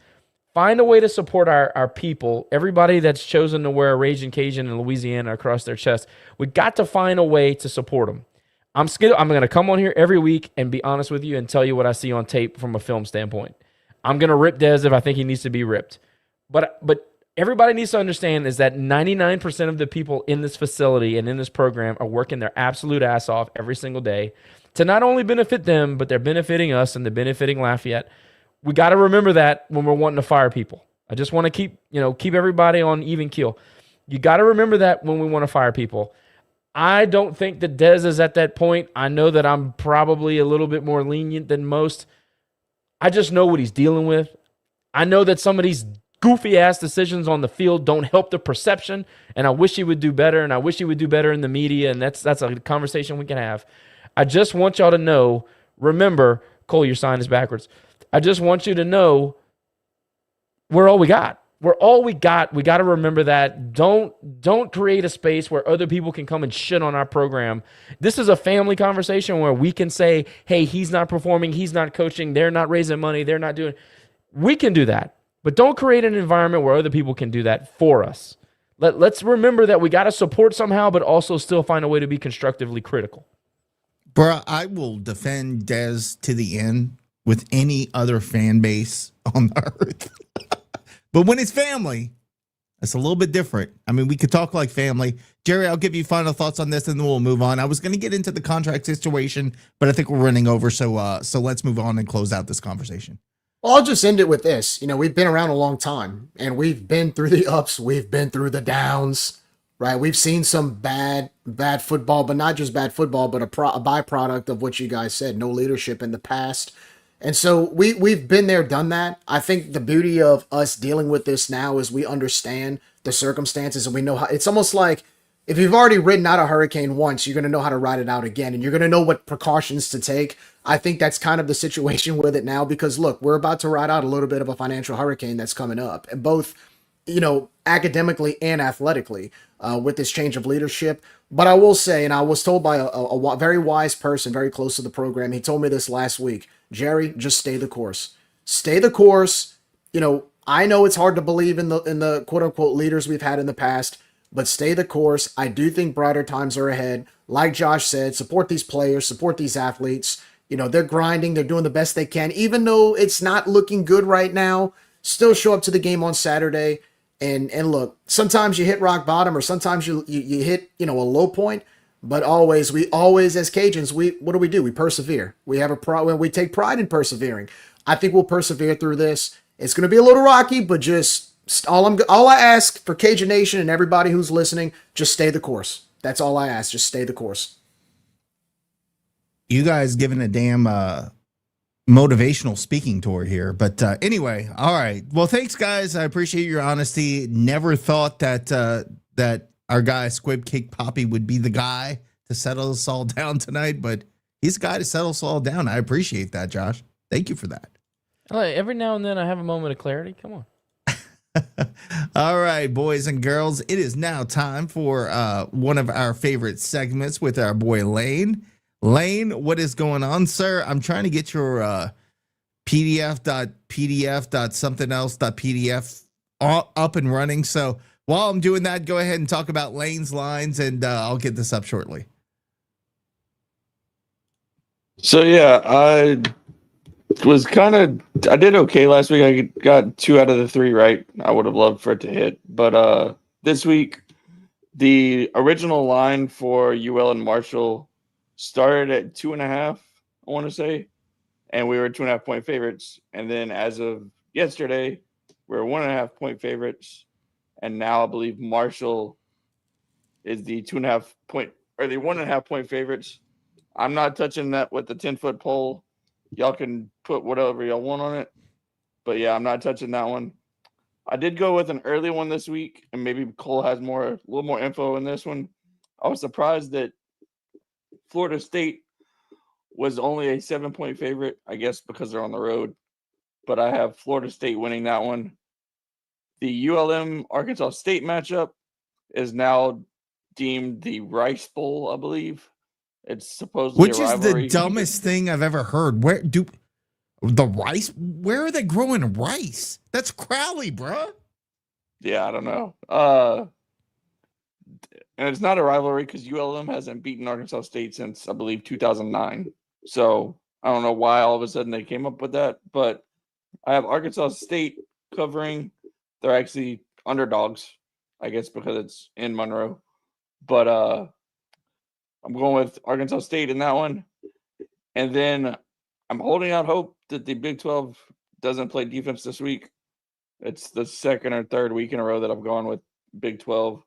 find a way to support our people, everybody that's chosen to wear a Raging Cajun in Louisiana across their chest. We got to find a way to support them. I'm going to come on here every week and be honest with you and tell you what I see on tape from a film standpoint. I'm going to rip Dez if I think he needs to be ripped. But everybody needs to understand is that 99% of the people in this facility and in this program are working their absolute ass off every single day to not only benefit them, but they're benefiting us and they're benefiting Lafayette. We got to remember that when we're wanting to fire people. I just want to keep everybody on even keel. You got to remember that when we want to fire people. I don't think that Dez is at that point. I know that I'm probably a little bit more lenient than most. I just know what he's dealing with. I know that some of these goofy ass decisions on the field don't help the perception, and I wish he would do better, and I wish he would do better in the media, and that's a conversation we can have. I just want y'all to know, remember, Cole, your sign is backwards. I just want you to know we're all we got. We're all we got. We got to remember that. Don't create a space where other people can come and shit on our program. This is a family conversation where we can say, hey, he's not performing, he's not coaching, they're not raising money, they're not doing. We can do that. But don't create an environment where other people can do that for us. Let's remember that we got to support somehow, but also still find a way to be constructively critical. Bruh, I will defend Dez to the end with any other fan base on the earth. But when it's family, it's a little bit different. I mean, we could talk like family. Jerry, I'll give you final thoughts on this and then we'll move on. I was going to get into the contract situation, but I think we're running over. So let's move on and close out this conversation. Well, I'll just end it with this. We've been around a long time and we've been through the ups. We've been through the downs, right? We've seen some bad football, but not just bad football, but a byproduct of what you guys said, no leadership in the past. And so we've been there, done that. I think the beauty of us dealing with this now is we understand the circumstances and we know how. It's almost like if you've already ridden out a hurricane once, you're going to know how to ride it out again, and you're going to know what precautions to take. I think that's kind of the situation with it now because, look, we're about to ride out a little bit of a financial hurricane that's coming up, and both, academically and athletically with this change of leadership. But I will say, and I was told by a very wise person very close to the program, he told me this last week, Jerry, just stay the course. Stay the course. I know it's hard to believe in the quote unquote leaders we've had in the past, but stay the course. I do think brighter times are ahead. Like Josh said, support these players, support these athletes. They're grinding. They're doing the best they can. Even though it's not looking good right now, still show up to the game on Saturday. And look, sometimes you hit rock bottom or sometimes you hit, a low point. But we always, as Cajuns, what do? We persevere. We have we take pride in persevering. I think we'll persevere through this. It's going to be a little rocky, but just all I ask for Cajun Nation and everybody who's listening, just stay the course. That's all I ask. Just stay the course. You guys giving a damn motivational speaking tour here. But anyway, all right. Well, thanks, guys. I appreciate your honesty. Never thought that our guy Squib Cake Poppy would be the guy to settle us all down tonight, but he's the guy to settle us all down. I appreciate that, Josh. Thank you for that. Every now and then I have a moment of clarity. Come on. All right, boys and girls, it is now time for one of our favorite segments with our boy Lane. Lane, what is going on, sir? I'm trying to get your pdf.something-else.pdf up and running. So while I'm doing that, go ahead and talk about Lane's lines, and I'll get this up shortly. So yeah, I did okay last week. I got 2 out of the 3 right. I would have loved for it to hit, but this week the original line for UL and Marshall started at 2.5, I want to say, and we were 2.5 point favorites. And then as of yesterday, we're 1.5 point favorites, and now I believe Marshall is the 2.5 point or the 1.5 point favorites. I'm not touching that with the 10-foot pole. Y'all can put whatever y'all want on it. But yeah, I'm not touching that one. I did go with an early one this week, and maybe Cole has a little more info in this one. I was surprised that Florida State was only a 7-point favorite, I guess because they're on the road. But I have Florida State winning that one. The ULM Arkansas State matchup is now deemed the Rice Bowl, I believe. It's supposedly Which a is rivalry. the dumbest thing I've ever heard. Where are they growing rice? That's Crowley, bruh. Yeah, I don't know. And it's not a rivalry because ULM hasn't beaten Arkansas State since, I believe, 2009. So I don't know why all of a sudden they came up with that. But I have Arkansas State covering. They're actually underdogs, I guess, because it's in Monroe. But I'm going with Arkansas State in that one. And then I'm holding out hope that the Big 12 doesn't play defense this week. It's the second or third week in a row that I've gone with Big 12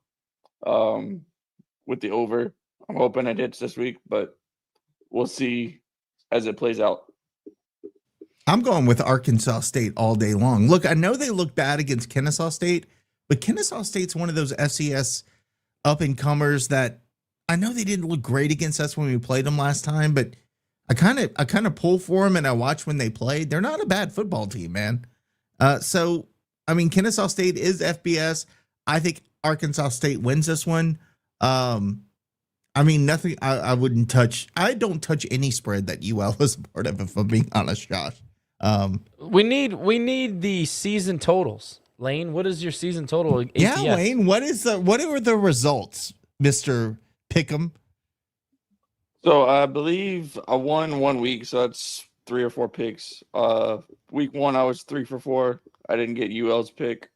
with the over. I'm hoping it hits this week, but we'll see as it plays out. I'm going with Arkansas State all day long. Look, I know they look bad against Kennesaw State, but Kennesaw State's one of those FCS up-and-comers that I know they didn't look great against us when we played them last time, but I kind of pull for them and I watch when they played. They're not a bad football team, man. So, I mean, Kennesaw State is FBS. I think Arkansas State wins this one. I mean, nothing. I wouldn't touch. I don't touch any spread that UL is part of, if I'm being honest, Josh. We need the season totals. Lane, what is your season total? ATS? Yeah, Lane, what are the results, Mr. Pick'em? So I believe I won 1 week, so that's 3 or 4 picks. Week 1 I was 3 for 4. I didn't get UL's pick,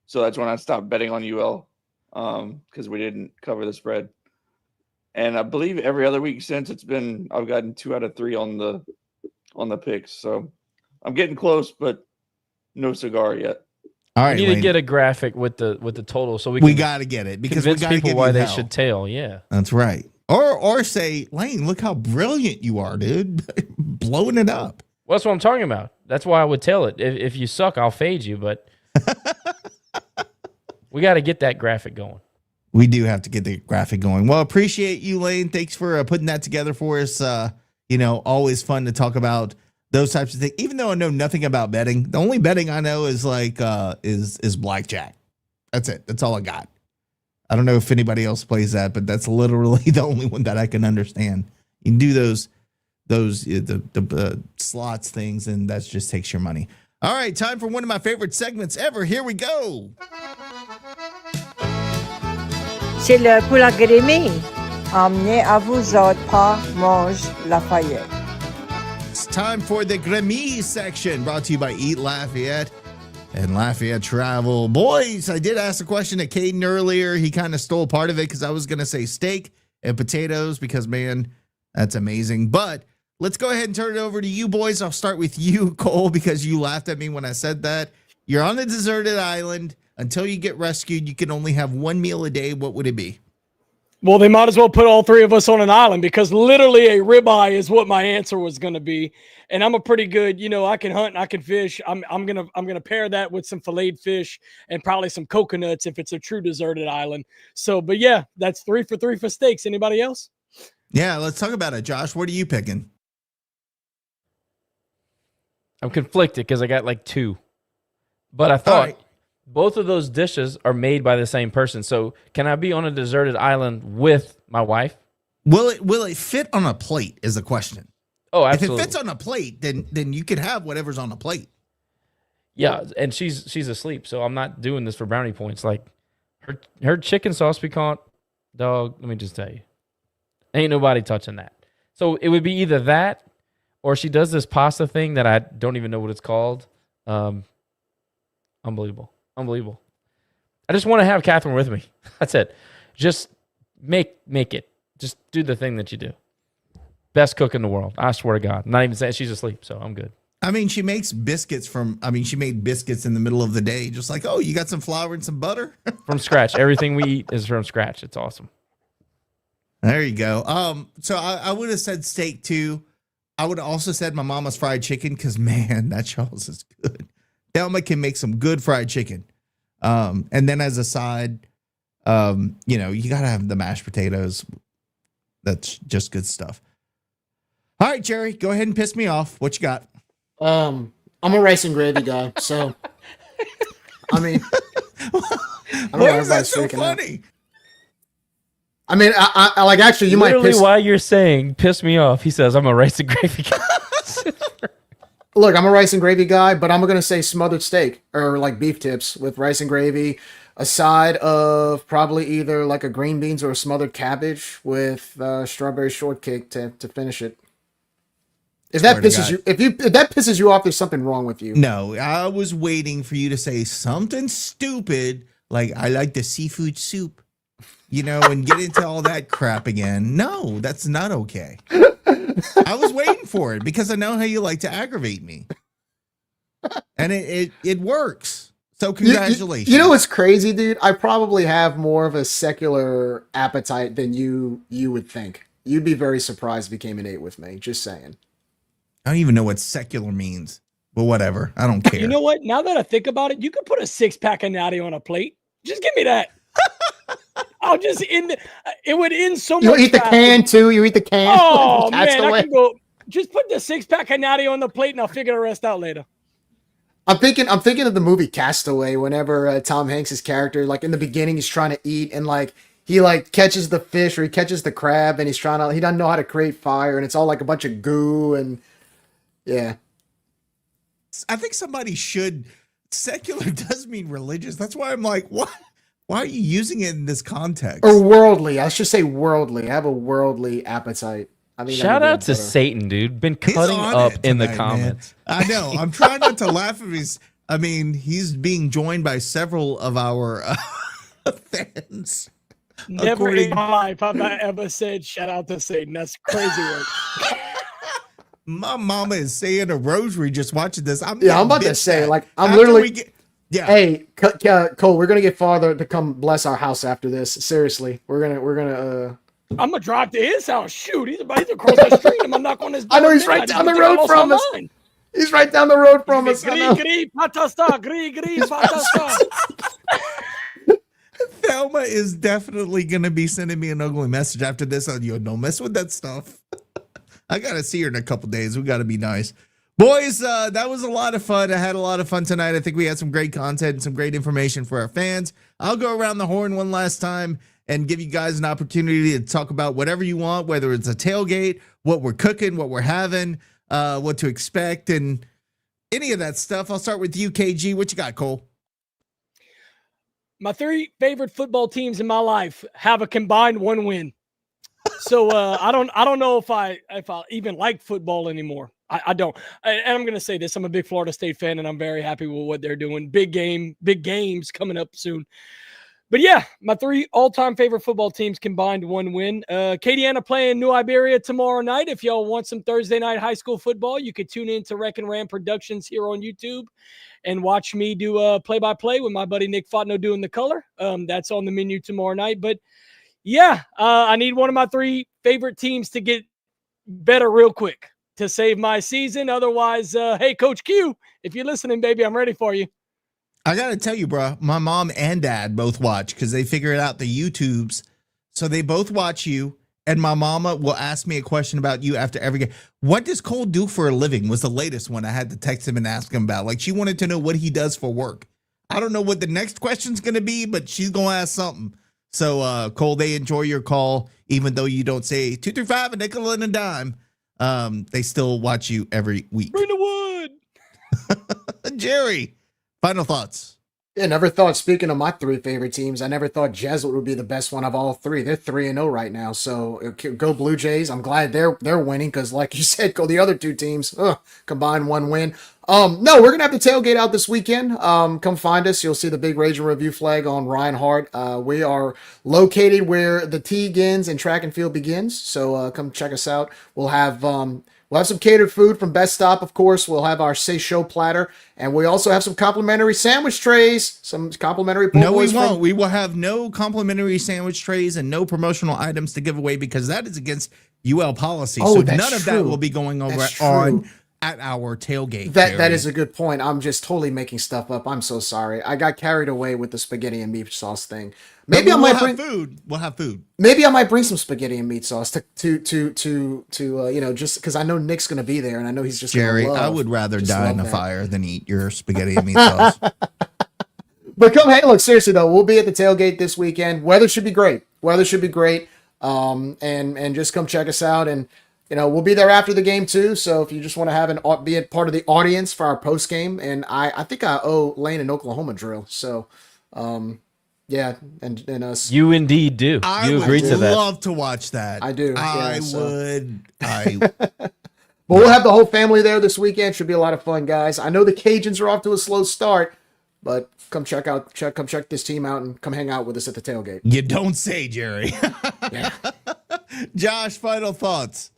so that's when I stopped betting on UL because we didn't cover the spread. And I believe every other week since I've gotten 2 out of 3 on the picks. So I'm getting close, but no cigar yet. All right, we need Lane, to get a graphic with the total so we got to get it because we convince got to people give why you they hell. should tail. Yeah, That's right. Or say, Lane, look how brilliant you are, dude. Blowing it up. well, that's what I'm talking about. That's why I would tail it. If you suck, I'll fade you. But we got to get that graphic going. We do have to get the graphic going. Well, appreciate you, Lane. Thanks for putting that together for us. Always fun to talk about those types of things. Even though I know nothing about betting, the only betting I know is is blackjack. That's it. That's all I got. I don't know if anybody else plays that, but that's literally the only one that I can understand. You can do those slots things, and that just takes your money. All right, time for one of my favorite segments ever. Here we go. C'est l'heure pour la grémie. Emmenez à vous autres par Mange Lafayette. It's time for the Grammy section, brought to you by Eat Lafayette and Lafayette Travel. Boys, I did ask a question to Caden earlier. He kind of stole part of it because I was going to say steak and potatoes because, man, that's amazing. But let's go ahead and turn it over to you boys. I'll start with you, Cole, because you laughed at me when I said that. You're on a deserted island. Until you get rescued, you can only have one meal a day. What would it be? Well, they might as well put all 3 of us on an island because literally a ribeye is what my answer was going to be. And I'm a pretty good, I can hunt and I can fish. I'm gonna pair that with some filleted fish and probably some coconuts if it's a true deserted island. So, but yeah, that's 3 for 3 for steaks. Anybody else? Yeah, let's talk about it. Josh, what are you picking? I'm conflicted because I got like 2, but I thought both of those dishes are made by the same person. So can I be on a deserted island with my wife? Will it fit on a plate is the question. Oh, absolutely. If it fits on a plate, then you could have whatever's on a plate. Yeah, and she's asleep, so I'm not doing this for brownie points. Like her chicken sauce piquant, dog. Let me just tell you, ain't nobody touching that. So it would be either that, or she does this pasta thing that I don't even know what it's called. Unbelievable. I just want to have Catherine with me. That's it. Just make it. Just do the thing that you do. Best cook in the world. I swear to God. I'm not even saying she's asleep, so I'm good. I mean, she makes biscuits she made biscuits in the middle of the day. Just like, oh, you got some flour and some butter? From scratch. Everything we eat is from scratch. It's awesome. There you go. So I would have said steak too. I would have also said my mama's fried chicken because, man, that Charles is good. Thelma can make some good fried chicken. And then as a side, you got to have the mashed potatoes. That's just good stuff. All right, Jerry, go ahead and piss me off. What you got? I'm a rice and gravy guy, so I mean, I don't know why is that so funny? I mean, I like actually you Literally might piss. While you're saying piss me off, he says I'm a rice and gravy guy. Look, I'm a rice and gravy guy, but I'm gonna say smothered steak or like beef tips with rice and gravy, a side of probably either like a green beans or a smothered cabbage with strawberry shortcake to finish it. If that pisses you off, there's something wrong with you. No, I was waiting for you to say something stupid like I like the seafood soup, and get into all that crap again. No, that's not okay. I was waiting for it because I know how you like to aggravate me, and it works. So congratulations. You know what's crazy, dude? I probably have more of a secular appetite than you would think. You'd be very surprised if you came and ate with me. Just saying. I don't even know what secular means, but whatever. I don't care. You know what? Now that I think about it, you could put a 6-pack of natty on a plate. Just give me that. I'll just it would end so much. You eat the can too. You eat the can. Oh man, I can go. Just put the 6-pack of natty on the plate, and I'll figure the rest out later. I'm thinking of the movie Castaway. Whenever Tom Hanks' character, like in the beginning, he's trying to eat, and like he like catches the fish or he catches the crab, and he doesn't know how to create fire, and it's all like a bunch of goo and. Yeah. I think somebody should. Secular does mean religious. That's why I'm like, what? Why are you using it in this context? Or worldly. I should say worldly. I have a worldly appetite. I mean, shout out to Satan, dude. Been cutting up in the comments. Man. I know. I'm trying not to laugh at he's being joined by several of our fans. Never in my life have I ever said shout out to Satan. That's crazy work. My mama is saying a rosary just watching this. I'm about to say, like, I'm literally. Hey, Cole, we're gonna get Father to come bless our house after this. Seriously, we're gonna. I'm gonna drive to his house. Shoot, he's across the street. I'm gonna knock on his door. I know he's right down the road from us. He's right down the road from us. Thelma is definitely gonna be sending me an ugly message after this. Don't mess with that stuff. I gotta see her in a couple days. We gotta be nice. Boys, that was a lot of fun. I had a lot of fun tonight. I think we had some great content and some great information for our fans. I'll go around the horn one last time and give you guys an opportunity to talk about whatever you want, whether it's a tailgate, what we're cooking, what we're having, what to expect, and any of that stuff. I'll start with you, KG. What you got, Cole? My 3 favorite football teams in my life have a combined 1 win. So I don't know if I even like football anymore. I don't. And I'm going to say this. I'm a big Florida State fan, and I'm very happy with what they're doing. Big games coming up soon. But yeah, my 3 all-time favorite football teams combined 1 win. Acadiana playing New Iberia tomorrow night. If y'all want some Thursday night high school football, you could tune in to Wreck and Ram Productions here on YouTube and watch me do play-by-play with my buddy Nick Fotno doing the color. That's on the menu tomorrow night. But yeah, I need one of my 3 favorite teams to get better real quick to save my season. Otherwise, hey, Coach Q, if you're listening, baby, I'm ready for you. I got to tell you, bro, my mom and dad both watch because they figured out the YouTubes. So they both watch you. And my mama will ask me a question about you after every game. What does Cole do for a living was the latest one I had to text him and ask him about. Like, she wanted to know what he does for work. I don't know what the next question's going to be, but she's going to ask something. So, Cole, they enjoy your call, even though you don't say 2 through 5, a nickel and a dime. They still watch you every week. Bring the wood. Jerry, final thoughts. Yeah, never thought, speaking of my 3 favorite teams, I never thought Jesuit would be the best one of all 3. They're 3-0 right now. So go Blue Jays. I'm glad they're winning because, like you said, go the other 2 teams. Combined 1 win. No, we're going to have the tailgate out this weekend. Come find us. You'll see the big Rage and Review flag on Ryan Hart. We are located where the T begins and track and field begins. So come check us out. We'll have some catered food from Best Stop, of course. We'll have our Say Show platter. And we also have some complimentary sandwich trays, some complimentary No, we won't. We will have no complimentary sandwich trays and no promotional items to give away because that is against UL policy. Oh, so that's none of true. that will be going over at our tailgate. That is a good point. I'm just totally making stuff up. I'm so sorry. I got carried away with the spaghetti and meat sauce thing. Maybe I might bring food. We'll have food. Maybe I might bring some spaghetti and meat sauce to just because I know Nick's gonna be there and I know he's just Jerry. gonna love, I would rather just die love in a that. fire than eat your spaghetti and meat sauce. But hey, look, seriously though, we'll be at the tailgate this weekend. Weather should be great. And just come check us out. And we'll be there after the game too. So if you just want to be a part of the audience for our post game, and I think I owe Lane an Oklahoma drill. So, yeah, and us. You indeed do. You agree to that. I would love to watch that. I do. I would. But we'll have the whole family there this weekend. Should be a lot of fun, guys. I know the Cajuns are off to a slow start, but come check this team out and come hang out with us at the tailgate. You don't say, Jerry. Yeah. Josh, final thoughts.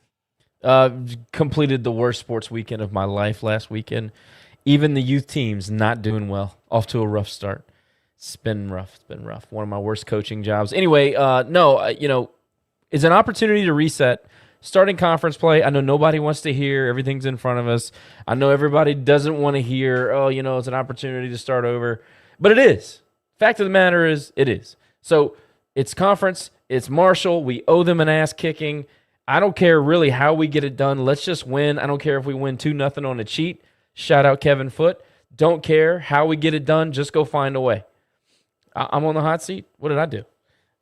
Completed the worst sports weekend of my life last weekend. Even the youth team's not doing well. Off to a rough start. It's been rough. One of my worst coaching jobs. Anyway, it's an opportunity to reset. Starting conference play, I know nobody wants to hear. Everything's in front of us. I know everybody doesn't want to hear, it's an opportunity to start over. But it is. Fact of the matter is, it is. So it's conference. It's Marshall. We owe them an ass kicking. I don't care really how we get it done. Let's just win. I don't care if we win 2-0 on a cheat. Shout out Kevin Foote. Don't care how we get it done. Just go find a way. I'm on the hot seat. What did I do?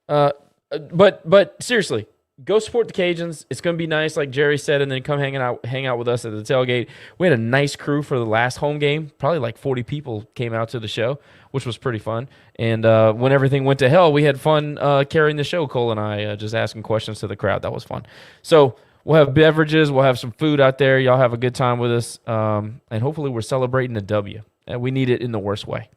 But seriously, go support the Cajuns. It's going to be nice, like Jerry said, and then come hang out with us at the tailgate. We had a nice crew for the last home game. Probably like 40 people came out to the show, which was pretty fun. And when everything went to hell, we had fun carrying the show, Cole and I, just asking questions to the crowd. That was fun. So we'll have beverages. We'll have some food out there. Y'all have a good time with us. And hopefully we're celebrating a W. And we need it in the worst way.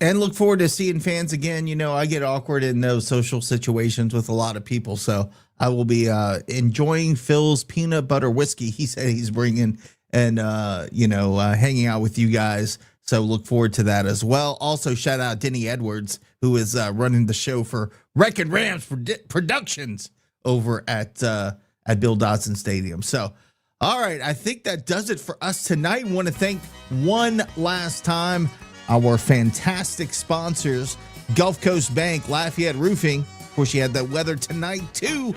And look forward to seeing fans again. I get awkward in those social situations with a lot of people. So I will be enjoying Phil's peanut butter whiskey. He said he's bringing and, hanging out with you guys. So look forward to that as well. Also, shout out Denny Edwards, who is running the show for Wrecking Rams Productions over at Bill Dodson Stadium. So, all right, I think that does it for us tonight. Want to thank one last time our fantastic sponsors, Gulf Coast Bank, Lafayette Roofing. Of course, you had that weather tonight, too.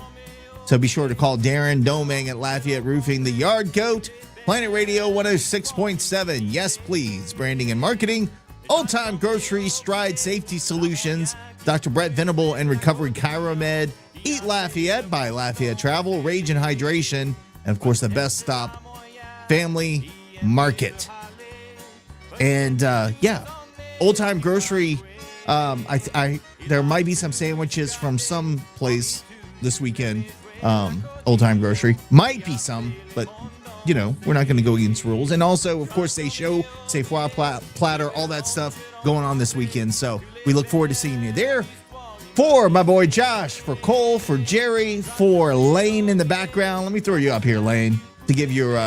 So be sure to call Darren Doming at Lafayette Roofing, the Yard Goat, Planet Radio 106.7. Yes, please. Branding and marketing, Old Time Grocery, Stride Safety Solutions, Dr. Brett Venable and Recovery Chiromed, Eat Lafayette by Lafayette Travel, Rage and Hydration, and of course, the Best Stop Family Market. And Old Time Grocery. There might be some sandwiches from some place this weekend. Old Time Grocery might be some, but we're not going to go against rules. And also, of course, Say Show, Say Foie Platter, all that stuff going on this weekend. So we look forward to seeing you there. For my boy Josh, for Cole, for Jerry, for Lane in the background. Let me throw you up here, Lane, to give your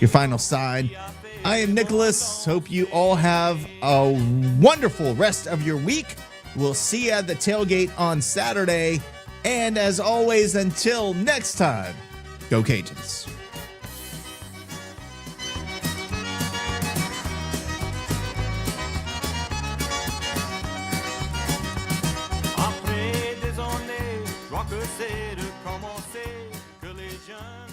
final side. I am Nicholas. Hope you all have a wonderful rest of your week. We'll see you at the tailgate on Saturday. And as always, until next time, go Cajuns. Après des années, je vois que c'est de commencer que les jeunes